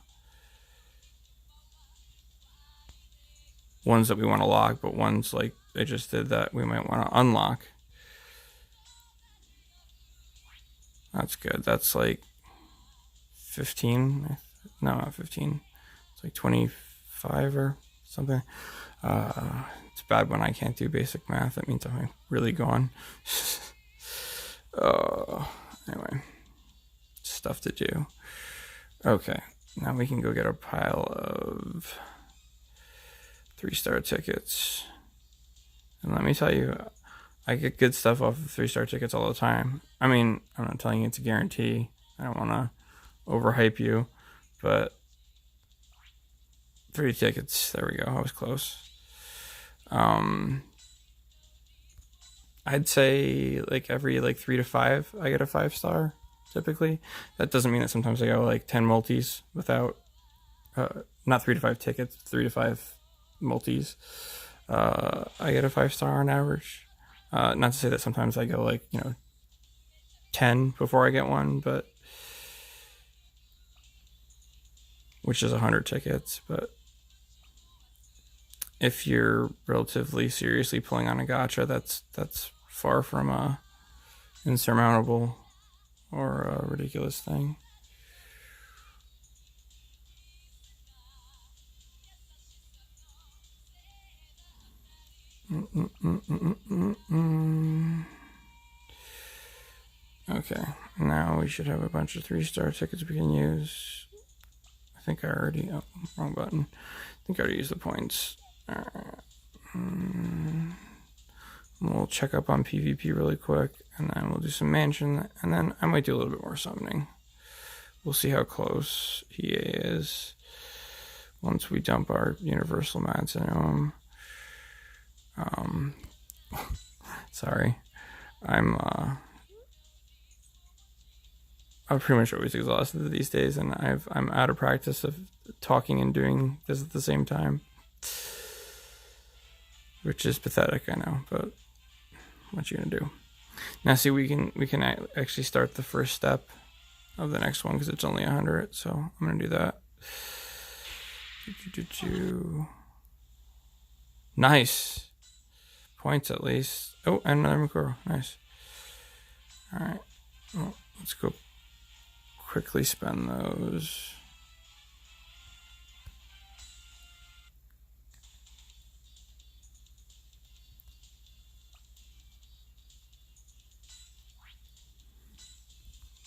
ones that we want to lock, but ones like they just did that we might want to unlock. That's good. That's like 15. No, not 15. It's like 25 or something. It's bad when I can't do basic math. That means I'm really gone. Anyway, stuff to do. Okay, now we can go get a pile of 3-star tickets. And let me tell you, I get good stuff off of 3-star tickets all the time. I mean, I'm not telling you it's a guarantee. I don't want to overhype you, but 3 tickets. There we go. I was close. I'd say like every like 3 to 5, I get a 5-star typically. That doesn't mean that sometimes I go like 10 multis without, not 3 to 5 tickets, 3 to 5 multis. I get a 5-star on average. Not to say that sometimes I go like, 10 before I get one, but which is 100 tickets. But if you're relatively seriously pulling on a gacha, that's far from insurmountable or a ridiculous thing. Okay, now we should have a bunch of 3-star tickets we can use. I think I already, wrong button. I think I already used the points. We'll check up on PvP really quick, and then we'll do some mansion, and then I might do a little bit more summoning. We'll see how close he is once we dump our universal mats into him. Sorry, I'm pretty much always exhausted these days, and I'm out of practice of talking and doing this at the same time, which is pathetic, I know, but what you gonna do? Now, see, we can actually start the first step of the next one because it's only 100, so I'm gonna do that. Nice points at least. Oh, and another Mukuro. Nice. All right. Well, let's go quickly spend those.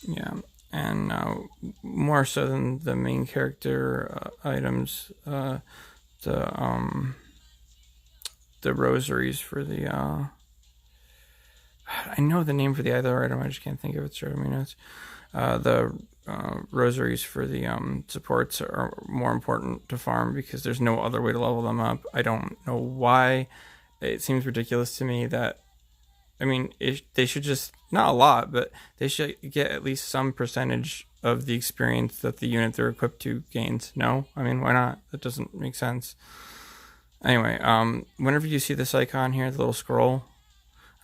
Yeah, and more so than the main character items, the rosaries for the I know the name for the other item, I just can't think of it. Straight on my notes. The rosaries for the supports are more important to farm because there's no other way to level them up. I don't know why. It seems ridiculous to me that, I mean, they should just, not a lot, but they should get at least some percentage of the experience that the unit they're equipped to gains. No? I mean, why not? That doesn't make sense. Anyway, whenever you see this icon here, the little scroll,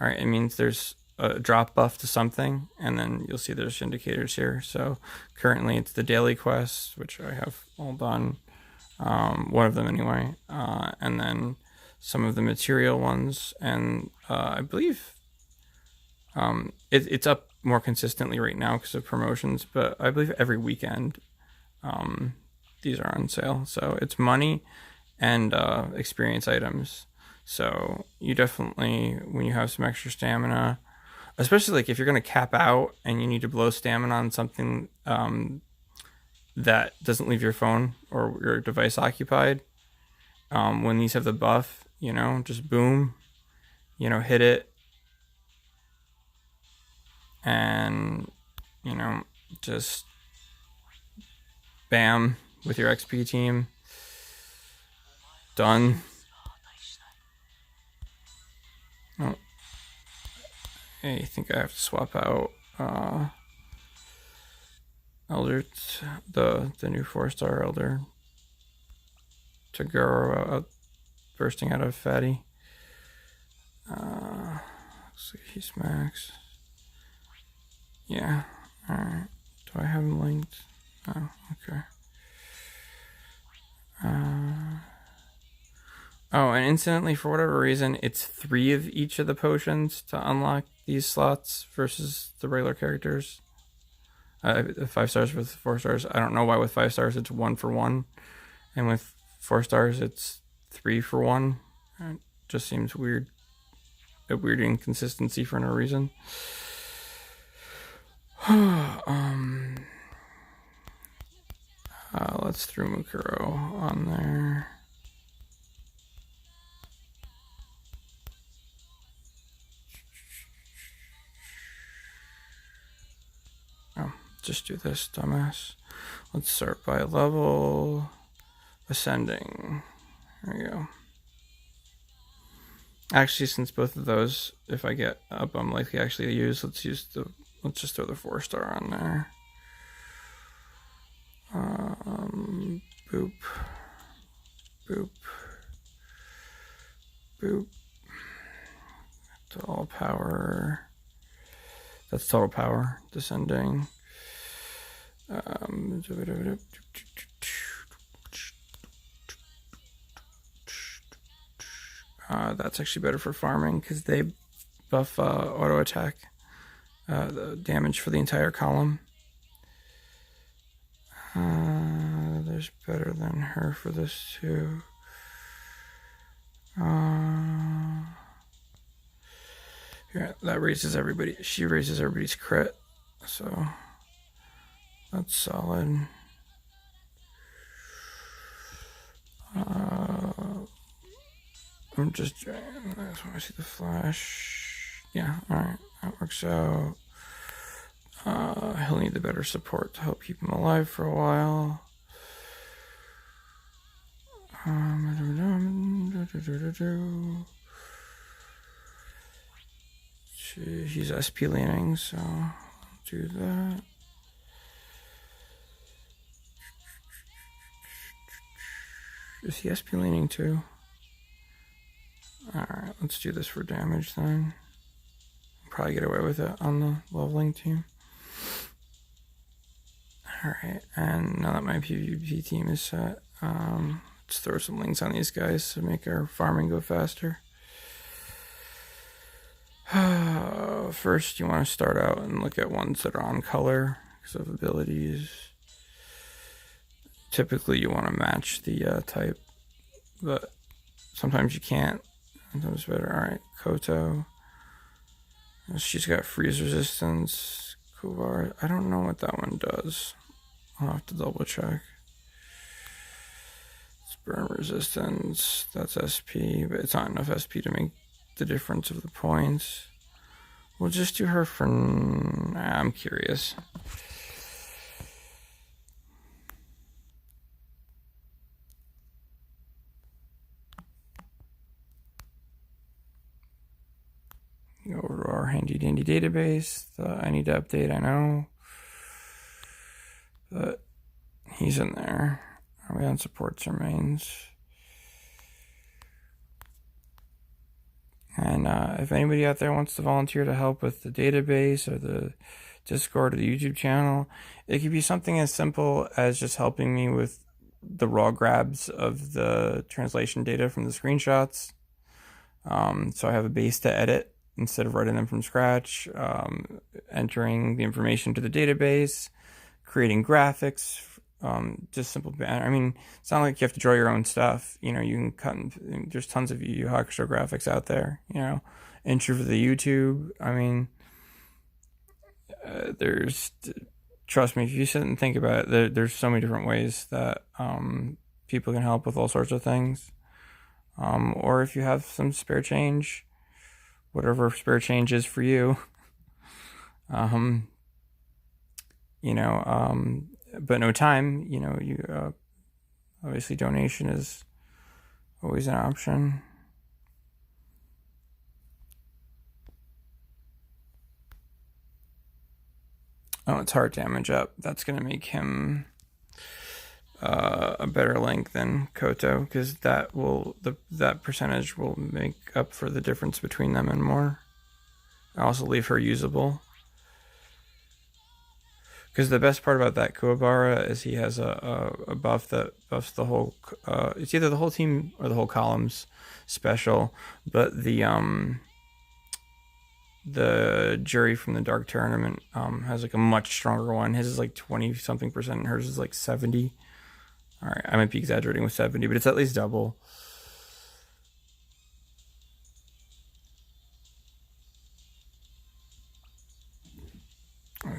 all right, it means there's a drop buff to something, and then you'll see there's indicators here. So currently it's the daily quests, which I have all done, one of them anyway, and then some of the material ones, and I believe it's up more consistently right now because of promotions, but I believe every weekend these are on sale. So it's money and experience items. So you definitely, when you have some extra stamina, especially like if you're going to cap out and you need to blow stamina on something that doesn't leave your phone or your device occupied, when these have the buff, just boom, hit it, and just bam with your XP team. Done. Oh, I think I have to swap out Elder, the new 4-star Elder, to Goro bursting out of Fatty. Let's see, he's max. Yeah, alright. Do I have him linked? Oh, okay. Oh, and incidentally, for whatever reason, it's 3 of each of the potions to unlock these slots versus the regular characters. 5 stars with 4 stars. I don't know why with 5 stars it's 1 for 1, and with 4 stars it's 3 for 1. It just seems weird. A weird inconsistency for no reason. Let's throw Mukuro on there. just do this, dumbass. Let's start by level ascending. There we go. Actually, since both of those, if I get up, I'm likely actually to use. Let's just throw the 4-star on there. Boop, boop, boop. Total power. That's total power descending. That's actually better for farming because they buff auto attack, the damage for the entire column. There's better than her for this too. Yeah, that raises everybody. She raises everybody's crit, so that's solid. I'm just trying. I just want to see the flash. Yeah, all right, that works out. He'll need the better support to help keep him alive for a while. He's SP leaning, so I'll do that. Is he SP leaning too? Alright, let's do this for damage then. Probably get away with it on the leveling team. Alright, and now that my PvP team is set, let's throw some links on these guys to make our farming go faster. First, you want to start out and look at ones that are on color because of abilities. Typically, you want to match the type, but sometimes you can't. Sometimes it's better. Alright, Koto. She's got freeze resistance. Kubar. I don't know what that one does. I'll have to double check. It's burn resistance. That's SP, but it's not enough SP to make the difference of the points. We'll just do her for... I'm curious. Go over to our handy dandy database. I need to update, I know. But he's in there. Are we on supports or mains? And if anybody out there wants to volunteer to help with the database or the Discord or the YouTube channel, it could be something as simple as just helping me with the raw grabs of the translation data from the screenshots. So I have a base to edit instead of writing them from scratch, entering the information to the database, creating graphics, just simple. I mean, it's not like you have to draw your own stuff. You know, you can cut. There's tons of Yu Yu Hakusho graphics out there. You know, intro for the YouTube. I mean, there's. Trust me, if you sit and think about it, there's so many different ways that people can help with all sorts of things. Or if you have some spare change, whatever spare change is for you, but no time, you obviously donation is always an option. Oh, it's heart damage up. That's going to make him a better link than Koto, because that percentage will make up for the difference between them and more. I also leave her usable, because the best part about that Kuwabara is he has a buff that buffs the whole. It's either the whole team or the whole column's special, but the jury from the Dark Tournament has like a much stronger one. His is like 20-something%, and hers is like 70%. All right, I might be exaggerating with 70, but it's at least double.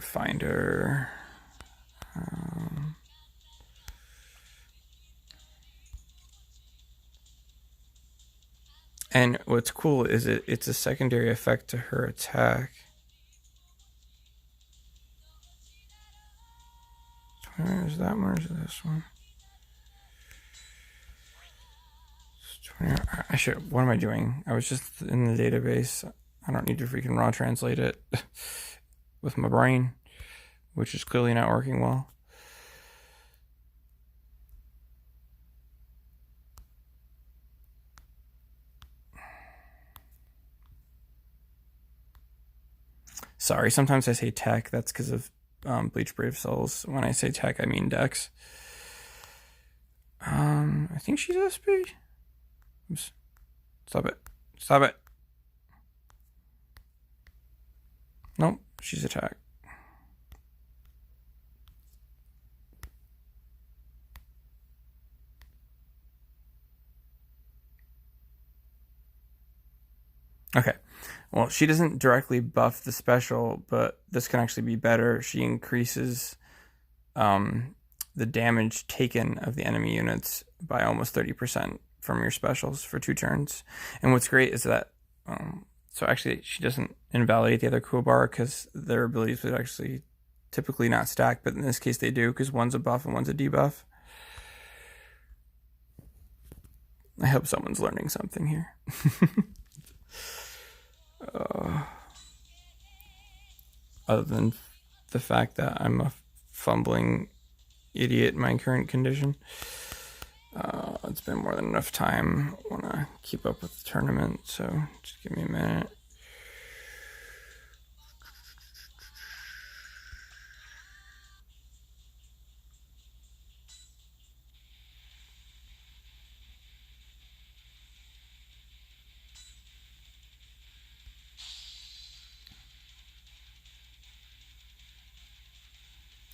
Find her. And what's cool is it's a secondary effect to her attack. Is that one or is it this one? I should. What am I doing? I was just in the database. I don't need to freaking raw translate it with my brain, which is clearly not working well. Sorry, sometimes I say tech. That's because of Bleach Brave Souls. When I say tech, I mean Dex. I think she's SP. Oops. Stop it. Stop it. Nope, she's attack. Okay. Well, she doesn't directly buff the special, but this can actually be better. She increases the damage taken of the enemy units by almost 30% from your specials for 2 turns. And what's great is that, so actually she doesn't invalidate the other Kuwabara because their abilities would actually typically not stack, but in this case they do because one's a buff and one's a debuff. I hope someone's learning something here. Other than the fact that I'm a fumbling idiot in my current condition. It's been more than enough time. I want to keep up with the tournament, so just give me a minute.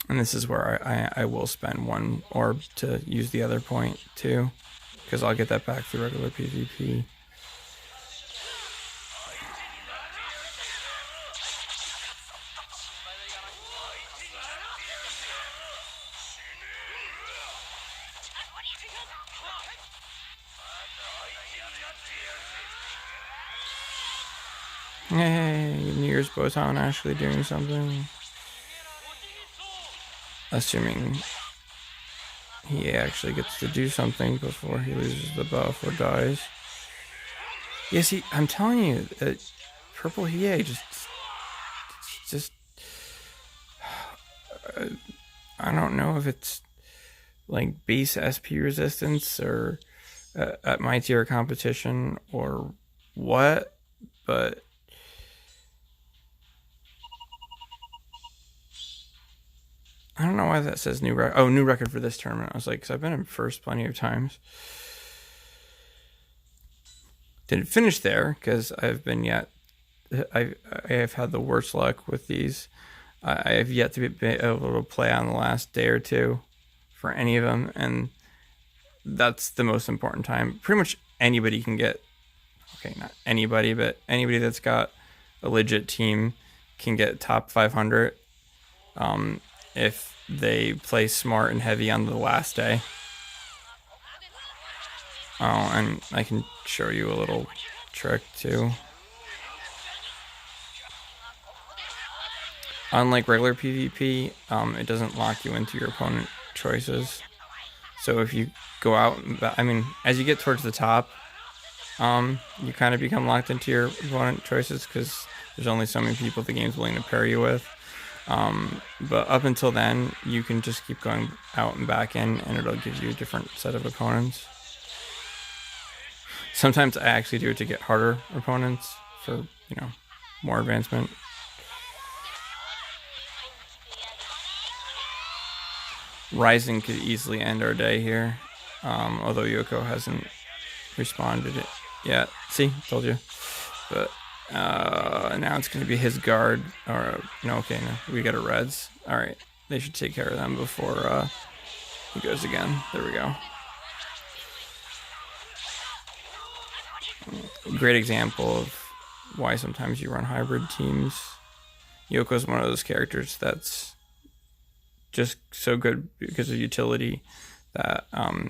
And this is where I will spend 1 orb to use the other point too, because I'll get that back through regular PvP. Hey, New Year's Botan actually doing something. Assuming he actually gets to do something before he loses the buff or dies. Yeah, see, I'm telling you, Purple Hiei just I don't know if it's like base SP resistance or at my tier competition or what, but I don't know why that says new record. Oh, new record for this tournament. I was like, because I've been in first plenty of times. Didn't finish there because I've been yet. I have had the worst luck with these. I have yet to be able to play on the last day or two for any of them, and that's the most important time. Pretty much anybody can get. Okay, not anybody, but anybody that's got a legit team can get top 500. If they play smart and heavy on the last day. Oh, and I can show you a little trick too. Unlike regular PvP, it doesn't lock you into your opponent choices. So if you go out, I mean, as you get towards the top, you kind of become locked into your opponent choices because there's only so many people the game's willing to pair you with. But up until then, you can just keep going out and back in, and it'll give you a different set of opponents. Sometimes I actually do it to get harder opponents for, more advancement. Rising could easily end our day here, although Yoko hasn't responded yet. See, told you. But now it's going to be his guard. Or no, we got a Reds. All right, they should take care of them before he goes again. There we go. Great example of why sometimes you run hybrid teams. Yoko's one of those characters that's just so good because of utility that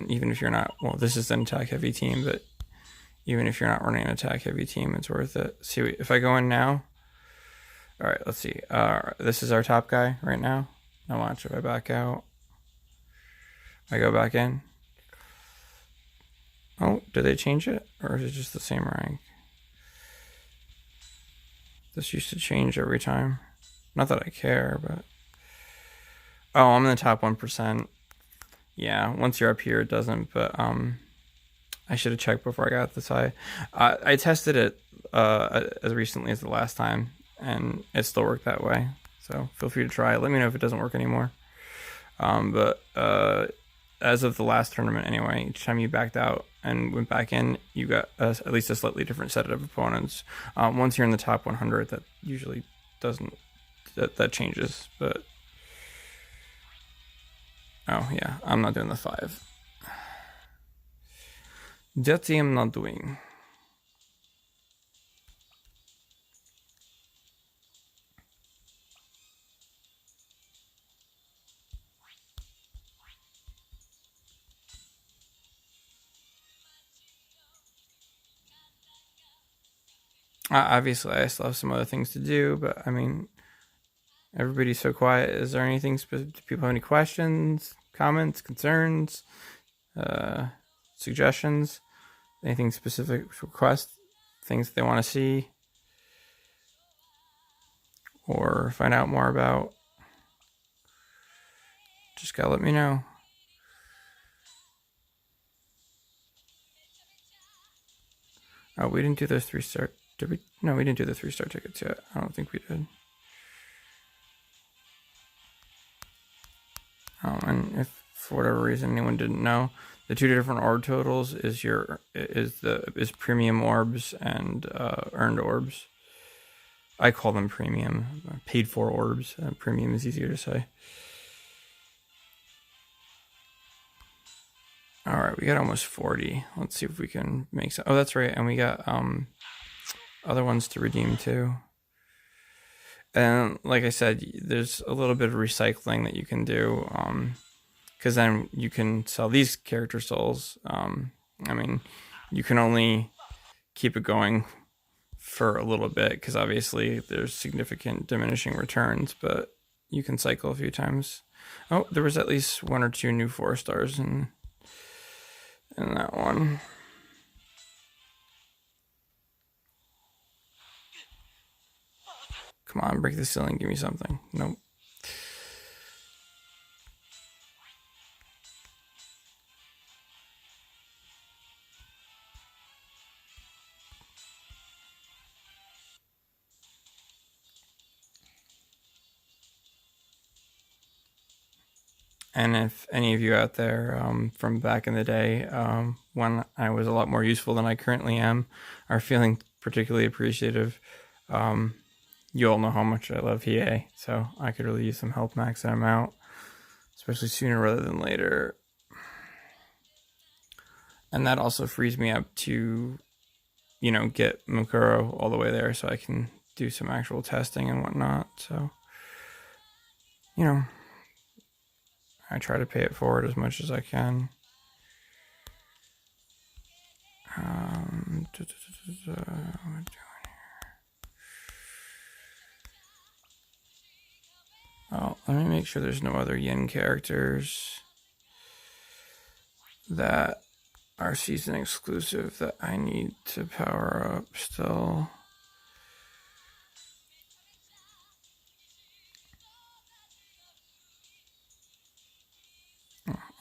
even if you're not, well, this is an attack heavy team, but even if you're not running an attack heavy team, it's worth it. See, if I go in now, all right, let's see. This is our top guy right now. Now watch if I back out. I go back in. Oh, did they change it? Or is it just the same rank? This used to change every time. Not that I care, but... Oh, I'm in the top 1%. Yeah, once you're up here, it doesn't, but I should have checked before I got this high. I tested it as recently as the last time, and it still worked that way. So feel free to try it. Let me know if it doesn't work anymore. But as of the last tournament anyway, each time you backed out and went back in, you got at least a slightly different set of opponents. Once you're in the top 100, that usually doesn't, that changes, but... Oh, yeah, I'm not doing the 5. That I'm not doing. Obviously, I still have some other things to do, but I mean, everybody's so quiet. Is there anything specific? Do people have any questions, comments, concerns, suggestions? Anything specific, requests, things they want to see or find out more about? Just gotta let me know. Oh, we didn't do those 3-star. Did we? No, we didn't do the 3-star tickets yet. I don't think we did. Oh, and if for whatever reason anyone didn't know, the 2 different orb totals is premium orbs and earned orbs. I call them premium, paid for orbs. Premium is easier to say. All right, we got almost 40. Let's see if we can make some. Oh, that's right, and we got other ones to redeem too. And like I said, there's a little bit of recycling that you can do, because then you can sell these character souls. I mean, you can only keep it going for a little bit because obviously there's significant diminishing returns, but you can cycle a few times. Oh, there was at least 1 or 2 new 4-stars in that one. Come on, break the ceiling, give me something. Nope. And if any of you out there from back in the day, when I was a lot more useful than I currently am, are feeling particularly appreciative, you all know how much I love Hiei, so I could really use some help maxing him out, especially sooner rather than later. And that also frees me up to, get Mukuro all the way there so I can do some actual testing and whatnot. So, I try to pay it forward as much as I can. What am I doing here? Oh, let me make sure there's no other yin characters that are season exclusive that I need to power up still.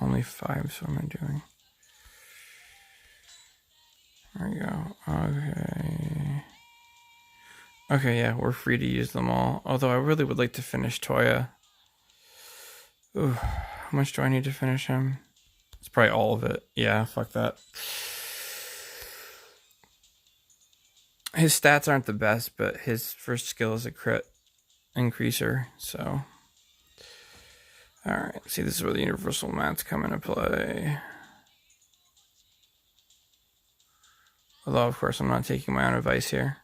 Only 5, so what am I doing? There we go. Okay. Okay, yeah, we're free to use them all. Although I really would like to finish Toya. Ooh, how much do I need to finish him? It's probably all of it. Yeah, fuck that. His stats aren't the best, but his first skill is a crit increaser, so... Alright, see, this is where the universal mats come into play. Although, of course, I'm not taking my own advice here.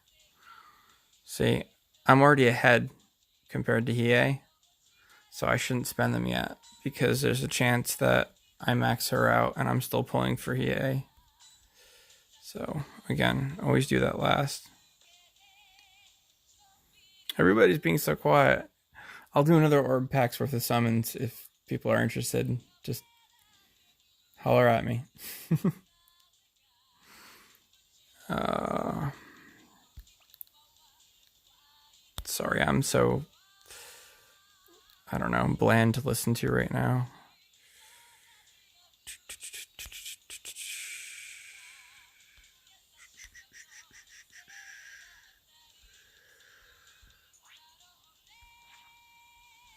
See, I'm already ahead compared to Hiei, so I shouldn't spend them yet, because there's a chance that I max her out and I'm still pulling for Hiei. So, again, always do that last. Everybody's being so quiet. I'll do another orb pack's worth of summons if people are interested. Just Holler at me. Sorry, I'm so, I don't know, bland to listen to right now.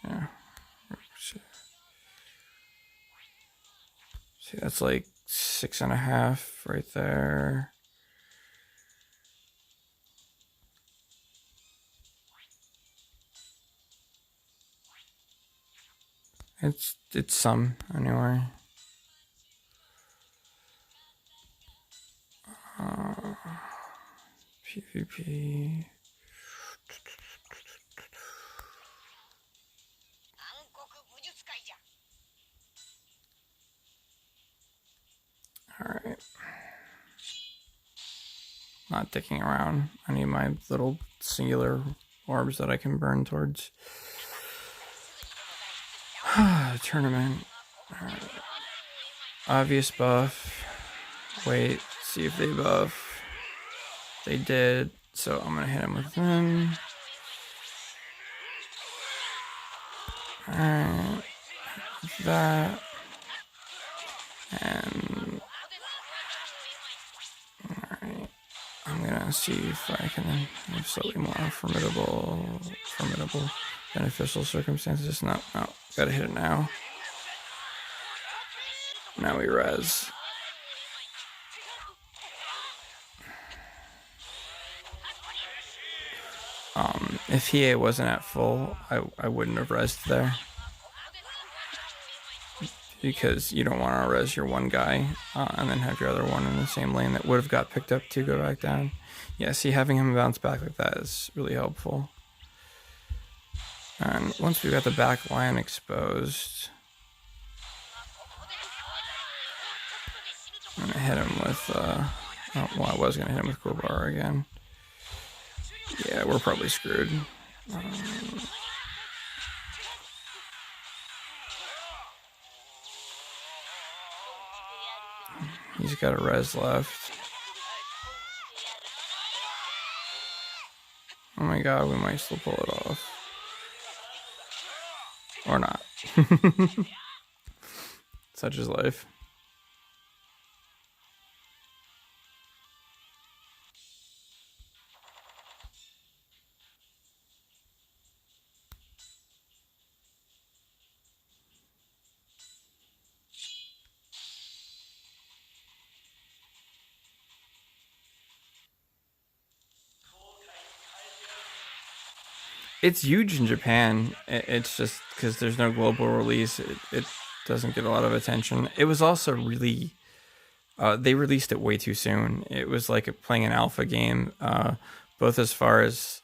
Yeah. See, that's like 6.5 right there. It's some anyway. PvP. Alright. Not dicking around. I need my little singular orbs that I can burn towards. Tournament. Obvious buff. Wait, see if they buff. They did, so I'm gonna hit him with them. Alright. That. And alright. I'm gonna see if I can have slightly more formidable beneficial circumstances. No, gotta hit it now. Now we res. If Hiei wasn't at full, I wouldn't have resed there. Because you don't want to res your one guy and then have your other one in the same lane that would have got picked up to go back down. Yeah, see, having him bounce back like that is really helpful. And once we got the back line exposed, I'm going to hit him with, I was going to hit him with Crowbar again. Yeah, we're probably screwed. He's got a res left. Oh my god, we might still pull it off. Or not. Such is life. It's huge in Japan. It's just because there's no global release, it doesn't get a lot of attention. It was also really, they released it way too soon. It was like playing an alpha game, both as far as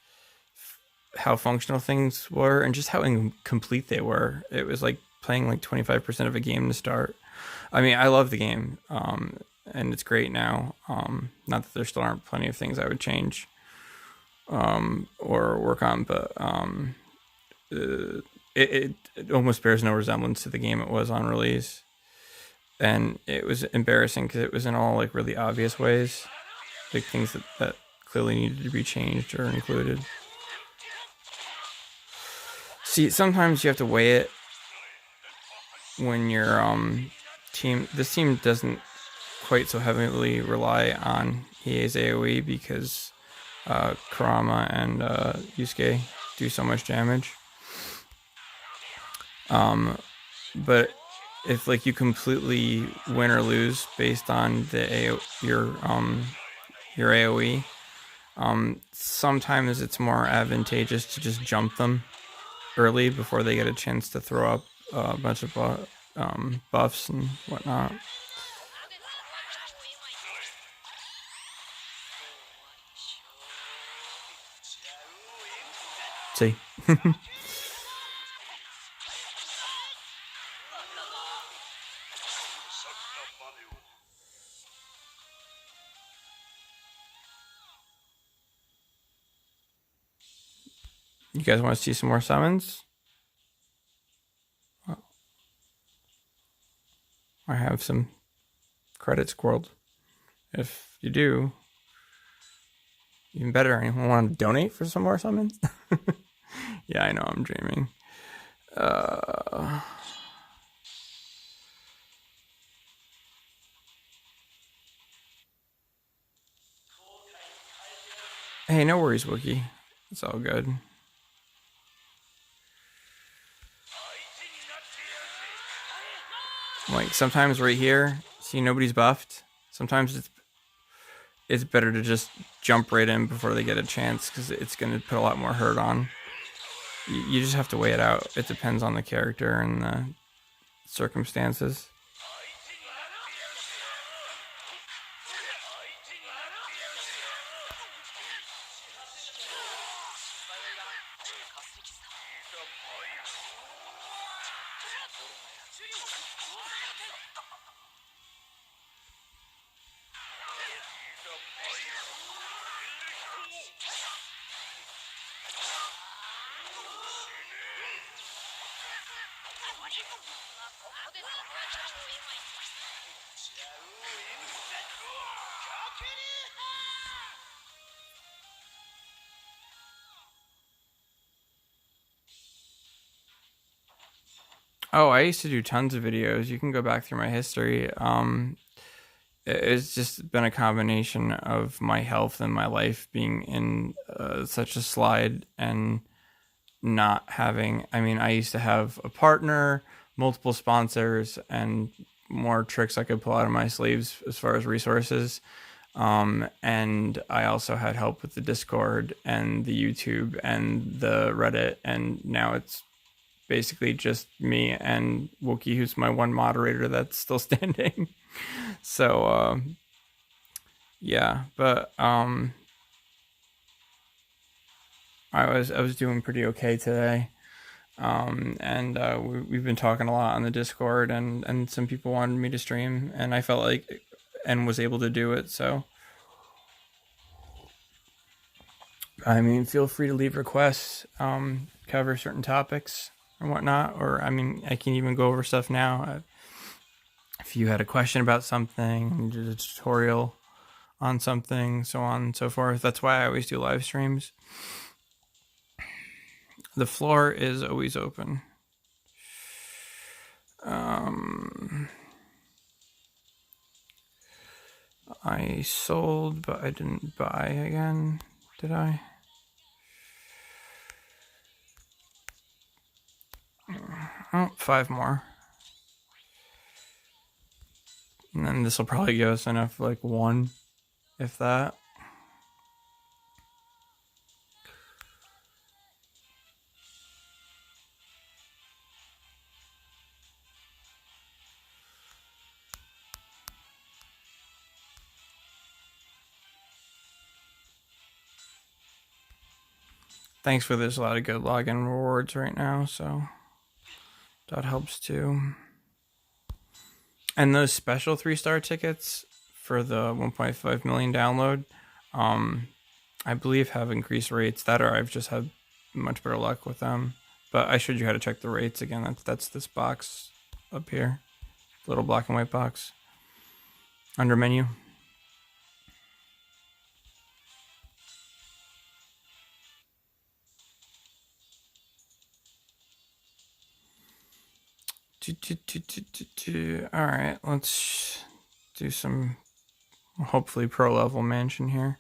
how functional things were and just how incomplete they were. It was like playing like 25% of a game to start. I mean, I love the game, and it's great now. Not that there still aren't plenty of things I would change or work on, but it almost bears no resemblance to the game it was on release, and it was embarrassing because it was in all like really obvious ways, like things that clearly needed to be changed or included. See, sometimes you have to weigh it when your this team doesn't quite so heavily rely on Hiei's AoE because Kurama and Yusuke do so much damage. But if like you completely win or lose based on the your AoE, sometimes it's more advantageous to just jump them early before they get a chance to throw up a bunch of buffs and whatnot. See. You guys want to see some more summons? Well, I have some credit squirreled. If you do, even better. Anyone want to donate for some more summons? Yeah, I know, I'm dreaming. Hey, no worries, Wookie. It's all good. Like, sometimes right here, see, nobody's buffed. Sometimes it's better to just jump right in before they get a chance, because it's going to put a lot more hurt on. You just have to weigh it out. It depends on the character and the circumstances. Oh, I used to do tons of videos. You can go back through my history. It's just been a combination of my health and my life being in such a slide and not having. I mean, I used to have a partner, multiple sponsors, and more tricks I could pull out of my sleeves as far as resources. And I also had help with the Discord and the YouTube and the Reddit, and now it's basically just me and Wookie, who's my one moderator that's still standing. So yeah, but I was doing pretty okay today. And we've been talking a lot on the Discord, and some people wanted me to stream, and I felt like and was able to do it. So I mean, feel free to leave requests, cover certain topics or whatnot, or I mean, I can even go over stuff now. If you had a question about something, did a tutorial on something, so on and so forth. That's why I always do live streams. The floor is always open. I sold, but I didn't buy again, did I? Oh, 5 more. And then this will probably give us enough, like 1, if that. Thanks for there's a lot of good login rewards right now, so that helps too. And those special 3-star tickets for the 1.5 million download, I believe have increased rates. That or I've just had much better luck with them. But I showed you how to check the rates again. That's this box up here, little black and white box under menu. All right, let's do some hopefully pro level mansion here.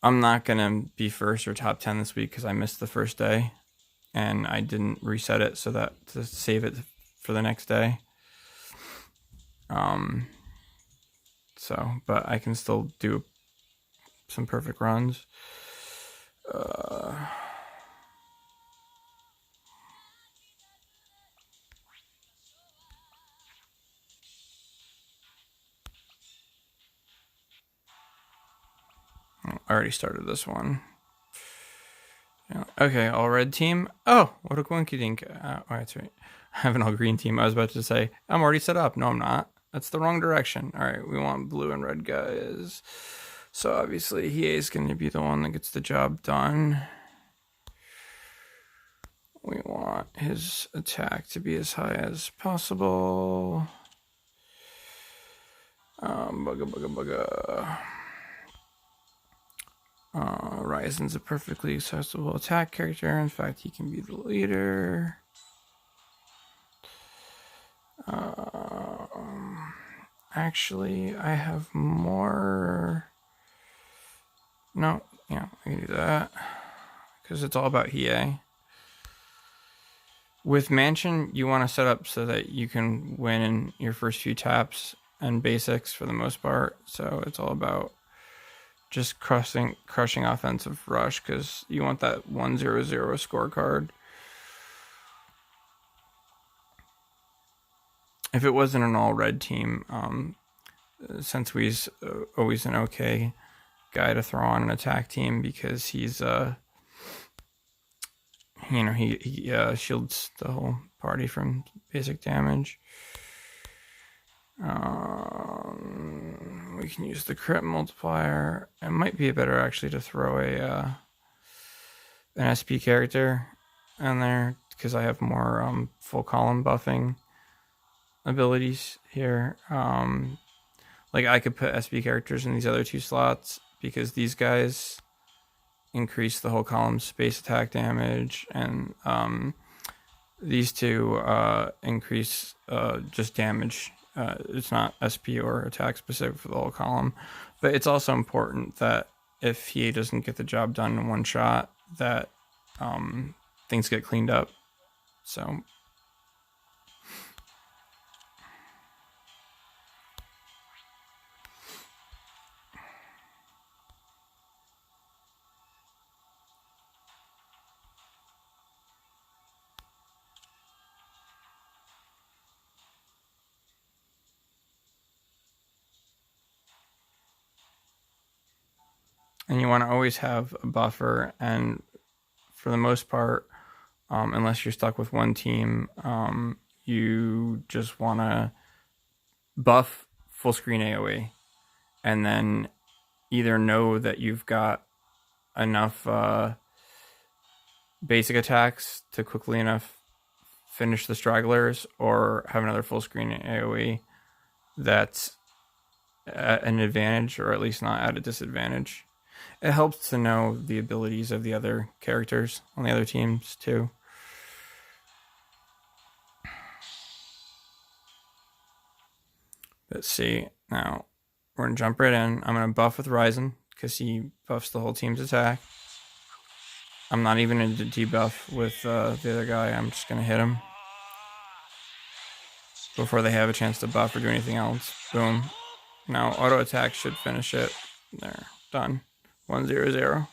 I'm not gonna be first or top 10 this week because I missed the first day and I didn't reset it so that to save it for the next day. So, but I can still do some perfect runs. I already started this one. Okay, all red team. Oh, what a quinky dink. Oh, that's right. I have an all green team. I was about to say, I'm already set up. No, I'm not. That's the wrong direction. All right, we want blue and red guys. So obviously, he is going to be the one that gets the job done. We want his attack to be as high as possible. Bugga. Ryzen's a perfectly accessible attack character. In fact, he can be the leader. Actually, I have more. No, yeah, I can do that because it's all about Hiei. With Mansion, you want to set up so that you can win in your first few taps and basics for the most part. So it's all about just crushing offensive rush because you want that 1-0-0 scorecard. If it wasn't an all red team, Sensui's always an okay guy to throw on an attack team because he's he shields the whole party from basic damage. We can use the crit multiplier. It might be better actually to throw an SP character in there because I have more full column buffing abilities here. Like I could put SP characters in these other two slots because these guys increase the whole column space attack damage, and these two increase just damage. It's not SP or attack specific for the whole column, but it's also important that if he doesn't get the job done in one shot, that things get cleaned up. So and you want to always have a buffer, and for the most part, unless you're stuck with one team, you just want to buff full screen AoE and then either know that you've got enough basic attacks to quickly enough finish the stragglers, or have another full screen AoE that's at an advantage, or at least not at a disadvantage. It helps to know the abilities of the other characters on the other teams too. Let's see. Now we're gonna jump right in. I'm gonna buff with Ryzen because he buffs the whole team's attack. I'm not even going to debuff with the other guy. I'm just gonna hit him before they have a chance to buff or do anything else. Boom. Now auto attack should finish it. There, done. 1-0-0.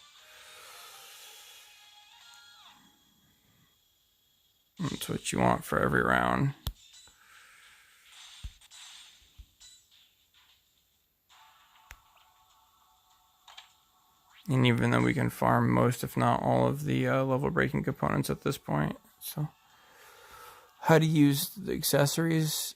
That's what you want for every round. And even though we can farm most, if not all, of the level breaking components at this point. So, how to use the accessories?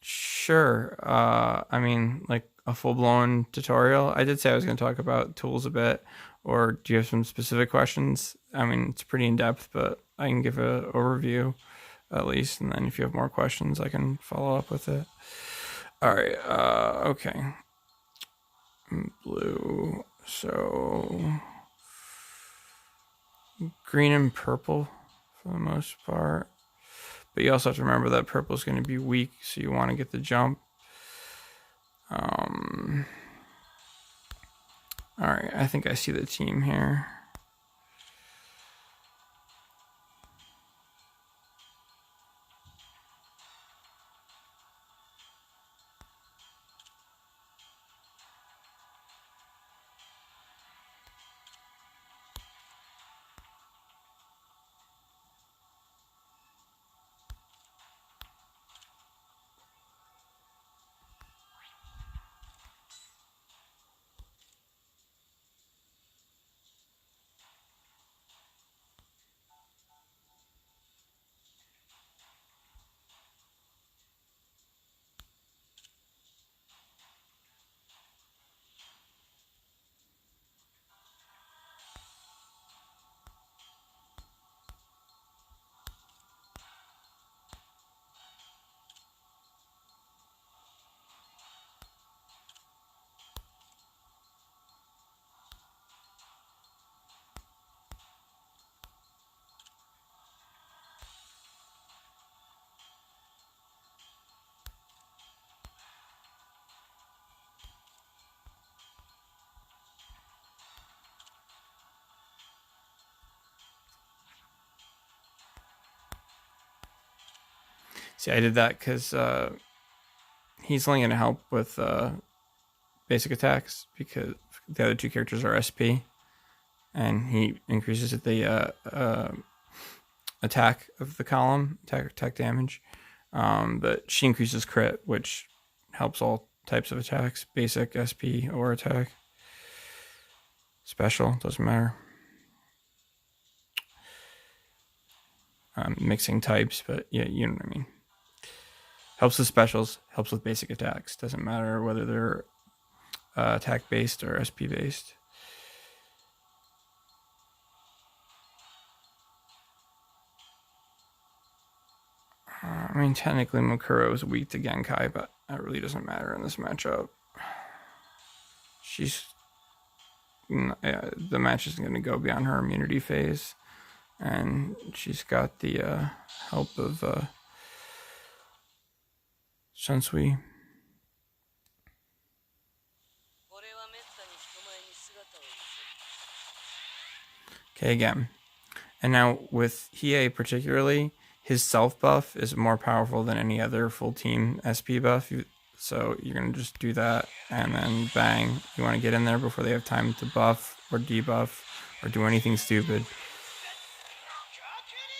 Sure. I mean, like a full-blown tutorial. I did say I was going to talk about tools a bit. Or do you have some specific questions? I mean, it's pretty in-depth, but I can give an overview at least. And then if you have more questions, I can follow up with it. All right. Okay. Blue. So green and purple for the most part. But you also have to remember that purple is going to be weak, so you want to get the jump. All right, I think I see the team here. See, I did that because he's only going to help with basic attacks because the other two characters are SP, and he increases the attack of the column, attack damage. But she increases crit, which helps all types of attacks, basic, SP, or attack. Special, doesn't matter. Mixing types, but yeah, you know what I mean. Helps with specials, helps with basic attacks. Doesn't matter whether they're attack based or SP based. I mean, technically Mukuro is weak to Genkai, but that really doesn't matter in this matchup. The match isn't going to go beyond her immunity phase, and she's got the help of Shunsui. Okay, again. And now with Hiei particularly, his self buff is more powerful than any other full team SP buff. So you're going to just do that and then bang. You want to get in there before they have time to buff or debuff or do anything stupid.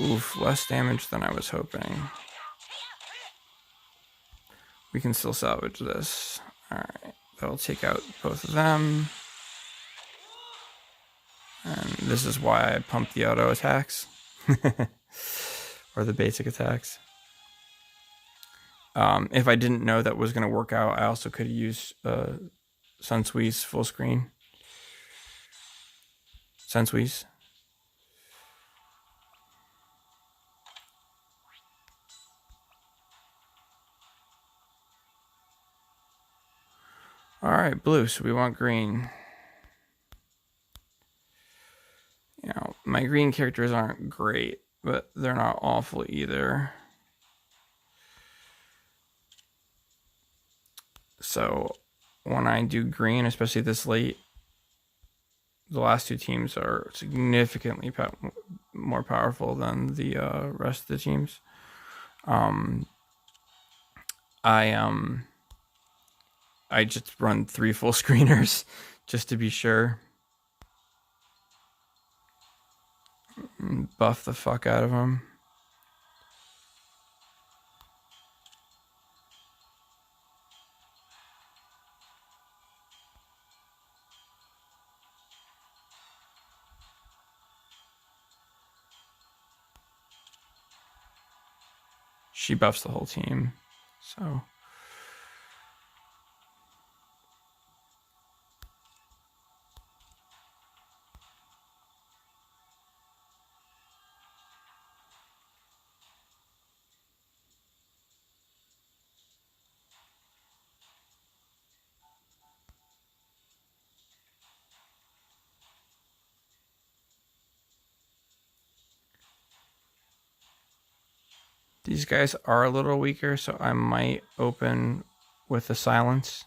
Oof, less damage than I was hoping. We can still salvage this. Alright, that'll take out both of them. And this is why I pumped the auto attacks. Or the basic attacks. If I didn't know that was going to work out, I also could use Sunsui's full screen. Sunsui's. Alright, blue, so we want green. You know, my green characters aren't great, but they're not awful either. So when I do green, especially this late, the last two teams are significantly more powerful than the rest of the teams. I just run 3 full screeners just to be sure. Buff the fuck out of them. She buffs the whole team, so. These guys are a little weaker, so I might open with the silence.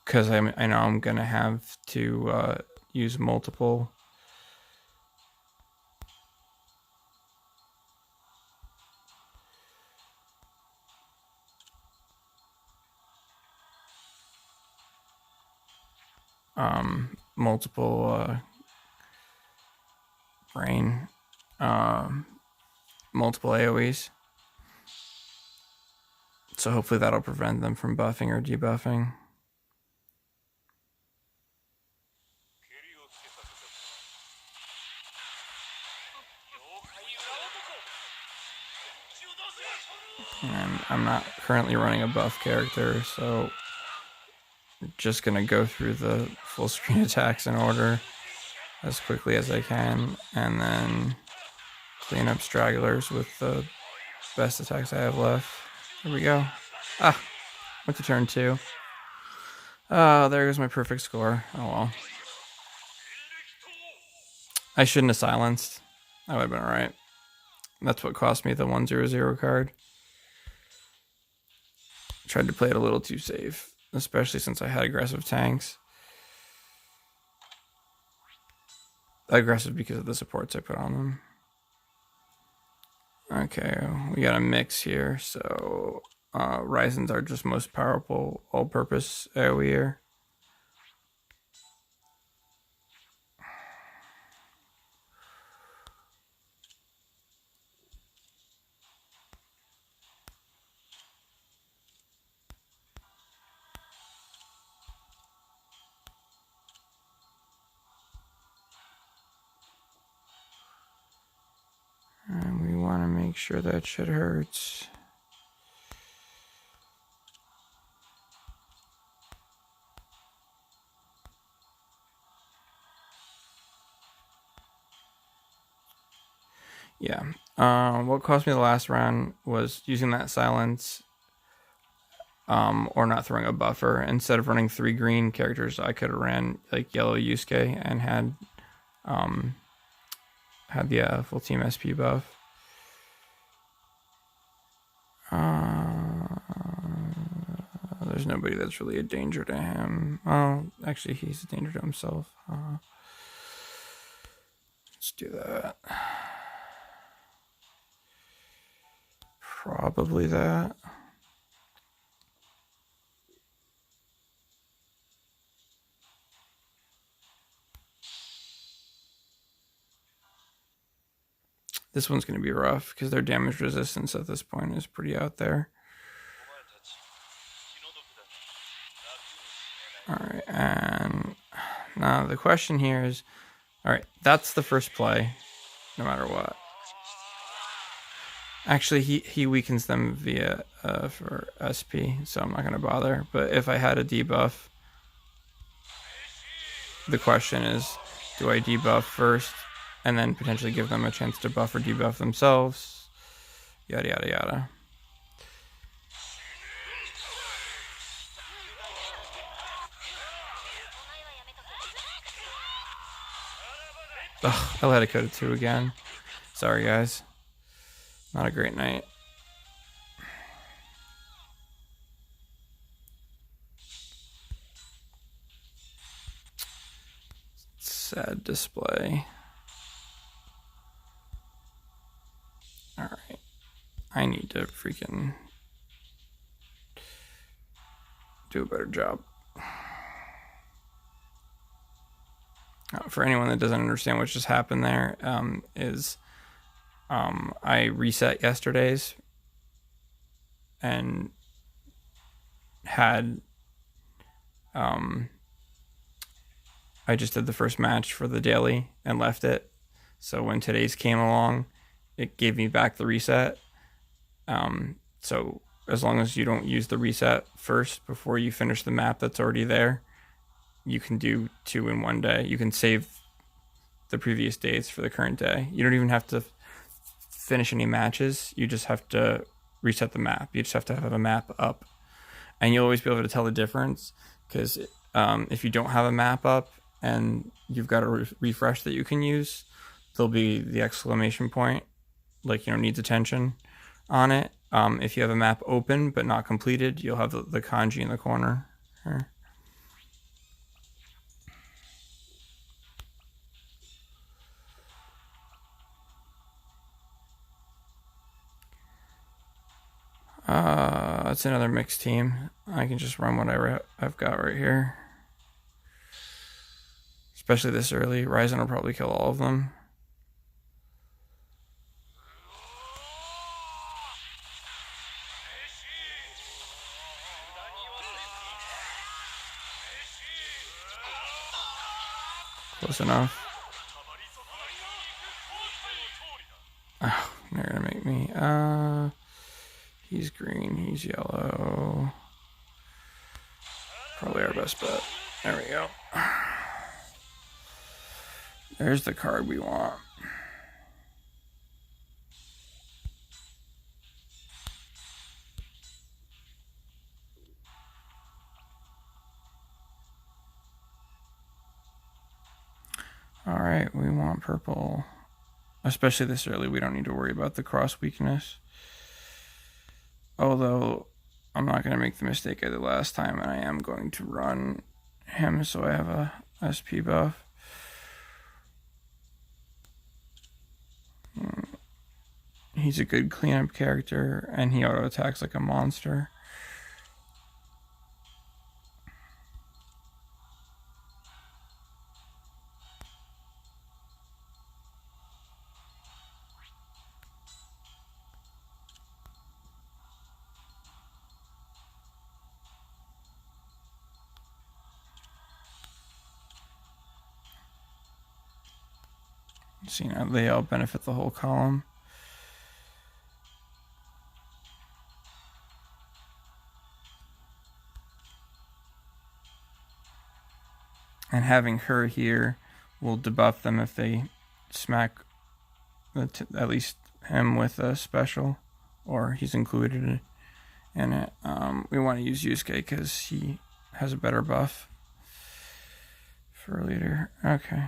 Because I know I'm going to have to use multiple. Brain. Multiple AoEs. So hopefully that'll prevent them from buffing or debuffing. And I'm not currently running a buff character, so I'm just gonna go through the full screen attacks in order as quickly as I can, and then clean up stragglers with the best attacks I have left. Here we go. Went to turn 2. Oh, there goes my perfect score. Oh well. I shouldn't have silenced. That would have been alright. That's what cost me the 1/0/0 card. Tried to play it a little too safe, especially since I had aggressive tanks. Aggressive because of the supports I put on them. Okay, we got a mix here, so Ryzen's are just most powerful all-purpose AoE here. And we want to make sure that shit hurts. Yeah. What cost me the last round was using that silence, or not throwing a buffer. Instead of running 3 green characters, I could have ran like yellow Yusuke and had the full team SP buff. There's nobody that's really a danger to him. Oh, actually, he's a danger to himself. Let's do that. Probably that. This one's going to be rough because their damage resistance at this point is pretty out there. Alright, and now the question here is, alright, that's the first play, no matter what. Actually, he weakens them via for SP, so I'm not going to bother. But if I had a debuff, the question is, do I debuff first and then potentially give them a chance to buff or debuff themselves? Yada, yada, yada. Ugh, I let it go to 2 again. Sorry, guys. Not a great night. Sad display. Alright. I need to freaking do a better job. For anyone that doesn't understand what just happened there, I reset yesterday's and had I just did the first match for the daily and left it. So when today's came along, it gave me back the reset. So as long as you don't use the reset first before you finish the map that's already there, you can do 2 in one day. You can save the previous days for the current day. You don't even have to finish any matches. You just have to reset the map. You just have to have a map up. And you'll always be able to tell the difference, because if you don't have a map up and you've got a refresh that you can use, there'll be the exclamation point, like, needs attention on it. If you have a map open but not completed, you'll have the kanji in the corner here. It's another mixed team. I can just run whatever I've got right here. Especially this early. Ryzen will probably kill all of them. Close enough. Oh, they're gonna make me. He's green, he's yellow. Probably our best bet. There we go. There's the card we want. Alright, we want purple. Especially this early, we don't need to worry about the cross weakness. Although, I'm not going to make the mistake I did last time, and I am going to run him so I have a SP buff. he's a good cleanup character, and he auto attacks like a monster. See, now they all benefit the whole column. And having her here will debuff them if they smack at least him with a special, or he's included in it. We want to use Yusuke because he has a better buff for a leader. Okay.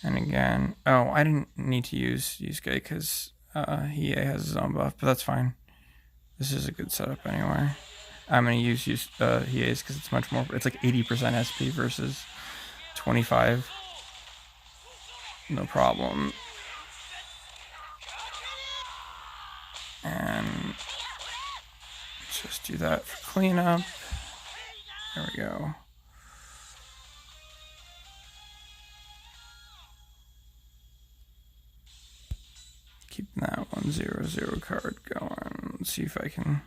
And again, oh, I didn't need to use Yusuke because Hiei has his own buff, but that's fine. This is a good setup anyway. I'm going to use Hiei's because it's much more, it's like 80% SP versus 25. No problem. And just do that for cleanup. There we go. Keeping that 1-0-0 card going. Let's see if I can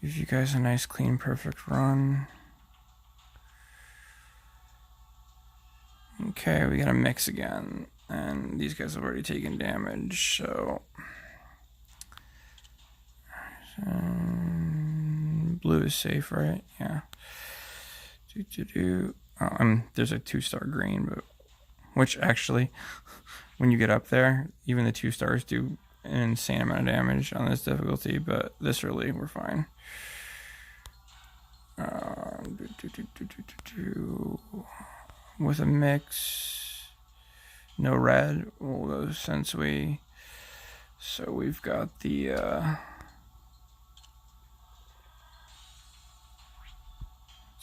give you guys a nice, clean, perfect run. Okay, we got a mix again. And these guys have already taken damage, so... blue is safe, right? Yeah. Oh, there's a 2-star green, but... which actually... when you get up there, even the 2 stars do an insane amount of damage on this difficulty, but this early, we're fine. With a mix, no red, we'll go Sensui. So we've got the, is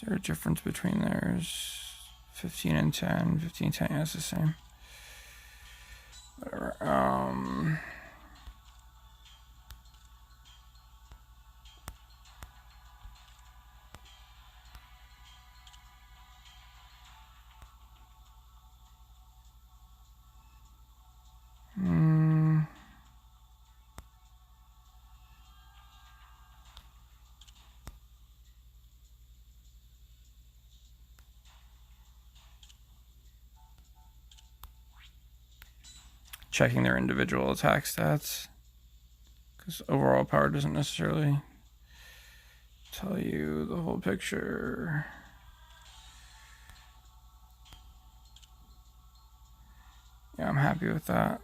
there a difference between theirs? 15 and 10, 15, 10, yeah, it's the same. Whatever. Checking their individual attack stats, because overall power doesn't necessarily tell you the whole picture. Yeah, I'm happy with that.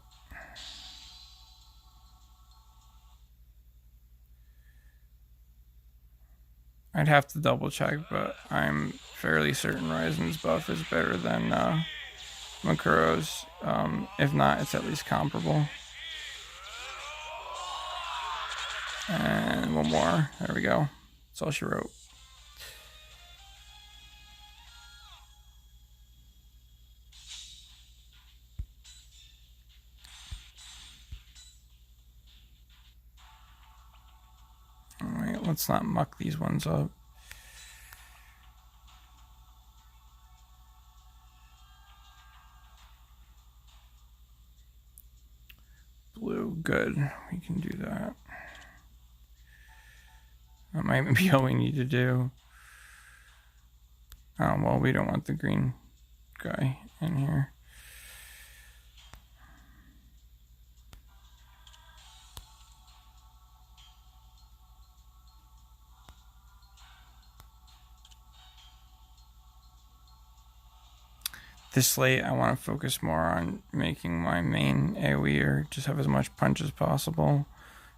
I'd have to double check, but I'm fairly certain Ryzen's buff is better than Makuro's. If not, it's at least comparable. And one more. There we go. That's all she wrote. Alright, let's not muck these ones up. Blue, good. We can do that. That might be all we need to do. Oh, well, we don't want the green guy in here. This slate, I want to focus more on making my main AoE or just have as much punch as possible,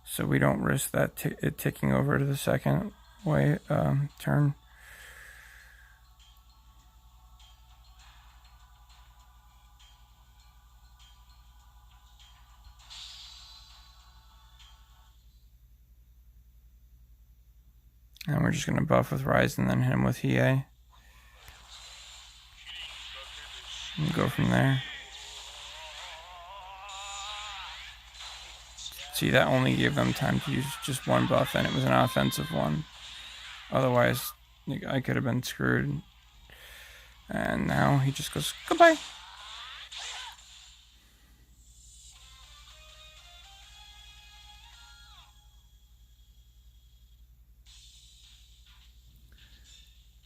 so we don't risk that it ticking over to the second turn. And we're just going to buff with Rise and then hit him with Hiei. And go from there. See, that only gave them time to use just one buff, and it was an offensive one. Otherwise, I could have been screwed. And now he just goes, goodbye.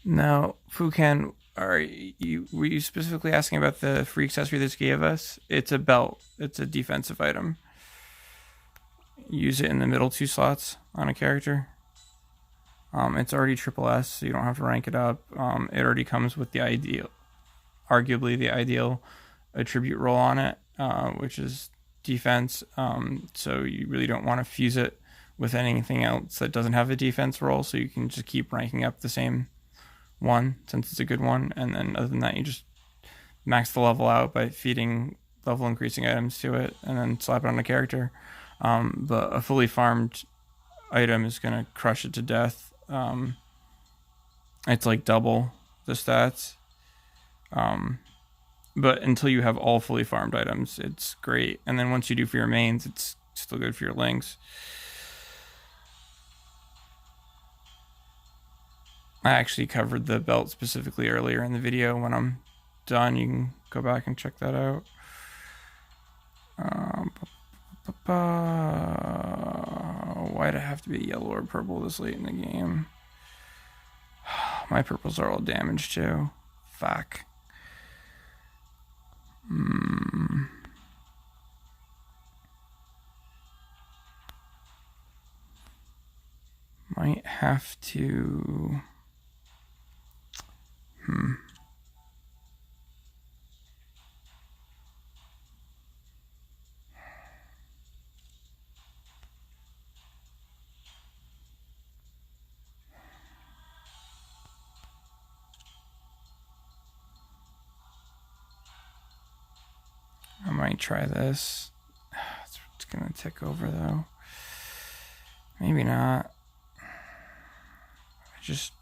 Now, Fukan, were you specifically asking about the free accessory this gave us? It's a belt. It's a defensive item. Use it in the middle 2 slots on a character. It's already triple S, so you don't have to rank it up. It already comes with the arguably the ideal attribute roll on it, which is defense. So you really don't want to fuse it with anything else that doesn't have a defense roll, so you can just keep ranking up the same one since it's a good one. And then other than that, you just max the level out by feeding level increasing items to it and then slap it on a character. But a fully farmed item is going to crush it to death. It's like double the stats. But until you have all fully farmed items, it's great. And then once you do for your mains, it's still good for your links. I actually covered the belt specifically earlier in the video. When I'm done, you can go back and check that out. Why'd it have to be yellow or purple this late in the game? My purples are all damaged too. Fuck. Might have to... I might try this. It's gonna tick over though. Maybe not. I just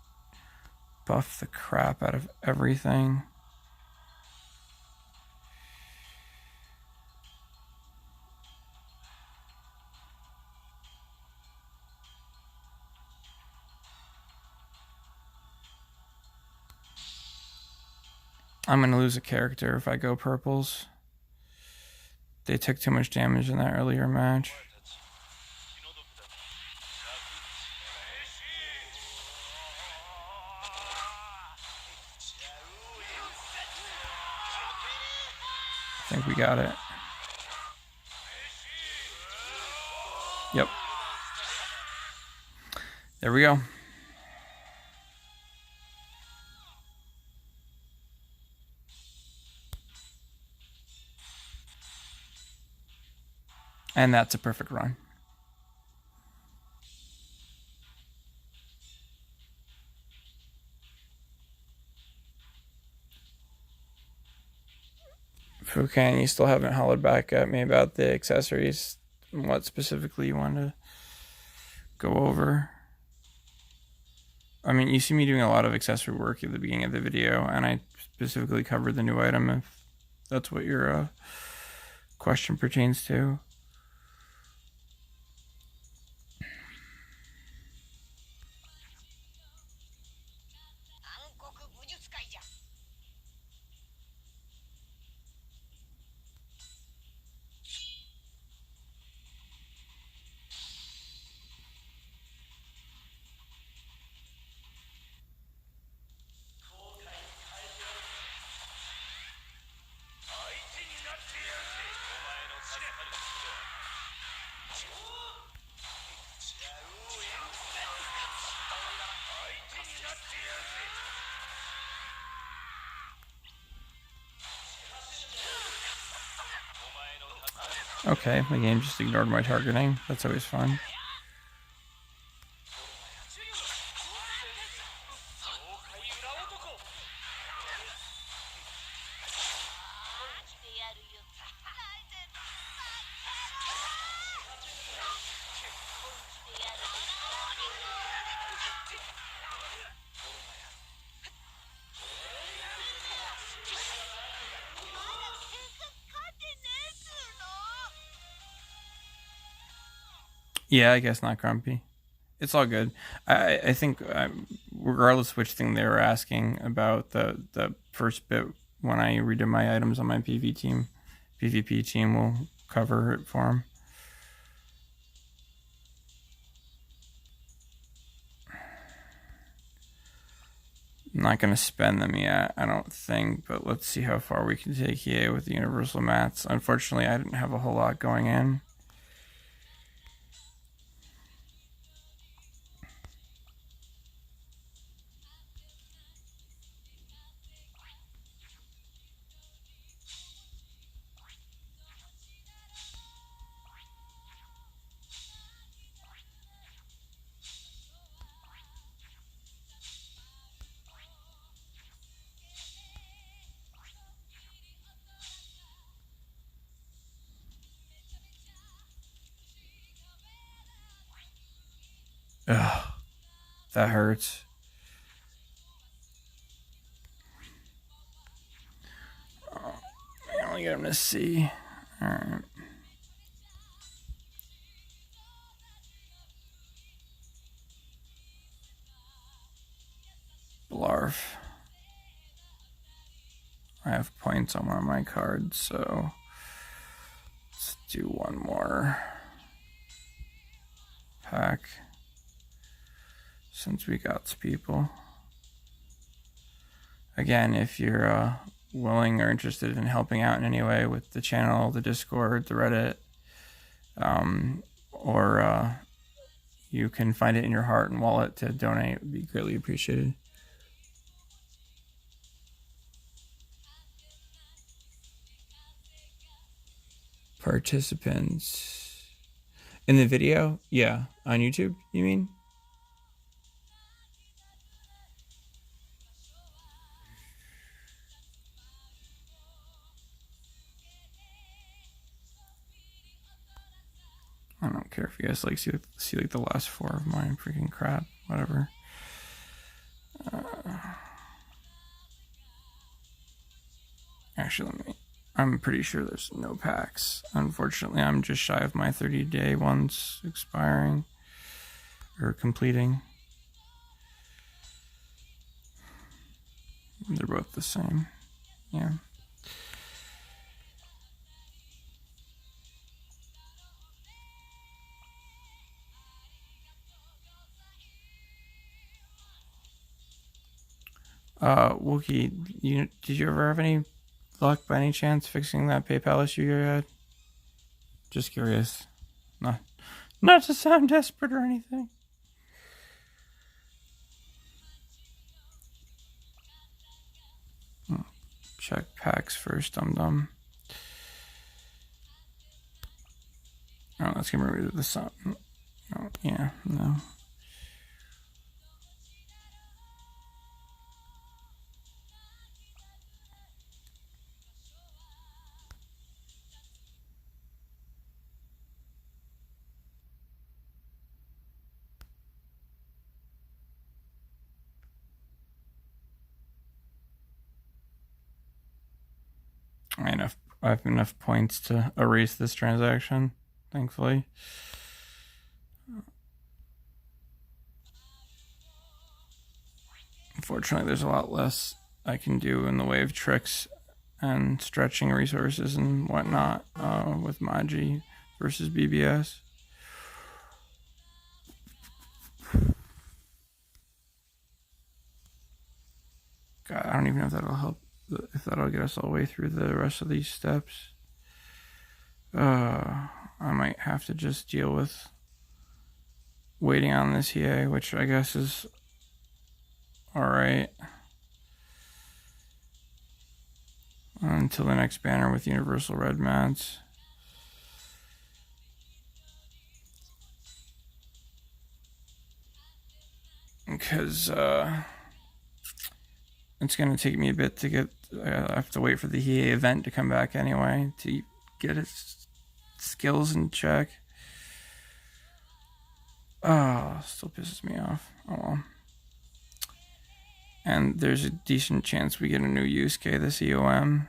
buff the crap out of everything. I'm gonna lose a character if I go purples. They took too much damage in that earlier match. I think we got it. Yep. There we go. And that's a perfect run. Fukan, you still haven't hollered back at me about the accessories and what specifically you want to go over. I mean, you see me doing a lot of accessory work at the beginning of the video, and I specifically covered the new item if that's what your question pertains to. Okay, the game just ignored my targeting. That's always fun. Yeah, I guess not grumpy. It's all good. I think regardless of which thing they were asking about, the first bit when I redid my items on my PvP team will cover it for them. I'm not going to spend them yet, I don't think, but let's see how far we can take EA with the universal mats. Unfortunately, I didn't have a whole lot going in. Ugh, that hurts. Oh, I only get him to C. Alright. Blarf. I have points on one of my cards, so let's do one more pack since we got people. Again, if you're willing or interested in helping out in any way with the channel, the Discord, the Reddit, or you can find it in your heart and wallet to donate, it would be greatly appreciated. Participants in the video? Yeah, on YouTube, you mean? I don't care if you guys like see like the last 4 of my freaking crap, whatever. Actually, I'm pretty sure there's no packs. Unfortunately, I'm just shy of my 30-day ones expiring or completing. They're both the same. Yeah. Wookie, did you ever have any luck by any chance fixing that PayPal issue you had? Just curious. Not to sound desperate or anything. Check packs first, dum-dum. Oh, that's gonna remove the sun. Oh, yeah, no. I have enough points to erase this transaction, thankfully. Unfortunately, there's a lot less I can do in the way of tricks and stretching resources and whatnot with Maji versus BBS. God, I don't even know if that'll help, if that'll get us all the way through the rest of these steps. I might have to just deal with waiting on this EA, which I guess is alright. Until the next banner with universal red mats. Because it's going to take me a bit to get, I have to wait for the EA event to come back anyway to get its skills in check. Oh, still pisses me off. Oh well. And there's a decent chance we get a new Yusuke this EOM.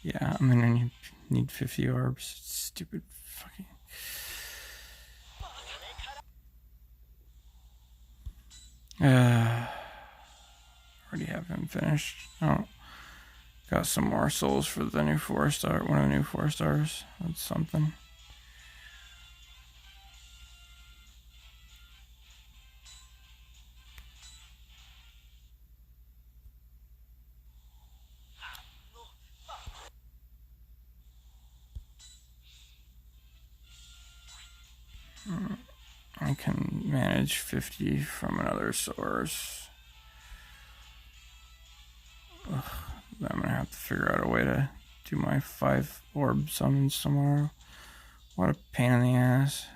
Yeah, I'm gonna need 50 orbs. Stupid fucking. Already have him finished. Oh, got some more souls for the new 4-star. One of the new 4-stars. That's something. I can manage 50 from another source. Ugh, I'm gonna have to figure out a way to do my 5 orb summons tomorrow. What a pain in the ass.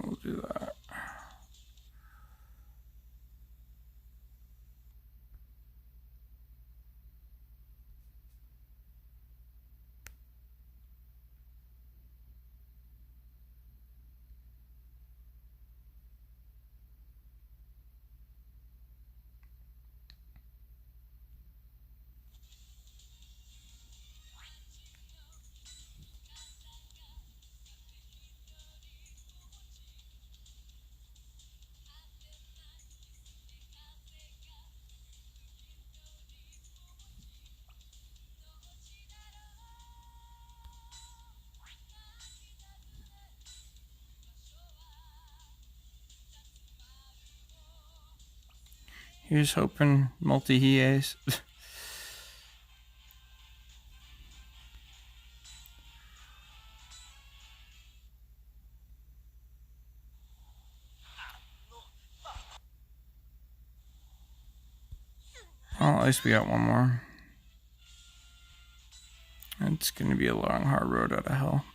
We'll do that. Here's hoping multi-Hies. Well, at least we got one more. It's going to be a long, hard road out of hell.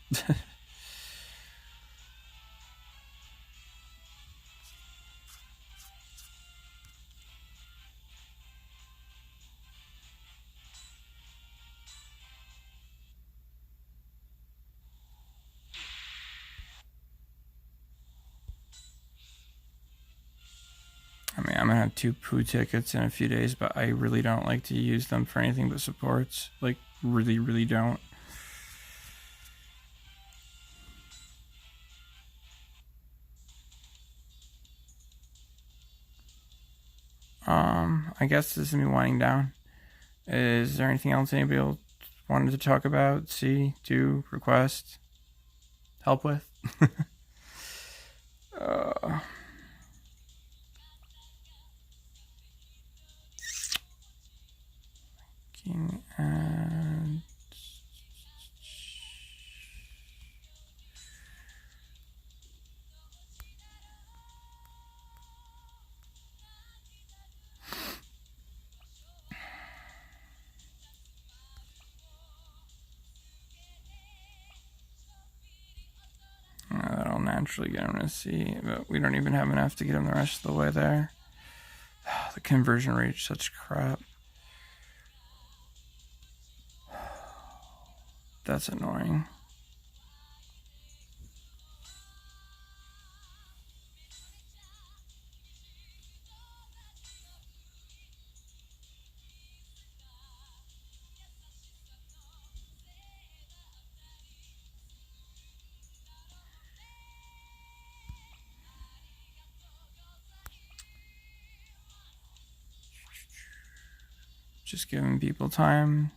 I mean, I'm going to have 2 poo tickets in a few days, but I really don't like to use them for anything but supports. Like, really, really don't. I guess this is me winding down. Is there anything else anybody wanted to talk about, see, do, request, help with? And that'll naturally get him to C, but we don't even have enough to get him the rest of the way there. The conversion rate's such crap. That's annoying. Just giving people time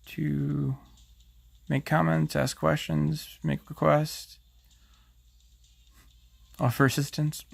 to make comments, ask questions, make requests, offer assistance.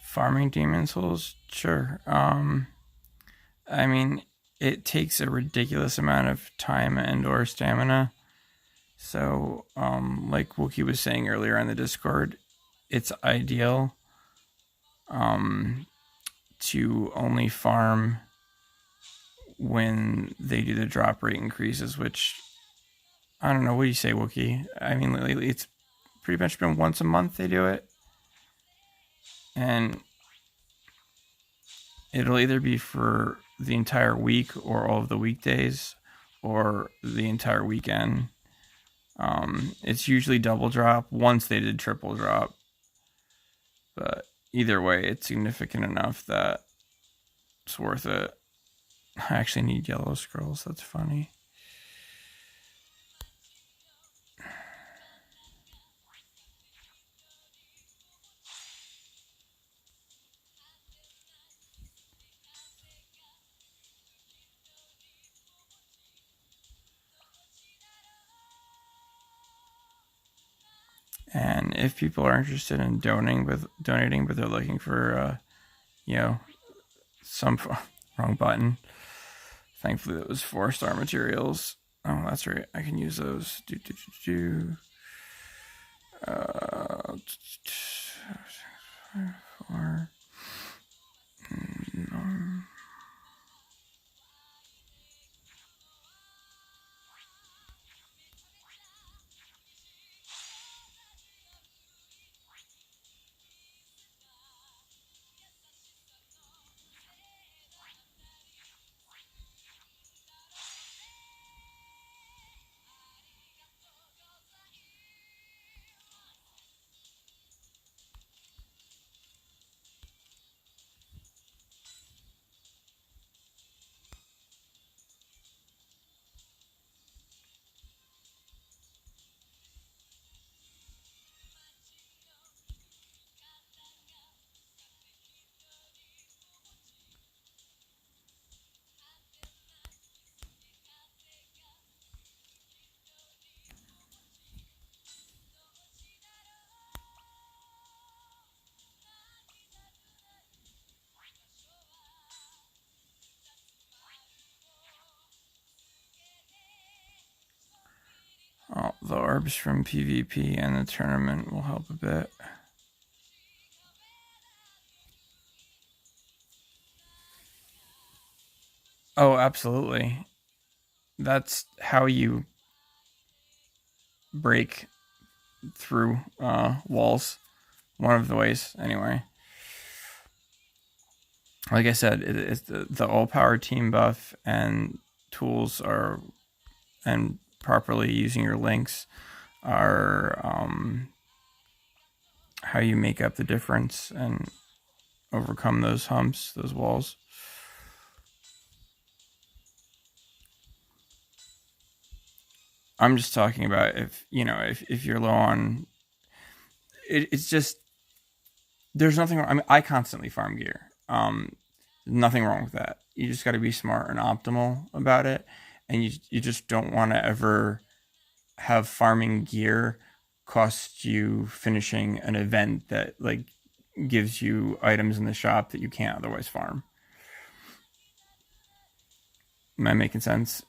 Farming demon souls, sure. I mean, it takes a ridiculous amount of time and or stamina. So, like Wookie was saying earlier on the Discord, it's ideal to only farm when they do the drop rate increases, which I don't know. What do you say, Wookie? I mean, lately it's pretty much been once a month they do it. And it'll either be for the entire week or all of the weekdays or the entire weekend. It's usually double drop. Once they did triple drop. But either way, it's significant enough that it's worth it. I actually need yellow scrolls. That's funny. And if people are interested in donating, but they're looking for, some wrong button. Thankfully, that was 4-star materials. Oh, that's right. I can use those. Four. Oh, the orbs from PvP and the tournament will help a bit. Oh, absolutely. That's how you break through walls. One of the ways, anyway. Like I said, it's the all-power team buff and tools are, and properly using your links are how you make up the difference and overcome those humps, those walls. I'm just talking about if you're low on it's just there's nothing wrong. I mean, I constantly farm gear. Nothing wrong with that. You just got to be smart and optimal about it, and you just don't want to ever have farming gear cost you finishing an event that like gives you items in the shop that you can't otherwise farm. Am I making sense?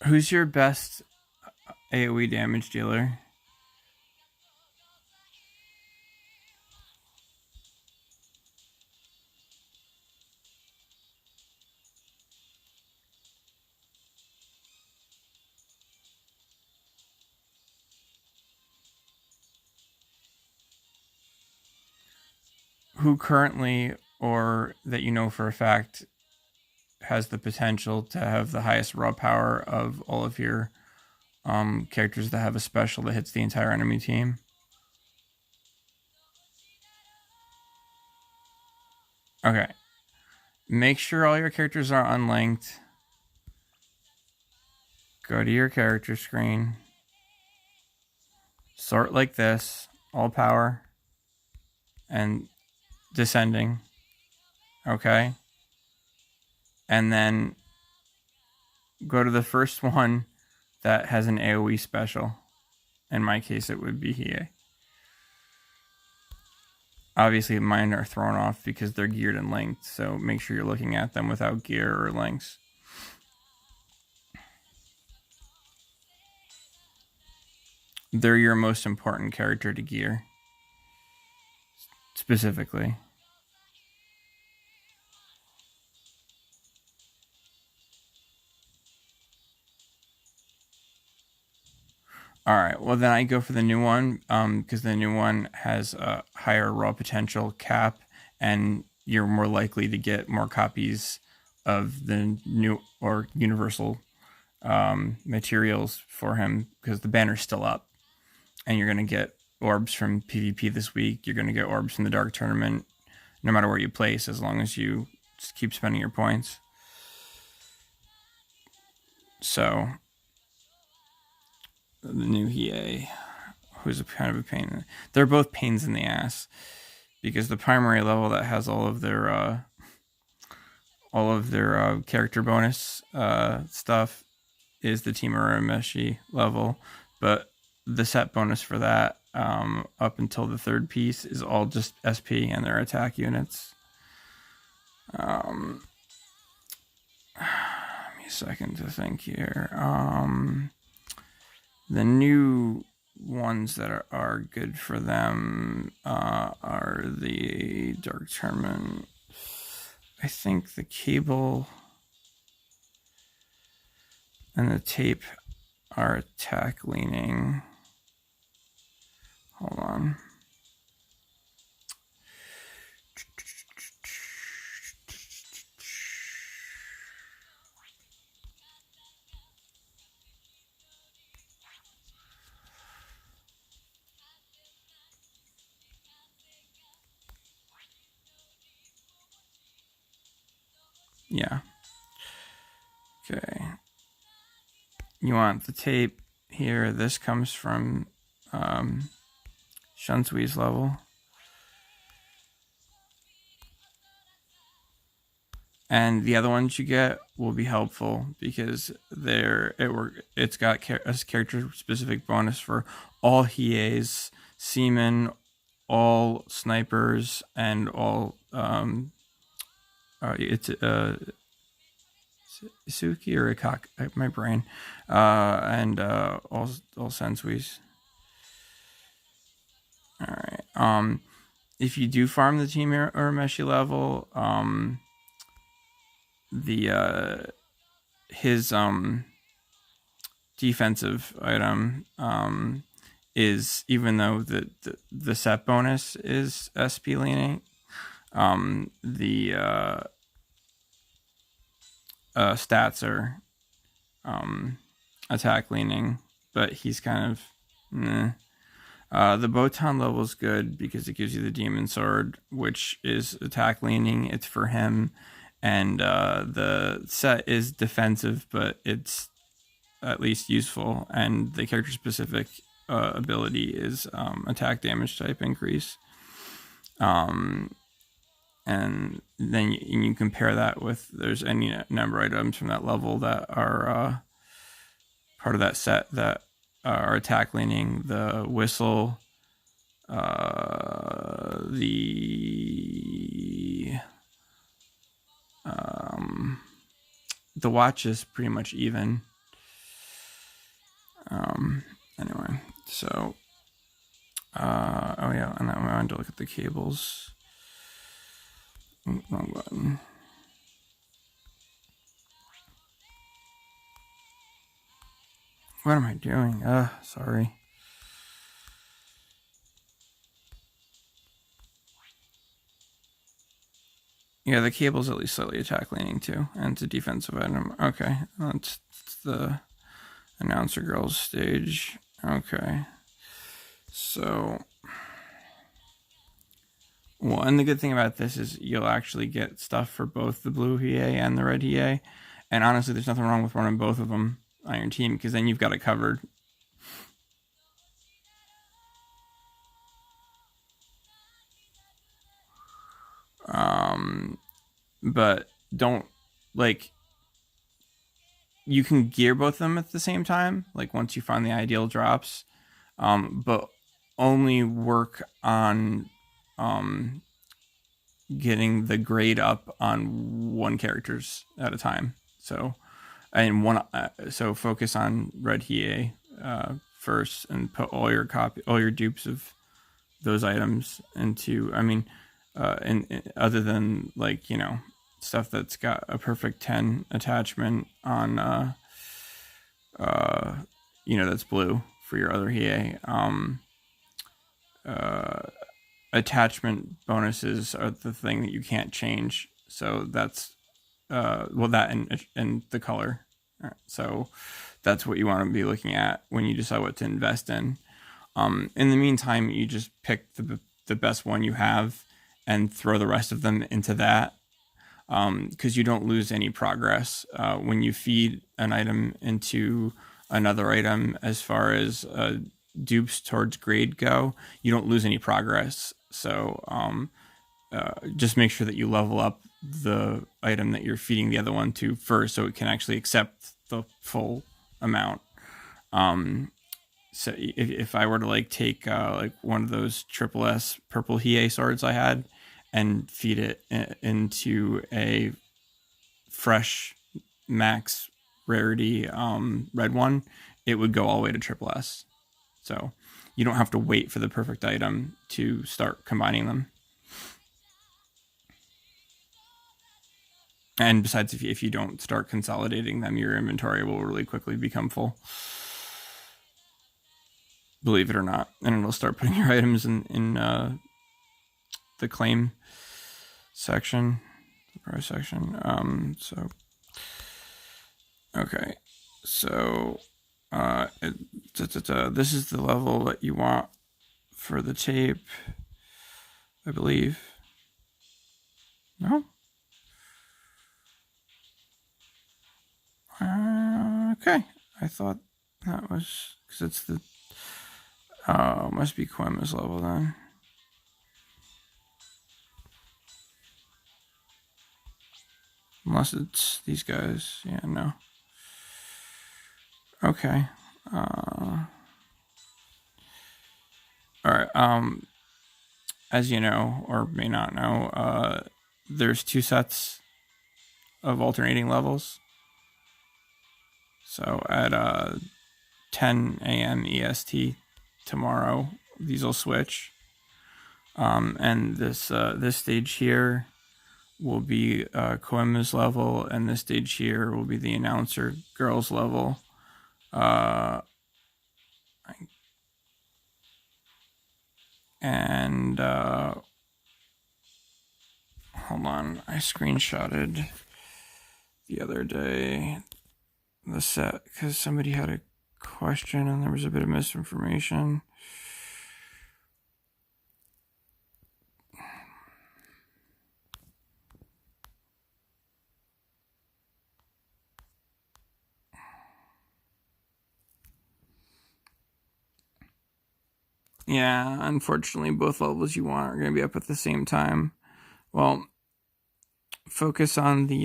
Who's your best AoE damage dealer? Who currently, or that you know for a fact, has the potential to have the highest raw power of all of your characters that have a special that hits the entire enemy team? Okay. Make sure all your characters are unlinked. Go to your character screen. Sort like this. all power, and descending. Okay. And then go to the first one that has an AoE special. In my case, it would be Hiei. Obviously, mine are thrown off because they're geared and linked, so make sure you're looking at them without gear or links. They're your most important character to gear, specifically. Alright, well then I go for the new one, because the new one has a higher raw potential cap, and you're more likely to get more copies of the new or universal materials for him, because the banner's still up. And you're going to get orbs from PvP this week. You're going to get orbs from the Dark Tournament, no matter where you place, as long as you just keep spending your points. So, the new Hiei, who's a kind of a pain. They're both pains in the ass, because the primary level that has all of their character bonus stuff is the Team Urameshi level, but the set bonus for that up until the third piece is all just SP and their attack units. Let me a second to think here. The new ones that are good for them are the Dark Tournament. I think the cable and the tape are attack leaning. Hold on. Yeah. Okay. You want the tape here. This comes from Shunsui's level. And the other ones you get will be helpful because it's got a character-specific bonus for all Hieis, Seamen, all Snipers, and all Isuki or Ikak, my brain, and all Sensuis. All right. If you do farm the Team Urameshi level, his defensive item is, even though the set bonus is SP leaning, the stats are attack leaning, but he's kind of the Botan level is good because it gives you the Demon Sword, which is attack leaning. It's for him, and the set is defensive, but it's at least useful, and the character specific ability is attack damage type increase. And then you compare that with, there's any number of items from that level that are part of that set that are attack leaning. The whistle, the watch is pretty much even. Anyway, so oh yeah, and I wanted to look at the cables. Wrong button. What am I doing? Sorry. Yeah, the cable's at least slightly attack leaning too, and it's a defensive item. Okay, that's the announcer girls stage. Okay, so, well, and the good thing about this is you'll actually get stuff for both the blue Hiei and the red Hiei, and honestly, there's nothing wrong with running both of them on your team, because then you've got it covered. But don't, like, you can gear both of them at the same time, like once you find the ideal drops, but only work on getting the grade up on one characters at a time. So, and one, so focus on red Hiei first, and put all your dupes of those items into. I mean, and other than, like, stuff that's got a perfect 10 attachment on, that's blue for your other Hiei. Attachment bonuses are the thing that you can't change. So that's, that and the color. So that's what you want to be looking at when you decide what to invest in. In the meantime, you just pick the best one you have and throw the rest of them into that, because you don't lose any progress when you feed an item into another item. As far as dupes towards grade go, you don't lose any progress. So just make sure that you level up the item that you're feeding the other one to first, so it can actually accept the full amount. So if I were to, like, take like one of those triple S purple Hiei swords I had and feed it into a fresh max rarity red one, it would go all the way to triple S. So you don't have to wait for the perfect item to start combining them. And besides, if you don't start consolidating them, your inventory will really quickly become full. Believe it or not. And it'll start putting your items in the claim section, the price section. Okay. So this is the level that you want for the tape, I believe. No? Okay. I thought that was, because it's the, must be Quema's level then. Unless it's these guys. Yeah, no. Okay. All right. As you know, or may not know, there's 2 sets of alternating levels. So at 10 a.m. EST tomorrow, these will switch. And this stage here will be Koema's level, and this stage here will be the announcer girl's level. And hold on, I screenshotted the other day the set because somebody had a question and there was a bit of misinformation. Yeah, unfortunately, both levels you want are going to be up at the same time. Well, focus on the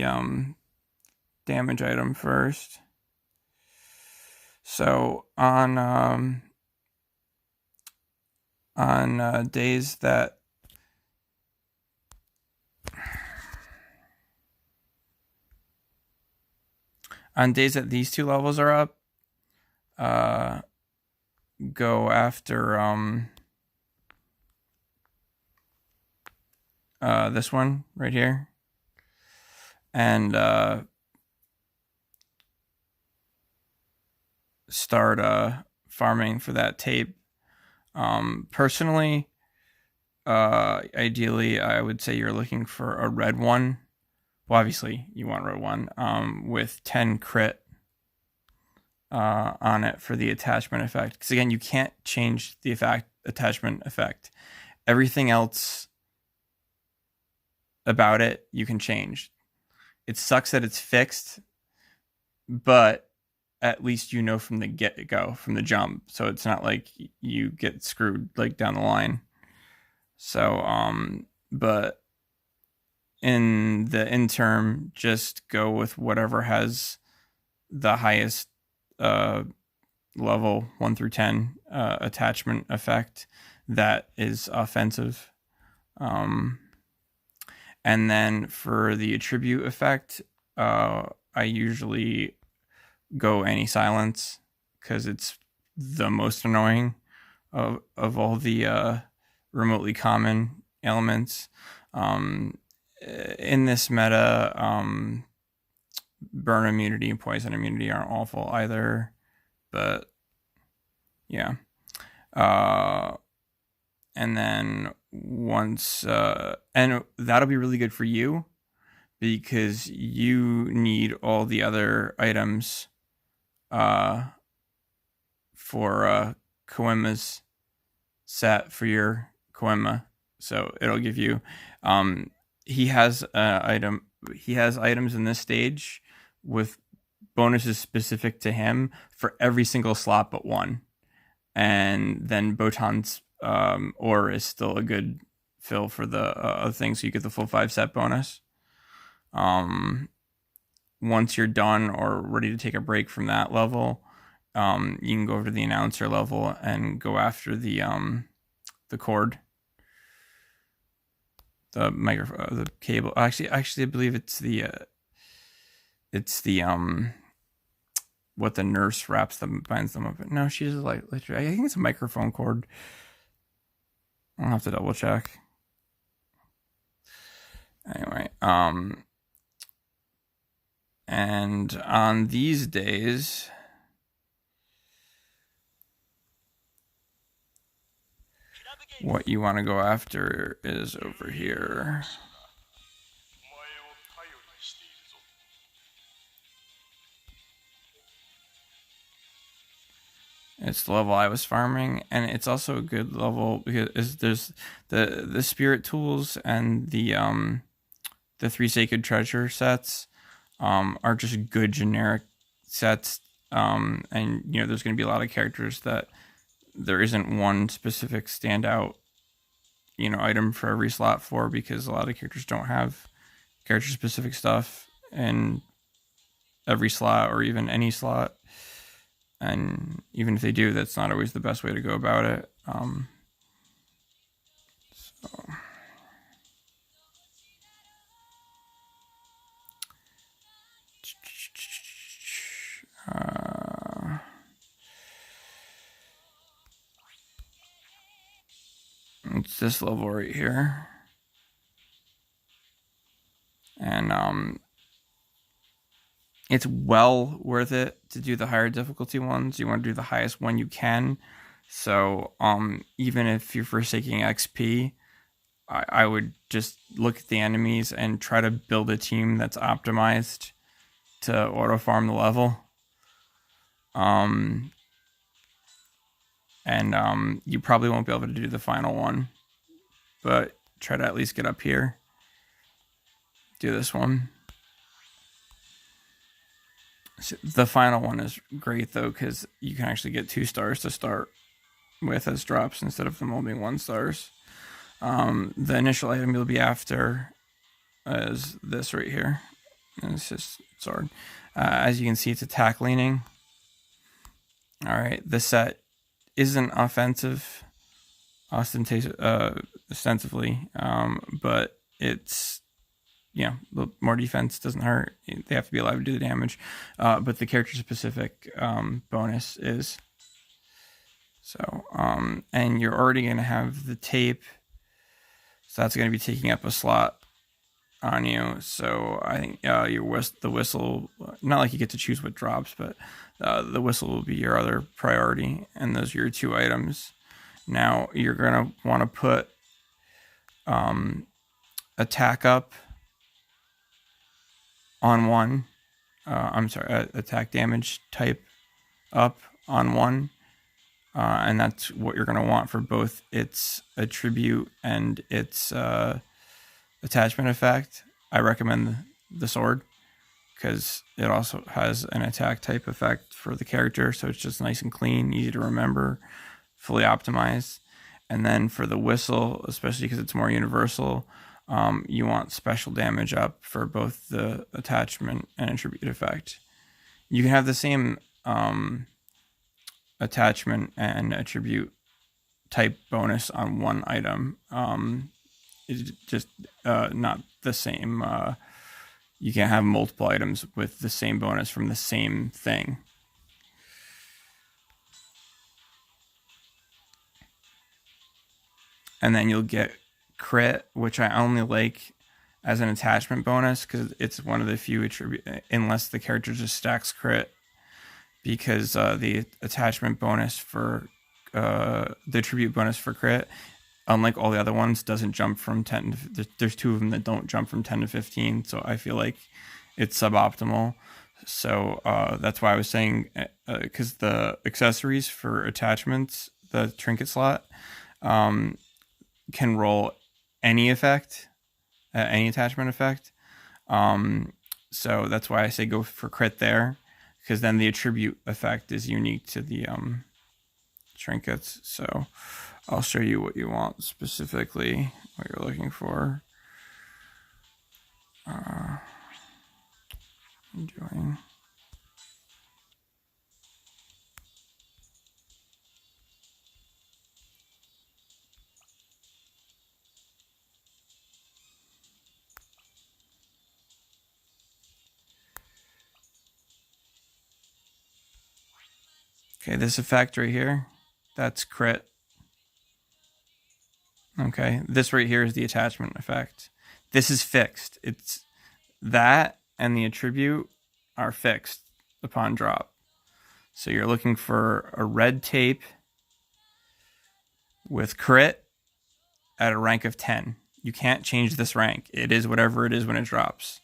damage item first. So on days that these 2 levels are up, go after this one right here, and start farming for that tape. Personally, ideally, I would say you're looking for a red one. Well, obviously, you want a red one with 10 crit on it for the attachment effect. Because again, you can't change the attachment effect. Everything else about it you can change. It sucks that it's fixed, but at least you know from the get-go, from the jump, so it's not like you get screwed like down the line. So but in the interim, just go with whatever has the highest level 1 through 10 attachment effect that is offensive. And then for the attribute effect, I usually go anti-silence because it's the most annoying of all the remotely common elements. In this meta, burn immunity and poison immunity aren't awful either, but yeah. And then once, and that'll be really good for you because you need all the other items for Koima's set for your Koima. So it'll give you, he has items in this stage with bonuses specific to him for every single slot but one. And then Botan's ore is still a good fill for the other thing, so you get the full 5 set bonus. Once you're done or ready to take a break from that level, you can go over to the announcer level and go after the cord, the microphone, the cable. Actually, I believe it's the what the nurse wraps them, binds them up. No, she uses I think it's a microphone cord. I'll have to double check. Anyway, and on these days, what you want to go after is over here. It's the level I was farming, and it's also a good level because there's the spirit tools and the 3 sacred treasure sets are just good generic sets, and there's going to be a lot of characters that there isn't one specific standout item for every slot for, because a lot of characters don't have character specific stuff in every slot or even any slot. And even if they do, that's not always the best way to go about it. It's this level right here. And it's well worth it to do the higher difficulty ones. You want to do the highest one you can. So even if you're forsaking XP, I would just look at the enemies and try to build a team that's optimized to auto farm the level. And you probably won't be able to do the final one, but try to at least get up here. Do this one. So the final one is great though, because you can actually get 2 stars to start with as drops instead of them all being 1 stars. The initial item you'll be after is this right here. And it's just sword. As you can see, it's attack leaning. All right, the set isn't offensive ostensively, but it's more defense doesn't hurt. They have to be allowed to do the damage, but the character specific bonus is. So and you're already going to have the tape, so that's going to be taking up a slot on you. So I think the whistle, not like you get to choose what drops, but the whistle will be your other priority, and those are your 2 items. Now you're going to want to put attack up on 1. Attack damage type up on 1. And that's what you're going to want for both its attribute and its attachment effect. I recommend the sword because it also has an attack type effect for the character, so it's just nice and clean, easy to remember, fully optimized. And then for the whistle, especially because it's more universal, you want special damage up for both the attachment and attribute effect. You can have the same attachment and attribute type bonus on one item. It's just not the same. You can't have multiple items with the same bonus from the same thing. And then you'll get crit, which I only like as an attachment bonus because it's one of the few attribute, unless the character just stacks crit, because the attachment bonus for the attribute bonus for crit, unlike all the other ones, doesn't jump from 10 to, there's two of them that don't jump from 10 to 15, so I feel like it's suboptimal. So that's why I was saying, because the accessories for attachments, the trinket slot, can roll any effect, any attachment effect. So that's why I say go for crit there, because then the attribute effect is unique to the trinkets. So I'll show you what you want specifically, what you're looking for. Enjoying. Okay, this effect right here, that's crit. Okay, this right here is the attachment effect. This is fixed. It's that and the attribute are fixed upon drop. So you're looking for a red tape with crit at a rank of 10. You can't change this rank. It is whatever it is when it drops.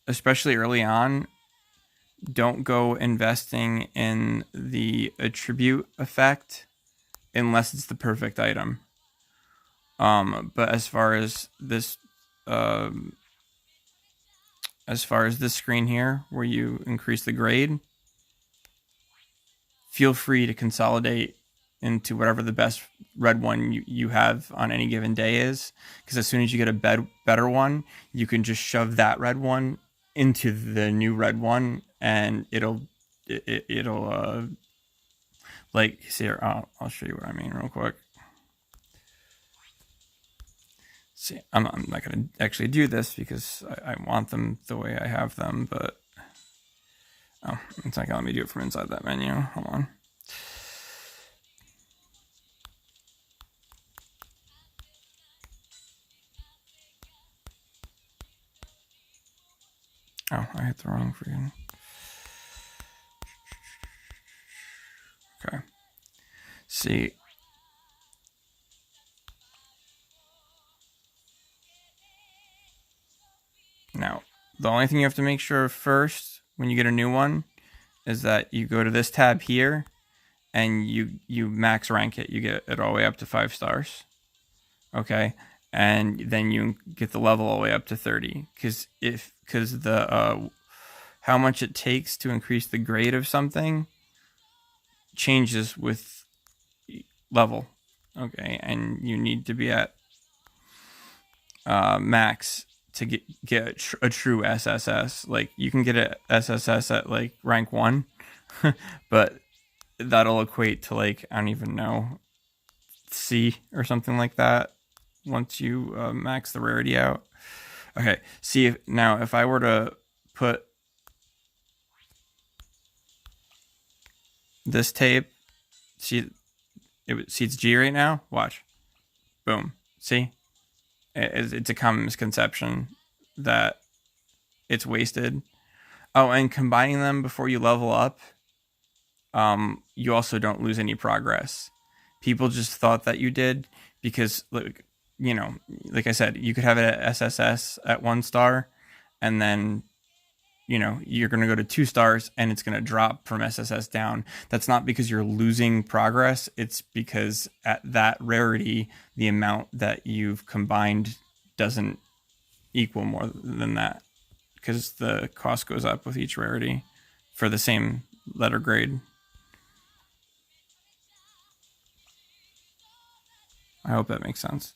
Especially early on, don't go investing in the attribute effect unless it's the perfect item. But as far as this screen here, where you increase the grade, feel free to consolidate into whatever the best red one you have on any given day is, because as soon as you get a better one, you can just shove that red one into the new red one, and it'll like, see here, I'll show you what I mean real quick. See, I'm not going to actually do this because I want them the way I have them, but it's not going to let me do it from inside that menu. Hold on. Oh, I hit the wrong freaking. Okay. See. Now, the only thing you have to make sure first when you get a new one is that you go to this tab here and you max rank it. You get it all the way up to 5 stars. Okay. And then you get the level all the way up to 30, because the how much it takes to increase the grade of something changes with level. Okay, and you need to be at max to get a true SSS. Like, you can get a SSS at like rank 1, but that'll equate to like, I don't even know, C or something like that once you max the rarity out. Okay, see, now if I were to put this tape, see it's G right now, watch, boom, see, it's a common misconception that it's wasted. Oh, and combining them before you level up, you also don't lose any progress. People just thought that you did because, like, you know, like I said, you could have it at SSS at 1 star, and then, you know, you're going to go to 2 stars and it's going to drop from SSS down. That's not because you're losing progress. It's because at that rarity, the amount that you've combined doesn't equal more than that, because the cost goes up with each rarity for the same letter grade. I hope that makes sense.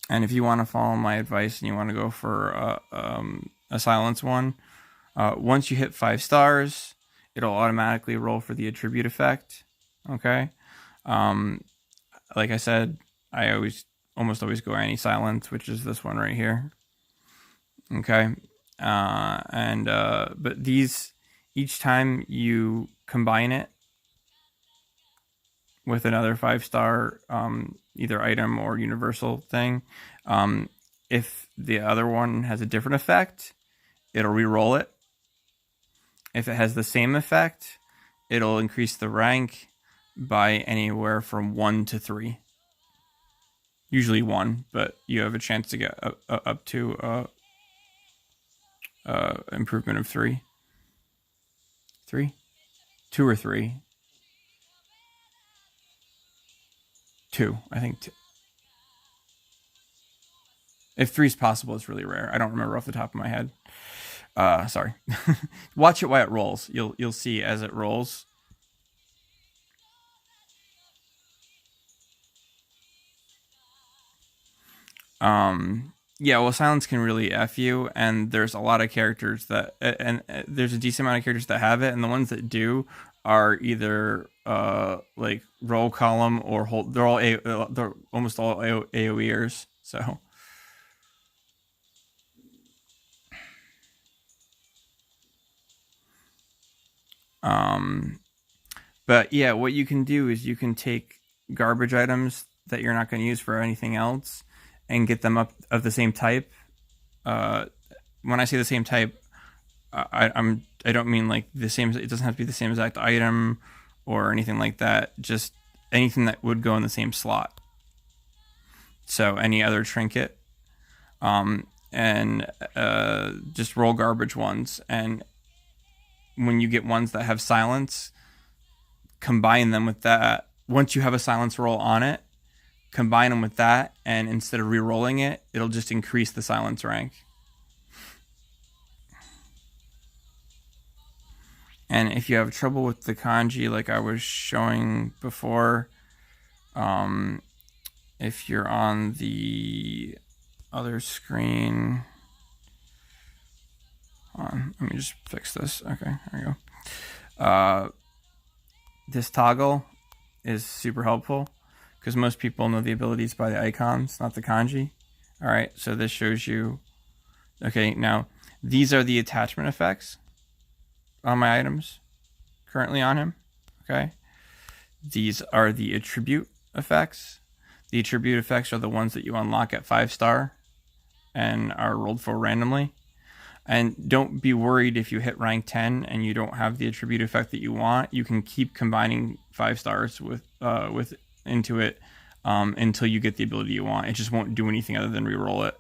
And if you want to follow my advice and you want to go for a silence one, once you hit 5 stars, it'll automatically roll for the attribute effect. Okay. Like I said, I almost always go anti-silence, which is this one right here. Okay. But these, each time you combine it with another 5-star either item or universal thing, if the other one has a different effect, it'll re-roll it. If it has the same effect, it'll increase the rank by anywhere from 1 to 3. Usually 1, but you have a chance to get up to improvement of 3. 3? 2 or 3? 2, I think. 2. If 3 is possible, it's really rare. I don't remember off the top of my head. Sorry. Watch it while it rolls. You'll see as it rolls. Yeah, well, silence can really F you, and there's a lot of characters that, and there's a decent amount of characters that have it, and the ones that do are either like roll column or hold. They're almost all AoEers. So. But yeah, what you can do is you can take garbage items that you're not going to use for anything else and get them up of the same type. When I say the same type, I don't mean like the same. It doesn't have to be the same exact item or anything like that. Just anything that would go in the same slot. So any other trinket, and just roll garbage ones. And when you get ones that have silence, combine them with that. Once you have a silence roll on it, combine them with that, and instead of re-rolling it, it'll just increase the silence rank. And if you have trouble with the kanji, like I was showing before, if you're on the other screen, hold on, let me just fix this. Okay, there we go. This toggle is super helpful because most people know the abilities by the icons, not the kanji. All right, so this shows you. Okay, now these are the attachment effects on my items currently on him. Okay, these are the attribute effects. The attribute effects are the ones that you unlock at 5-star and are rolled for randomly. And don't be worried if you hit rank 10 and you don't have the attribute effect that you want. You can keep combining 5 stars with into it until you get the ability you want. It just won't do anything other than reroll it.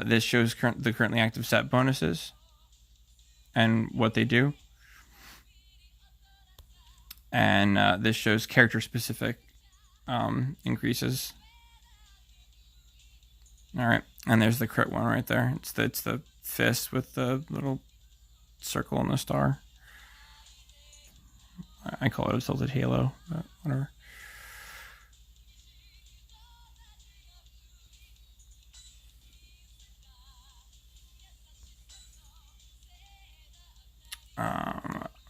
This shows the currently active set bonuses and what they do. And this shows character specific increases. All right, and there's the crit one right there. It's the fist with the little circle and the star. I call it a tilted halo, but whatever.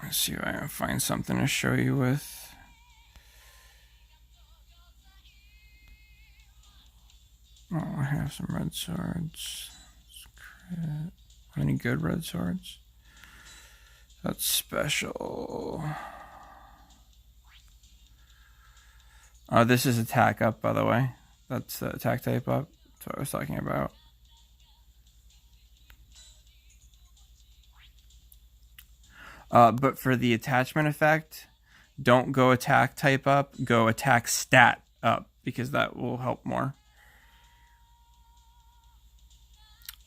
Let's see if I can find something to show you with. Oh, I have some red swords. Any good red swords? That's special. This is attack up, by the way. That's the attack type up. That's what I was talking about. But for the attachment effect, don't go attack type up. Go attack stat up, because that will help more.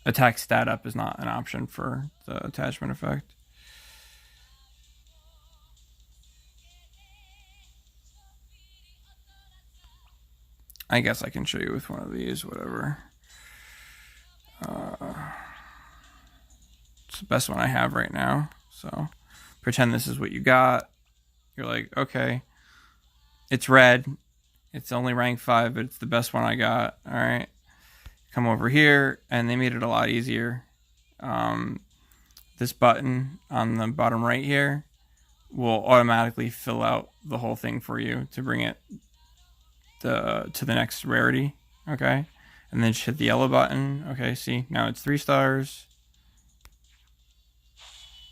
Attack stat up is not an option for the attachment effect. I guess I can show you with one of these, whatever. the best one I have right now. So pretend this is what you got. You're like, okay, it's red. It's only rank 5, but it's the best one I got. All right. Come over here, and they made it a lot easier. This button on the bottom right here will automatically fill out the whole thing for you to bring it to the next rarity. Okay. And then just hit the yellow button. Okay, see, now it's 3 stars.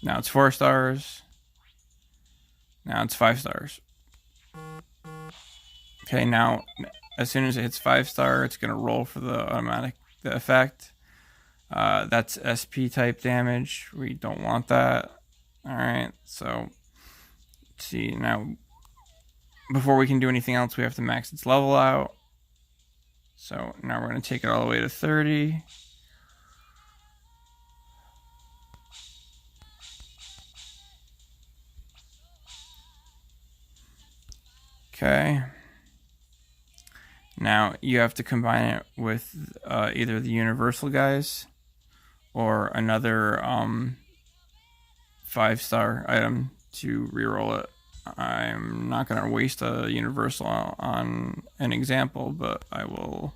Now it's 4 stars. Now it's 5 stars. Okay, now as soon as it hits 5-star, it's going to roll for the effect. That's SP type damage. We don't want that. Alright, so let's see. Now, before we can do anything else, we have to max its level out. So now we're going to take it all the way to 30. Okay. Now you have to combine it with either the universal guys or another 5-star item to reroll it. I'm not going to waste a universal on an example, but I will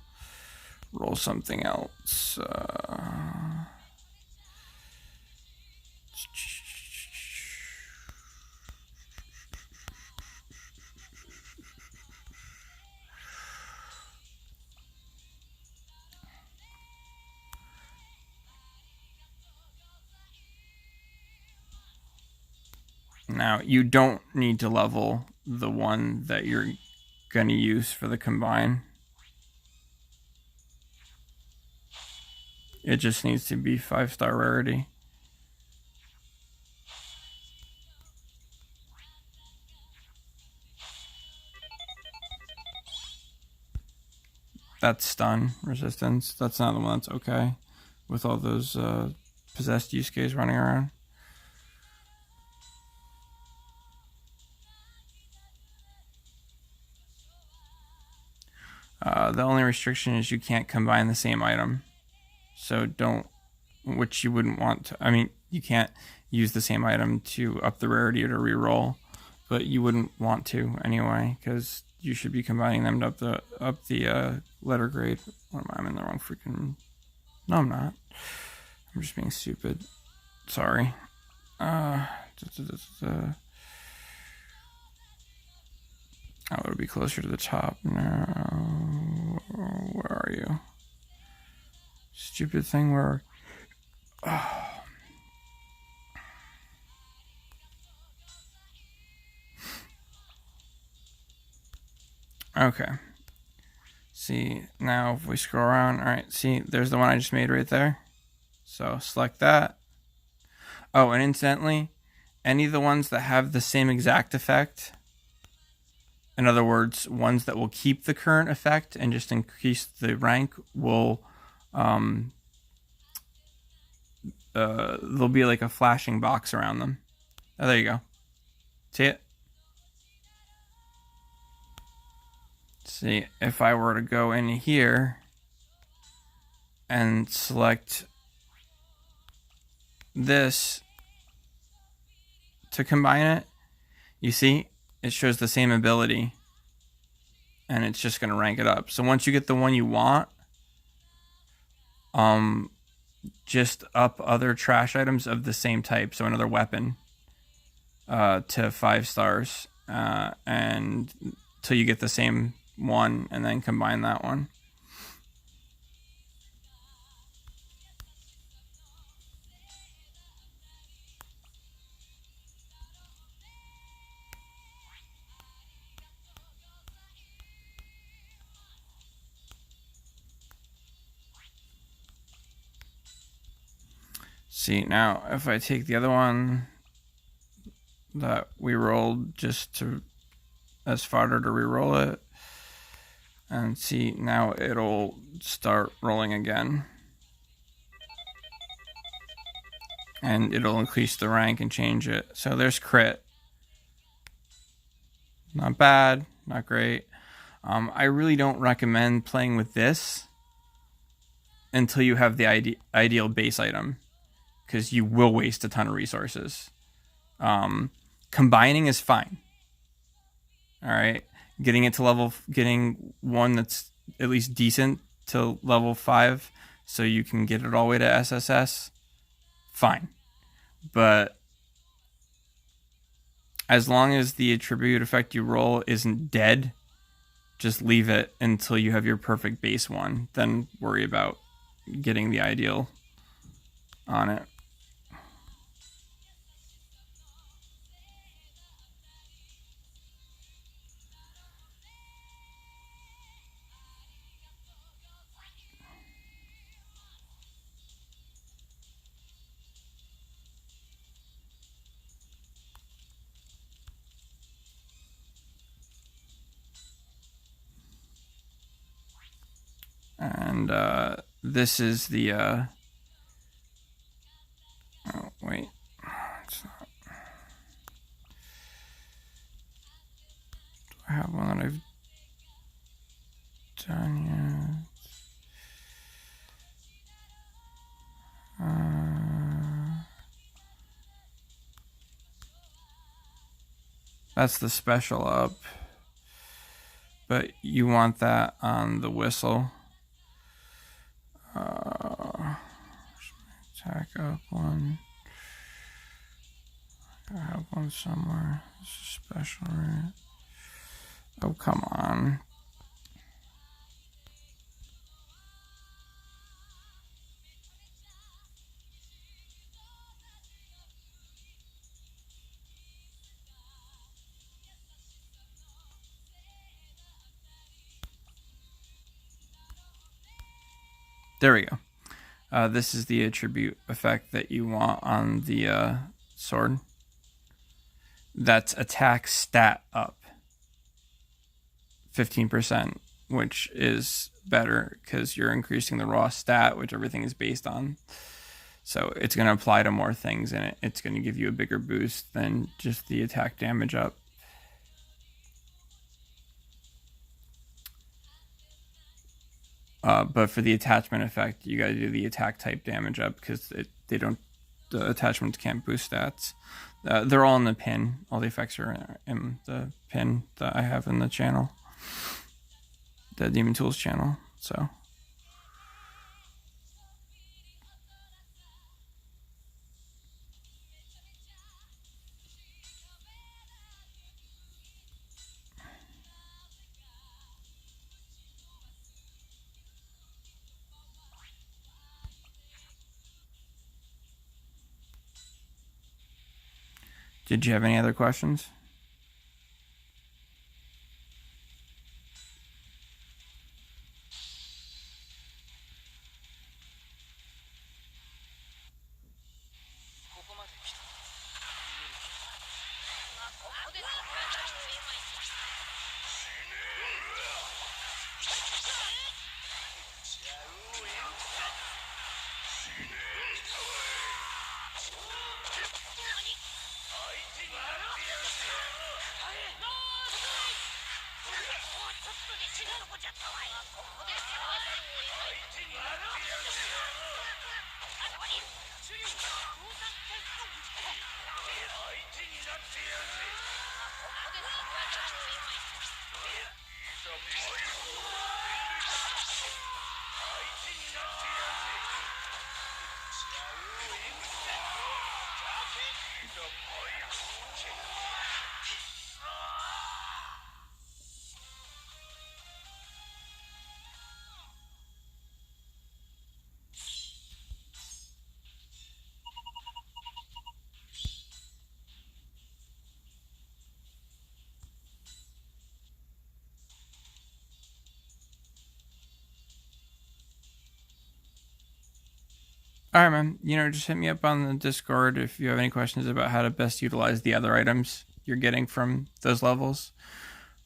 roll something else. Now, you don't need to level the one that you're going to use for the combine. It just needs to be 5-star rarity. That's stun resistance. That's not the one that's okay with all those possessed Yusuke's running around. The only restriction is you can't combine the same item. So which you wouldn't want to. I mean, you can't use the same item to up the rarity or to reroll, but you wouldn't want to anyway, because you should be combining them to up the letter grade. What am I? I'm in the wrong freaking. No, I'm not. I'm just being stupid. Sorry. Oh, it'll be closer to the top now. Where are you? Stupid thing where... Oh. Okay. See, now if we scroll around, alright, see, there's the one I just made right there. So select that. Oh, and incidentally, any of the ones that have the same exact effect... In other words, ones that will keep the current effect and just increase the rank will, there'll be like a flashing box around them. Oh, there you go. See it? See, if I were to go in here and select this to combine it, you see? It shows the same ability and it's just going to rank it up. So once you get the one you want, just up other trash items of the same type. So another weapon to 5 stars and till you get the same one and then combine that one. See, now if I take the other one that we rolled just as fodder to re-roll it, and see, now it'll start rolling again. And it'll increase the rank and change it. So there's crit. Not bad, not great. I really don't recommend playing with this until you have the ideal base item. because you will waste a ton of resources. Combining is fine. All right, getting one that's at least decent to level 5, so you can get it all the way to SSS. Fine, but as long as the attribute effect you roll isn't dead, just leave it until you have your perfect base one. Then worry about getting the ideal on it. And this is the oh wait, it's not. Do I have one that I've done yet? That's the special up, but you want that on the whistle. Attack up one. I have one somewhere. This is special, right? Oh, come on. There we go. This is the attribute effect that you want on the sword. That's attack stat up 15%, which is better because you're increasing the raw stat, which everything is based on. So it's going to apply to more things, and it's going to give you a bigger boost than just the attack damage up. But for the attachment effect, you got to do the attack type damage up because the attachments can't boost stats. They're all in the pin. All the effects are in the pin that I have in the channel, the Demon Tools channel. So. Did you have any other questions? All right, man. Just hit me up on the Discord if you have any questions about how to best utilize the other items you're getting from those levels.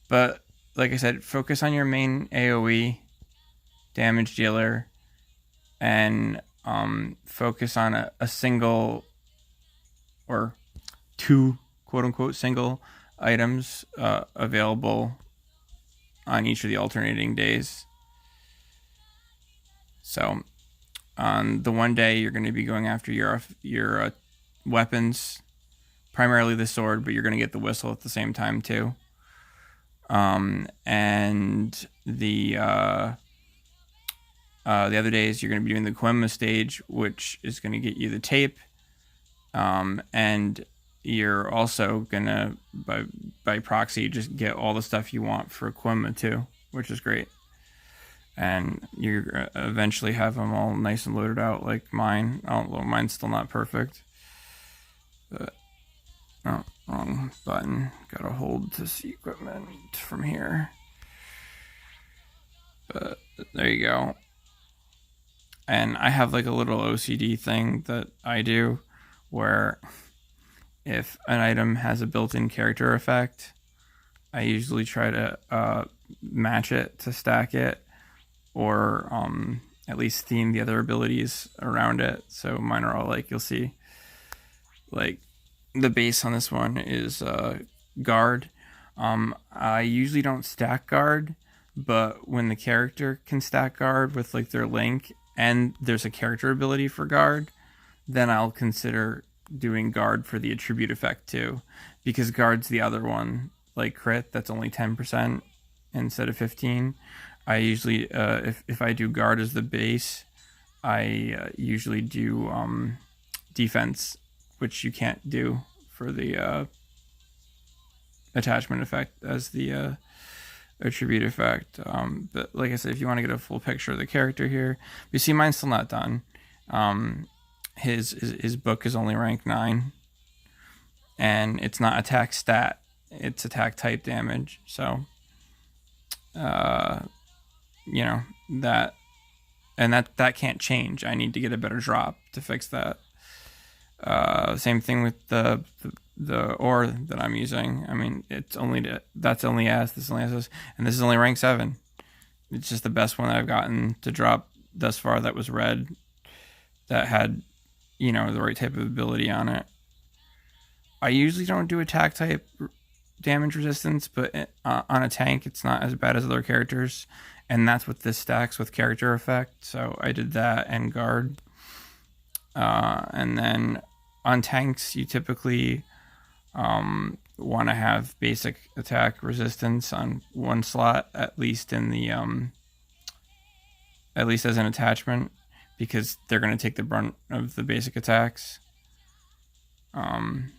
But like I said, focus on your main AoE damage dealer and focus on a single or two quote-unquote single items available on each of the alternating days. So on the one day you're going to be going after your weapons, primarily the sword, but you're going to get the whistle at the same time too. And the other days you're going to be doing the Koenma stage, which is going to get you the tape, and you're also gonna by proxy just get all the stuff you want for Koenma too, which is great. And you eventually have them all nice and loaded out like mine, although mine's still not perfect. But, oh, wrong button. Gotta hold to see equipment from here. But there you go. And I have like a little OCD thing that I do where if an item has a built-in character effect, I usually try to match it to stack it, or at least theme the other abilities around it. So mine are all like, you'll see, like the base on this one is guard. I usually don't stack guard, but when the character can stack guard with like their link and there's a character ability for guard, then I'll consider doing guard for the attribute effect too, because guard's the other one, like crit, that's only 10% instead of 15. I usually, if I do guard as the base, I usually do defense, which you can't do for the attachment effect as the attribute effect. But like I said, if you want to get a full picture of the character here, you see mine's still not done. His book is only rank 9, and it's not attack stat, it's attack type damage. So you know, that can't change. I need to get a better drop to fix that. Same thing with the ore that I'm using. I mean, that's only S, this only S, and this is only rank 7. It's just the best one that I've gotten to drop thus far that was red, that had, you know, the right type of ability on it. I usually don't do attack type damage resistance, but on a tank it's not as bad as other characters, and that's what this stacks with character effect. So I did that and guard. And then on tanks you typically want to have basic attack resistance on one slot, at least in the at least as an attachment, because they're going to take the brunt of the basic attacks. And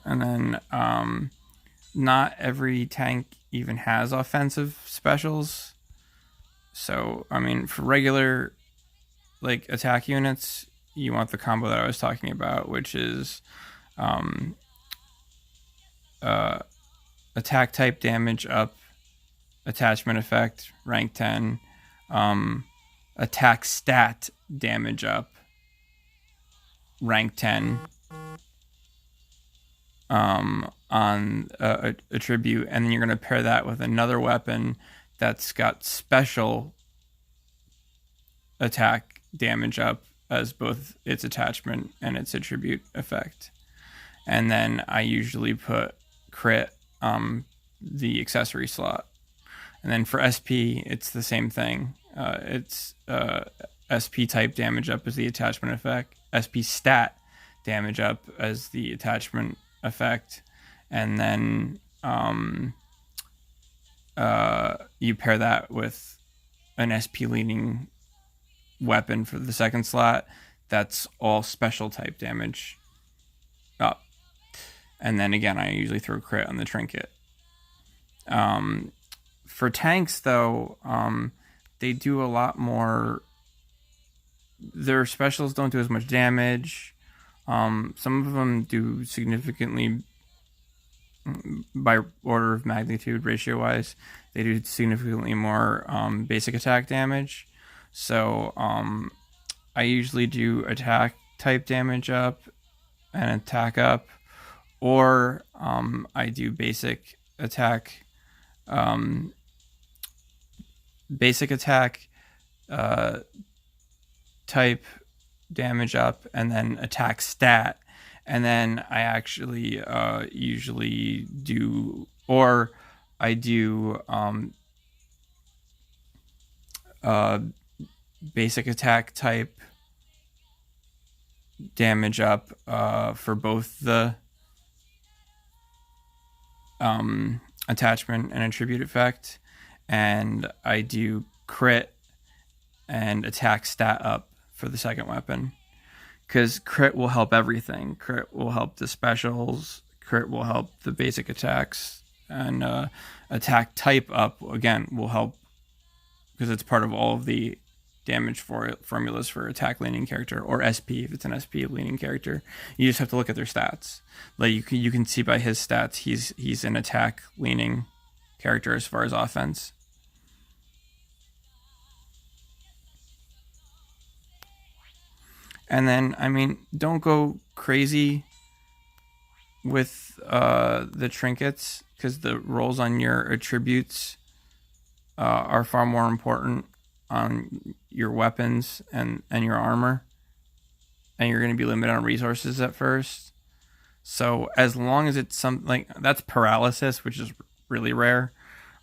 then not every tank even has offensive specials. So, I mean, for regular like attack units, you want the combo that I was talking about, which is attack type damage up, attachment effect rank 10, attack stat damage up, rank 10, on a tribute, and then you're going to pair that with another weapon that's got special attack damage up as both its attachment and its attribute effect. And then I usually put crit the accessory slot. And then for SP, it's the same thing. It's SP type damage up as the attachment effect, SP stat damage up as the attachment effect, and then you pair that with an SP leaning weapon for the second slot. That's all special type damage up. And then again, I usually throw crit on the trinket. For tanks, though, they do a lot more. Their specials don't do as much damage. Some of them do significantly, by order of magnitude, ratio-wise, they do significantly more basic attack damage. So I usually do attack type damage up and attack up, or I do basic attack, type damage up, and then attack stat, and then I actually usually do, or I do basic attack type damage up for both the attachment and attribute effect, and I do crit and attack stat up for the second weapon, because crit will help everything. Crit will help the specials, crit will help the basic attacks, and attack type up again will help because it's part of all of the damage formulas for attack leaning character, or SP if it's an SP leaning character. You just have to look at their stats. Like you can see by his stats, he's an attack leaning character as far as offense. And then, I mean, don't go crazy with the trinkets, because the rolls on your attributes are far more important on your weapons and your armor, and you're going to be limited on resources at first. So as long as it's something like that's paralysis, which is really rare,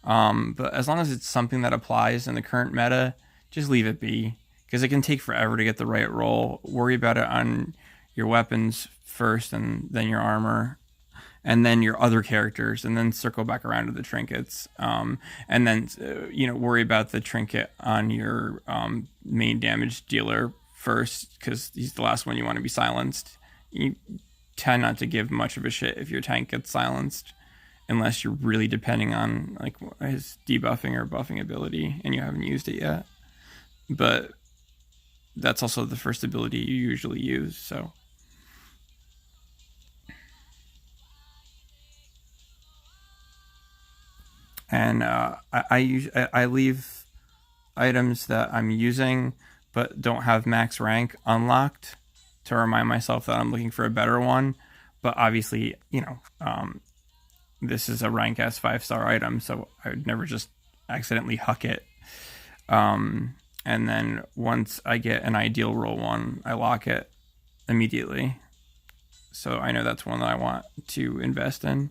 but as long as it's something that applies in the current meta, just leave it be, because it can take forever to get the right roll. Worry about it on your weapons first, and then your armor, and then your other characters, and then circle back around to the trinkets. And then, worry about the trinket on your main damage dealer first, because he's the last one you want to be silenced. You tend not to give much of a shit if your tank gets silenced, unless you're really depending on like his debuffing or buffing ability, and you haven't used it yet. But that's also the first ability you usually use, so... And I leave items that I'm using but don't have max rank unlocked to remind myself that I'm looking for a better one. But obviously, this is a rank S 5-star item, so I would never just accidentally huck it. And then once I get an ideal roll one, I lock it immediately. So I know that's one that I want to invest in.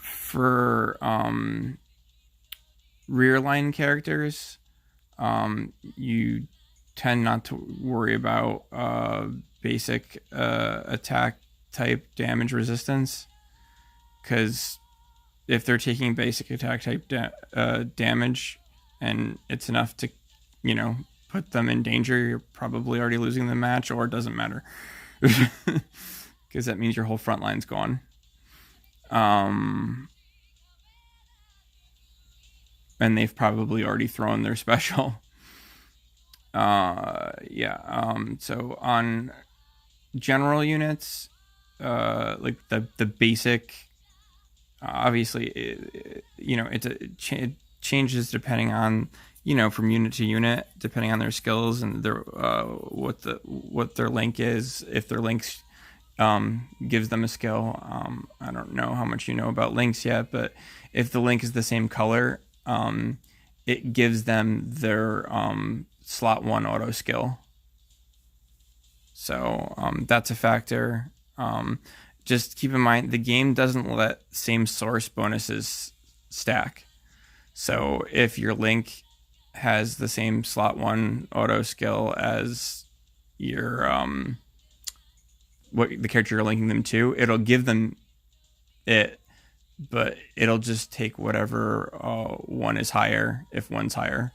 For rear line characters, you tend not to worry about basic attack type damage resistance, because if they're taking basic attack type damage and it's enough to, put them in danger, you're probably already losing the match, or it doesn't matter, because that means your whole front line's gone. And they've probably already thrown their special. So on general units, like the basic, obviously, it changes depending on, from unit to unit, depending on their skills and their what their link is. If their links gives them a skill. I don't know how much you know about links yet, but if the link is the same color, it gives them their slot 1 auto skill. So that's a factor. Just keep in mind, the game doesn't let same source bonuses stack. So if your link has the same slot 1 auto skill as your what the character you're linking them to, it'll give them it, but it'll just take whatever one is higher, if one's higher,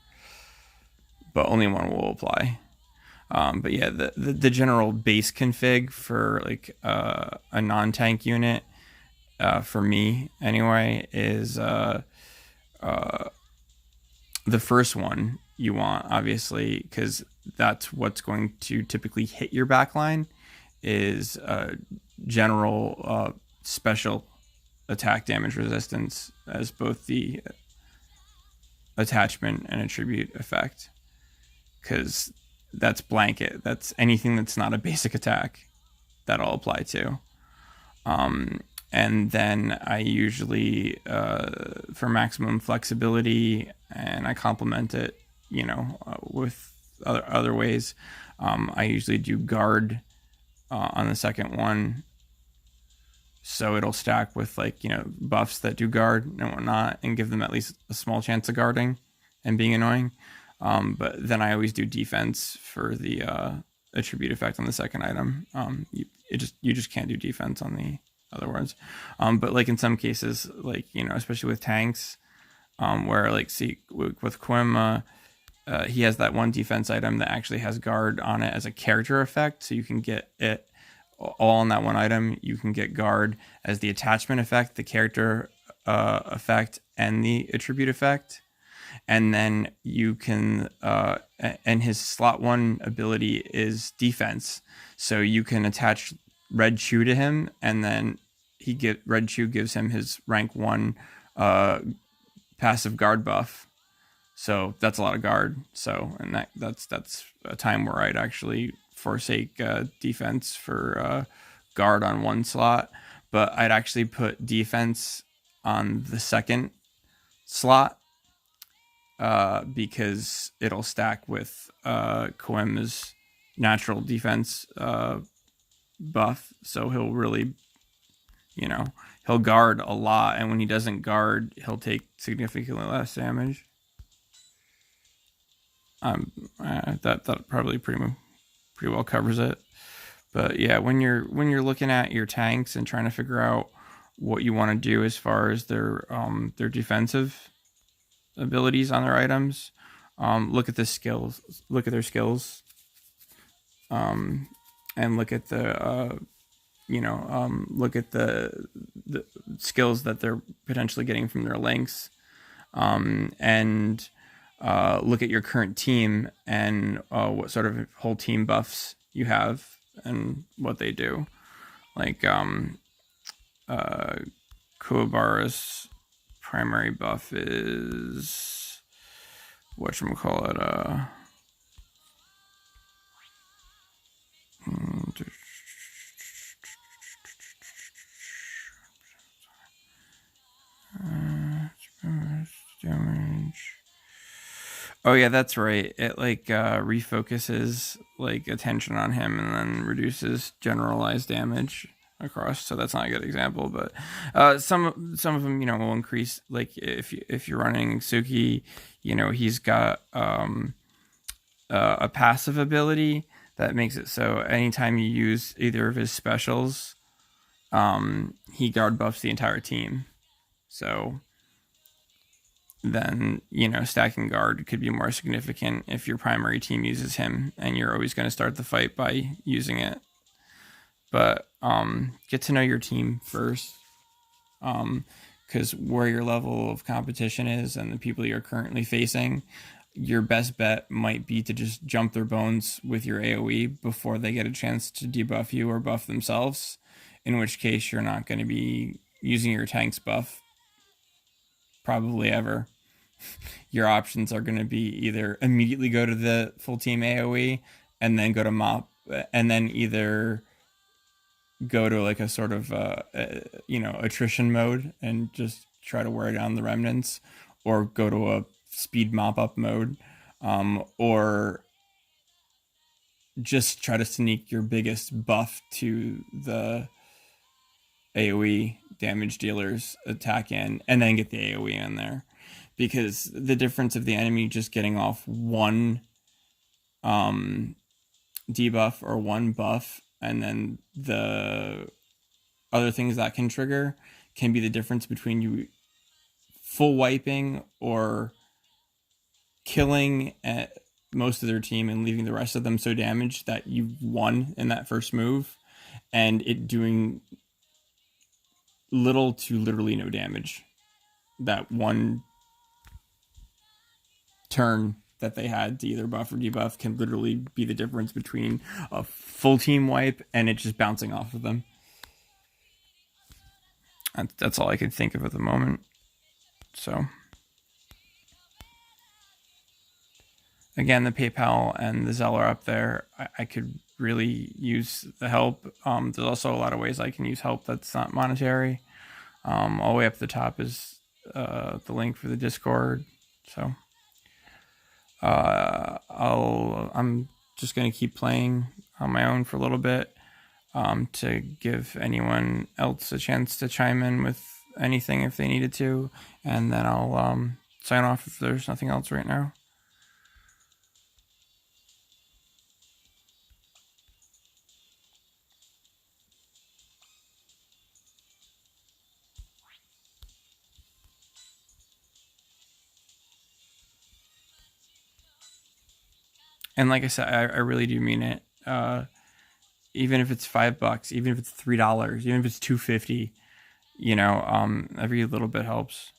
but only one will apply. But yeah, the general base config for like a non-tank unit, for me anyway, is the first one you want, obviously, because that's what's going to typically hit your backline, is general special attack damage resistance as both the attachment and attribute effect, because that's blanket. That's anything that's not a basic attack that I'll apply to. And then I usually, for maximum flexibility, and I complement it, with other ways, I usually do guard on the second one, so it'll stack with like, you know, buffs that do guard and whatnot, and give them at least a small chance of guarding and being annoying. But then I always do defense for the attribute effect on the second item. You just can't do defense on the other ones. But like in some cases, like, you know, especially with tanks, where like, see with Quim, he has that one defense item that actually has guard on it as a character effect, so you can get it all on that one item. You can get guard as the attachment effect, the character effect, and the attribute effect. And then you can, and his slot 1 ability is defense, so you can attach Red Chew to him, and then Red Chew gives him his rank 1 passive guard buff. So that's a lot of guard. So, and that's a time where I'd actually forsake defense for guard on one slot, but I'd actually put defense on the second slot because it'll stack with Koem's natural defense buff. So he'll really, you know, he'll guard a lot, and when he doesn't guard, he'll take significantly less damage. That probably pretty well covers it. But yeah, when you're looking at your tanks and trying to figure out what you want to do as far as their defensive abilities on their items, look at the skills, look at their skills, and look at the look at the skills that they're potentially getting from their links, and look at your current team and what sort of whole team buffs you have and what they do. Like Kuwabara's primary buff is whatchamacallit, damage. Oh yeah, that's right. It like refocuses like attention on him and then reduces generalized damage across. So that's not a good example, but some of them, you know, will increase. Like if you're running Suki, you know, he's got a passive ability that makes it so anytime you use either of his specials, he guard buffs the entire team. So then, you know, stacking guard could be more significant if your primary team uses him, and you're always going to start the fight by using it. But get to know your team first, because where your level of competition is and the people you're currently facing, your best bet might be to just jump their bones with your AoE before they get a chance to debuff you or buff themselves, in which case you're not going to be using your tank's buff probably ever. Your options are going to be either immediately go to the full team AoE and then go to mop, and then either go to like a sort of attrition mode and just try to wear down the remnants, or go to a speed mop up mode, or just try to sneak your biggest buff to the AoE damage dealers attack in, and then get the AoE in there, because the difference of the enemy just getting off one debuff or one buff, and then the other things that can trigger, can be the difference between you full wiping or killing most of their team and leaving the rest of them so damaged that you've won in that first move, and it doing little to literally no damage. That one turn that they had to either buff or debuff can literally be the difference between a full team wipe and it just bouncing off of them. That's all I could think of at the moment. So again, the PayPal and the Zelle are up there. I could really use the help. There's also a lot of ways I can use help that's not monetary. All the way up at the top is the link for the Discord. So I'm just gonna keep playing on my own for a little bit. to give anyone else a chance to chime in with anything if they needed to, and then I'll sign off if there's nothing else right now. And like I said, I really do mean it. Even if it's $5, even if it's $3, even if it's $2.50, every little bit helps.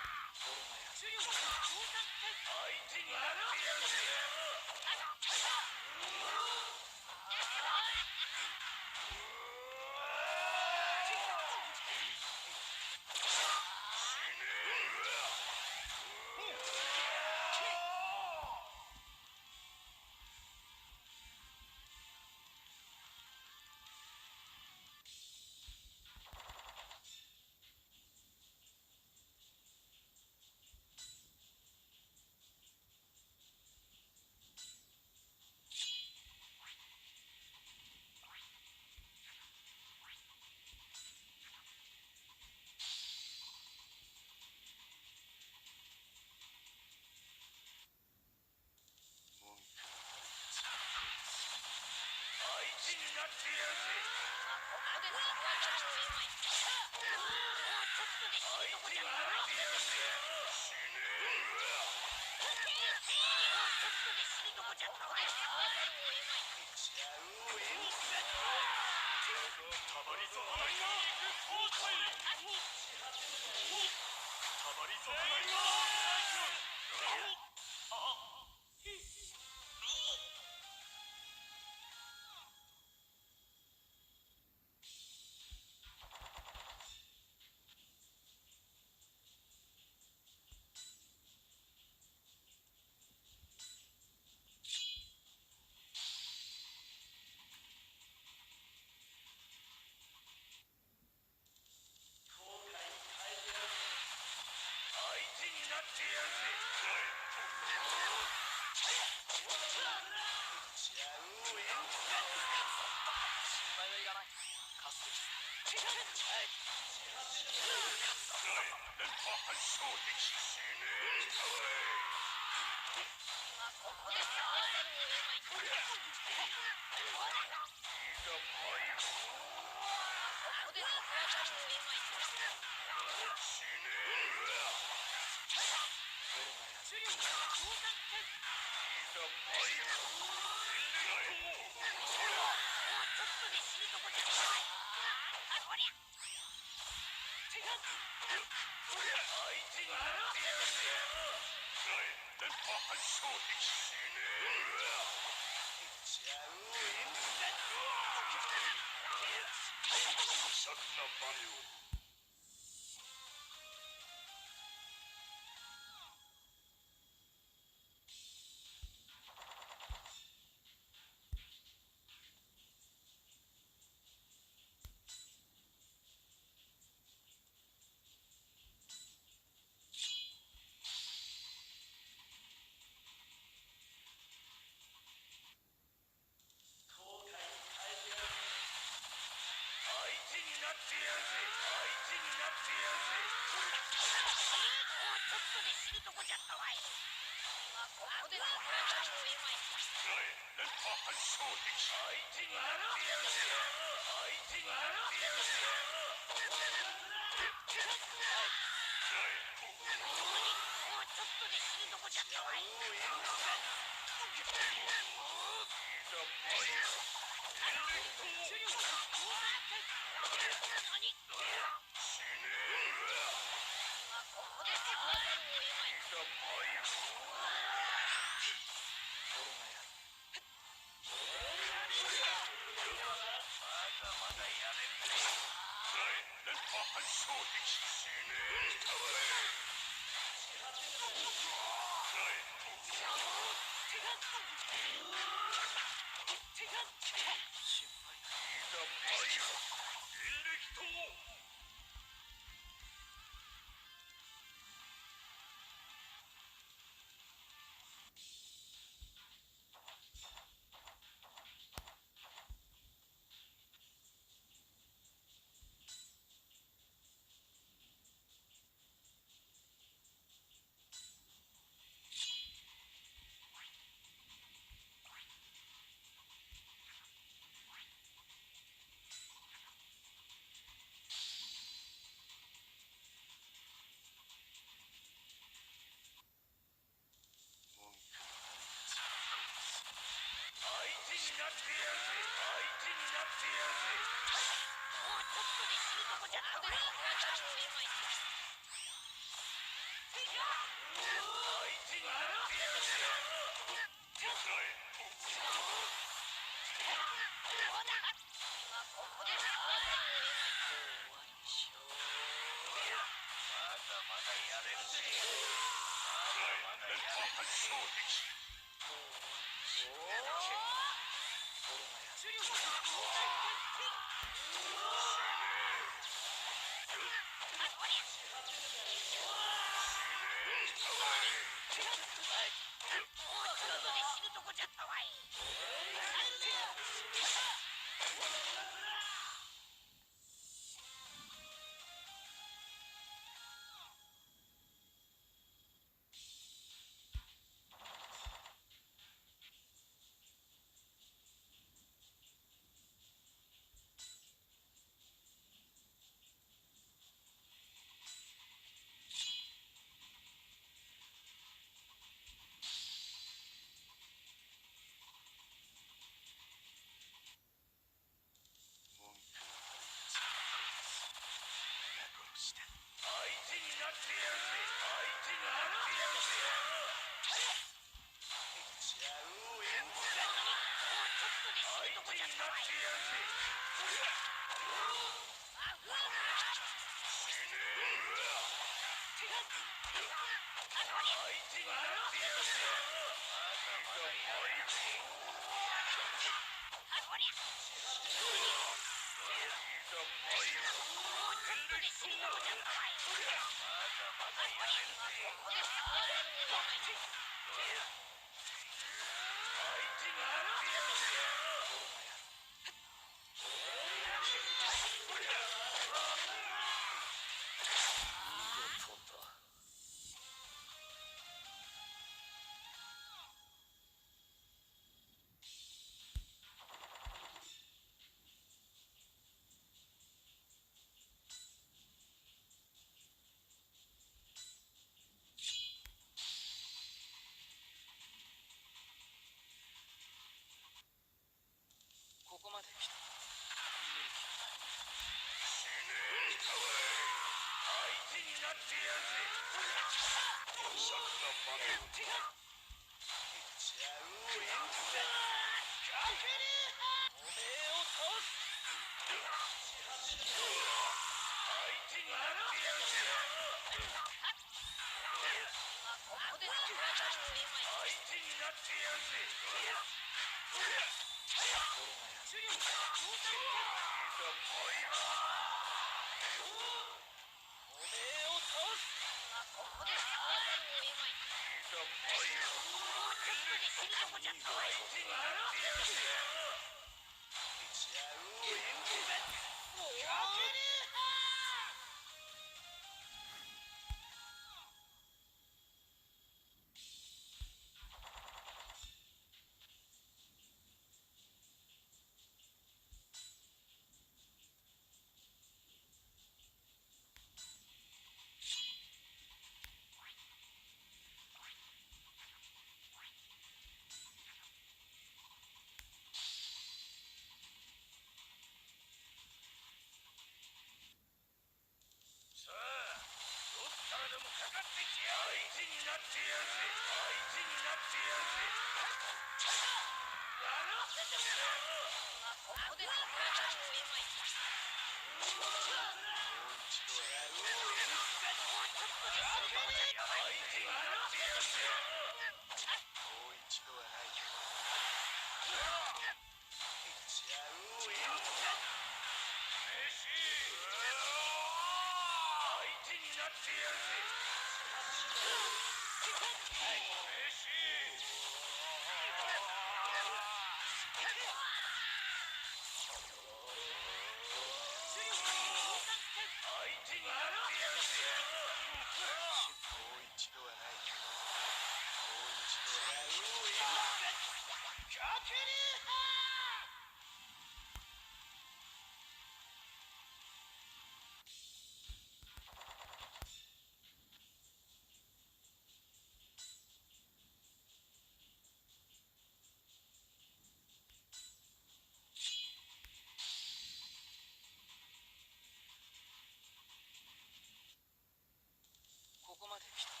ここまで来た。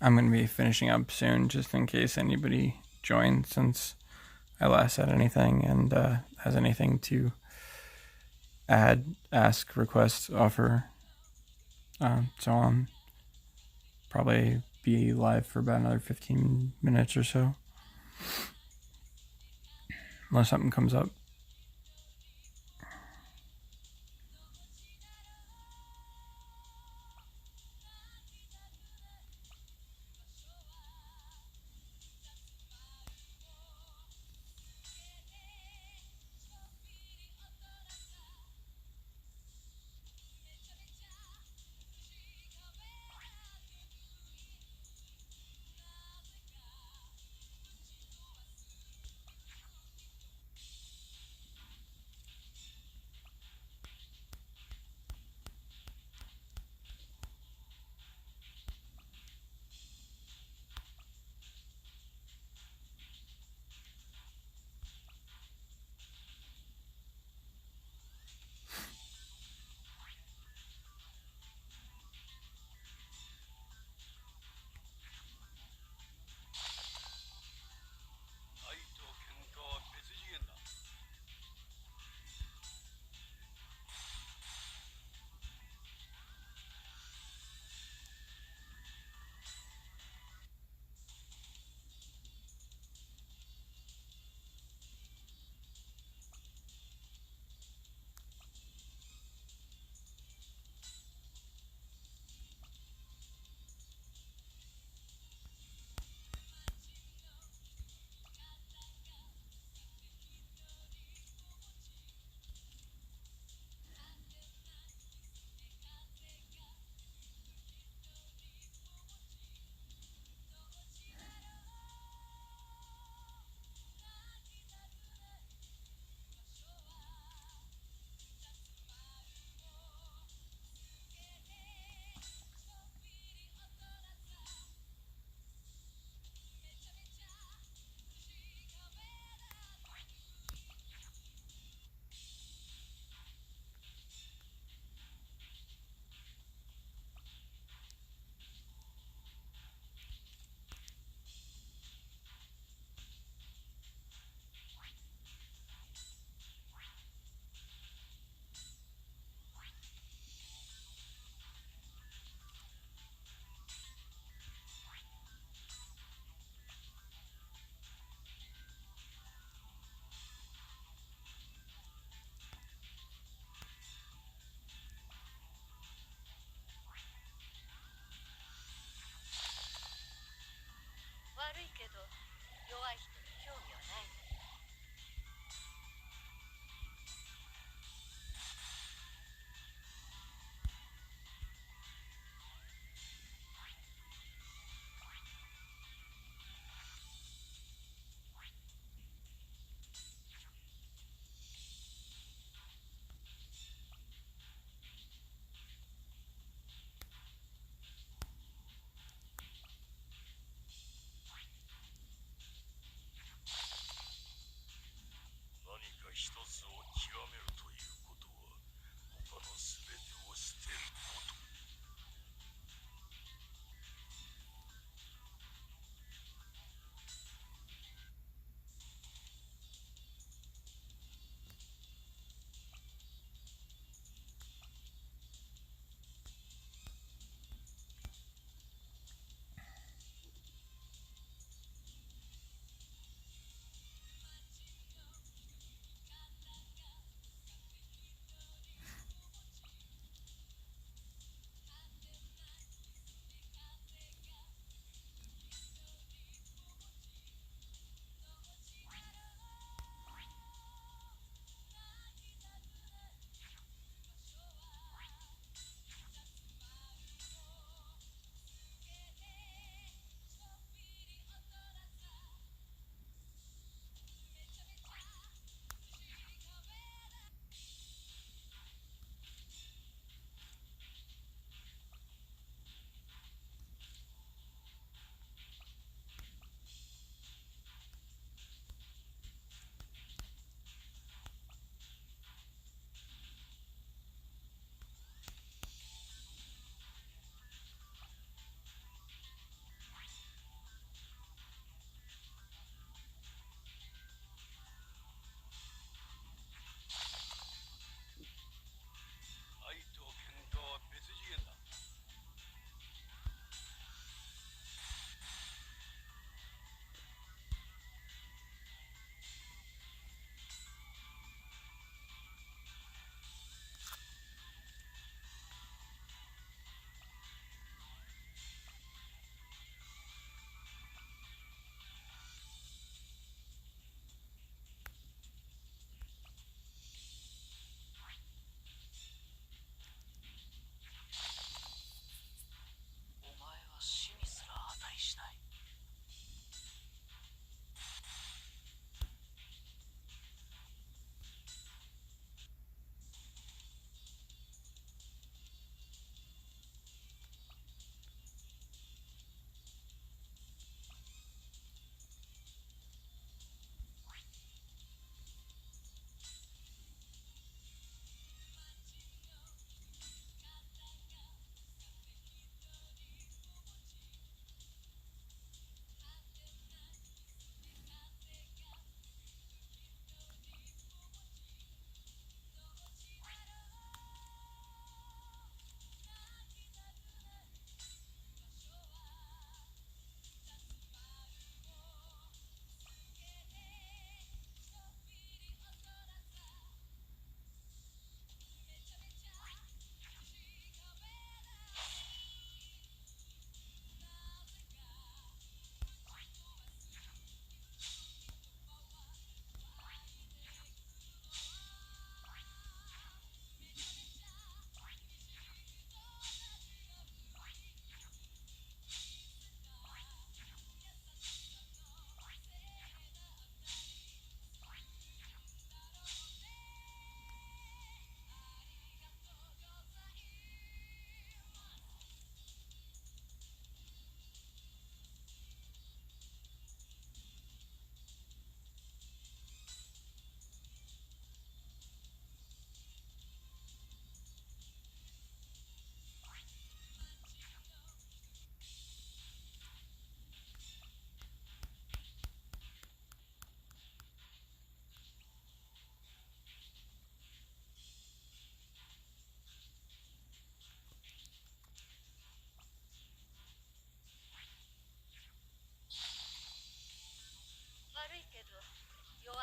I'm going to be finishing up soon, just in case anybody joins, since I last said anything and has anything to add, ask, request, offer, so on. Probably be live for about another 15 minutes or so, unless something comes up.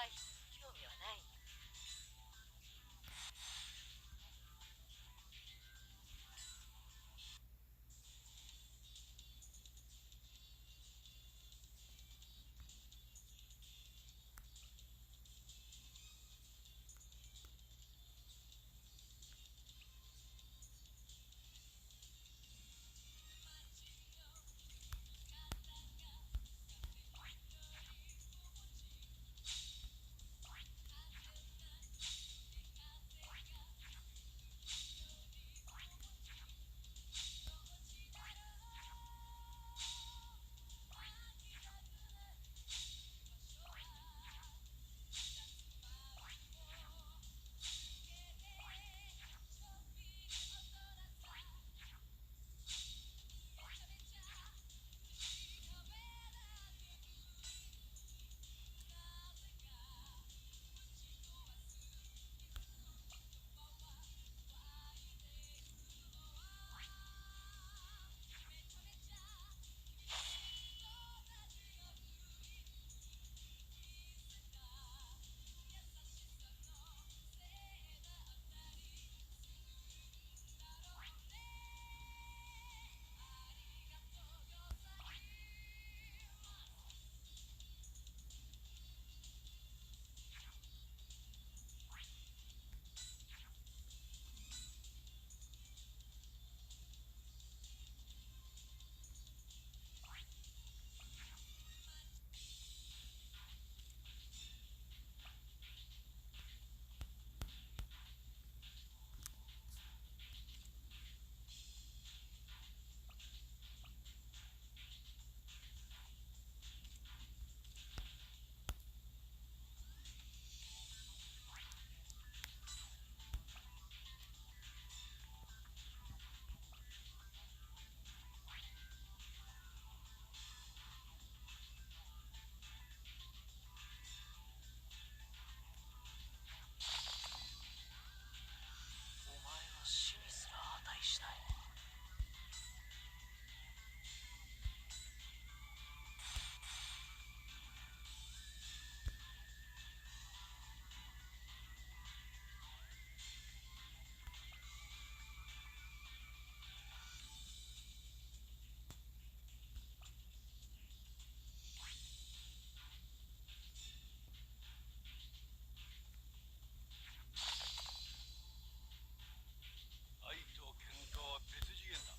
回避に興味はない。お前は死にすら値しない。愛と喧嘩は別次元だ。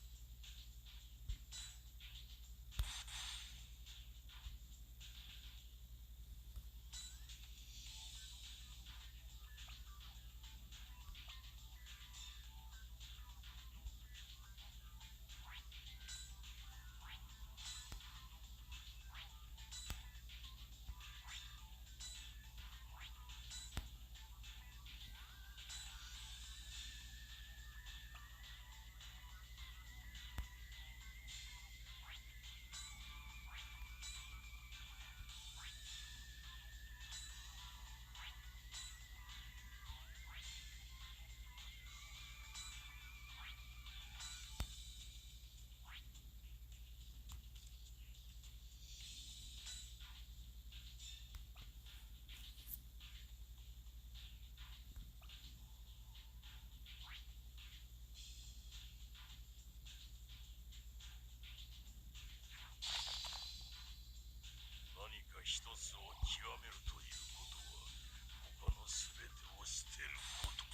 何か一つを極めるということは他の全てを捨てること。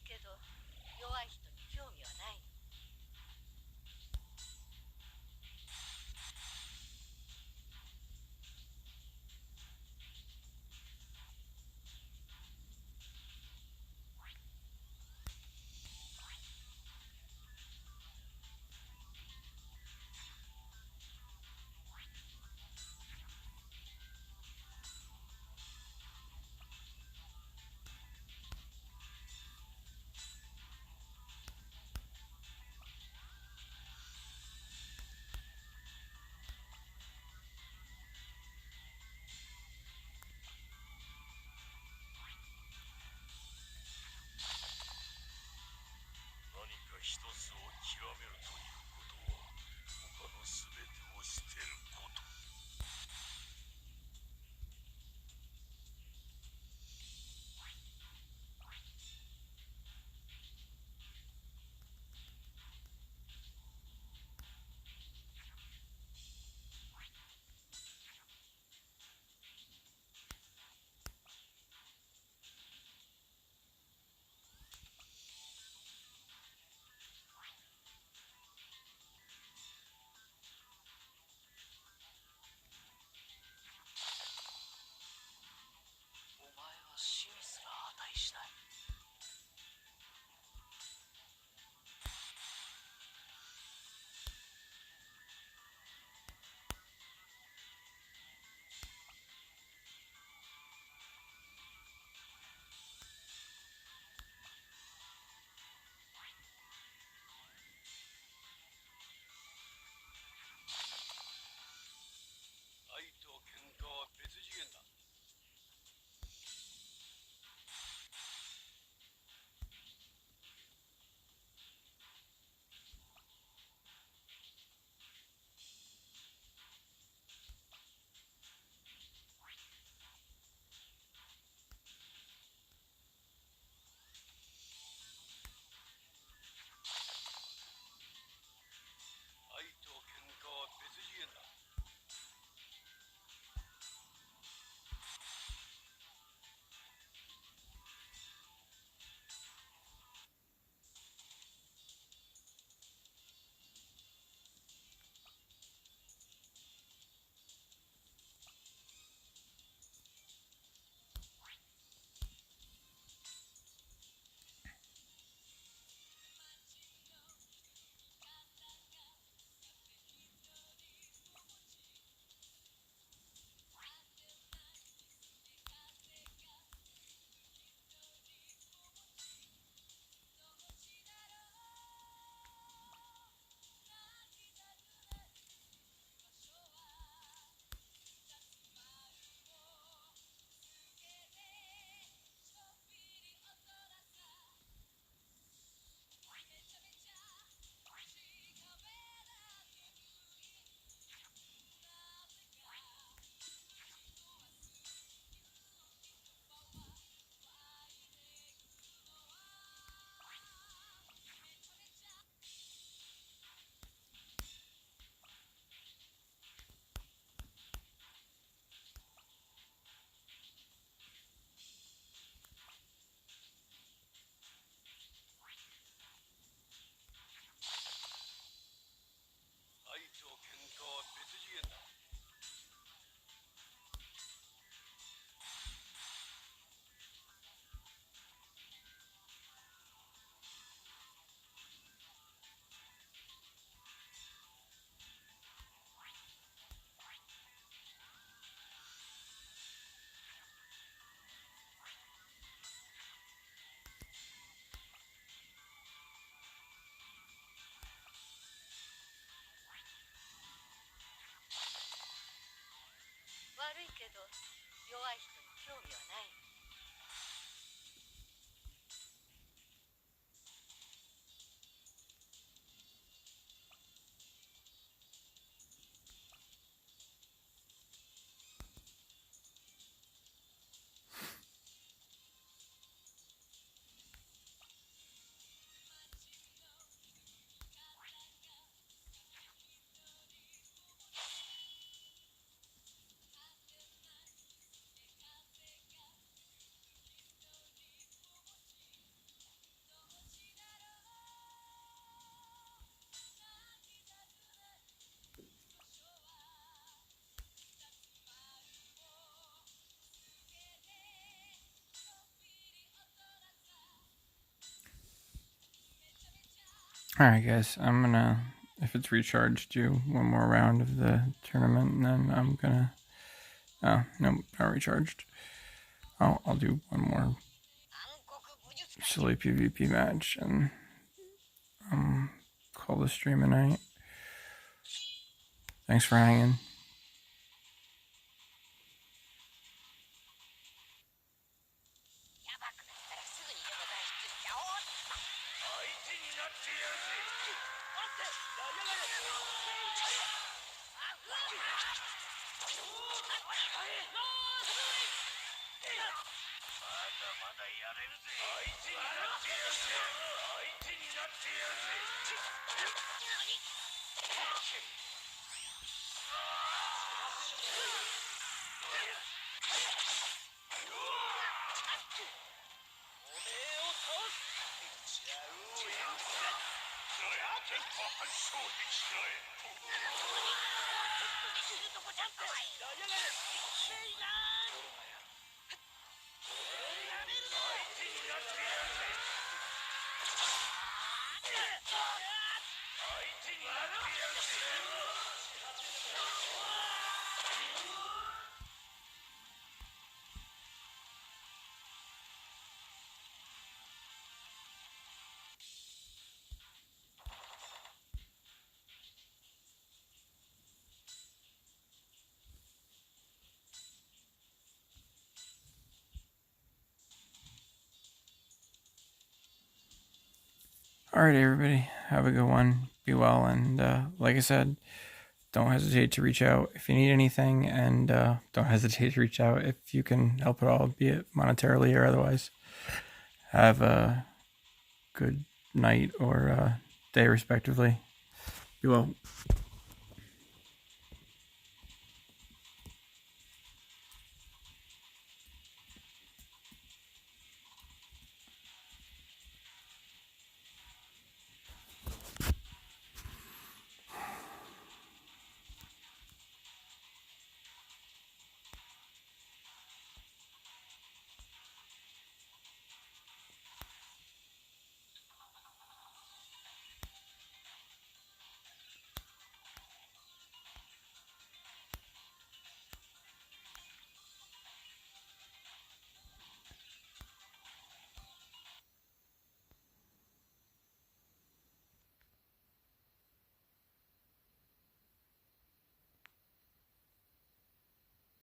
けど弱い人に興味はない。何か一つを極めるということは他の全てを捨てること。お前は死にすら値しない。愛と喧嘩は別次元だ。愛と喧嘩は別次元だ。愛と喧嘩は別次元だ。悪いけど弱い人に興味はない。Alright, guys, I'm gonna, if it's recharged, do one more round of the tournament, and then I'm gonna. Oh, nope, not recharged. I'll do one more silly PvP match and call the stream a night. Thanks for hanging. やばくなったらすぐにでも脱出しちゃおう。相手になってやるぜ。待って、やがれ。まだまだやれるぜ。相手になってやるぜ。相手になってやるぜ。Alright, everybody, have a good one. Be well, and like I said, don't hesitate to reach out if you need anything, and don't hesitate to reach out if you can help at all, be it monetarily or otherwise. Have a good night or day, respectively. Be well.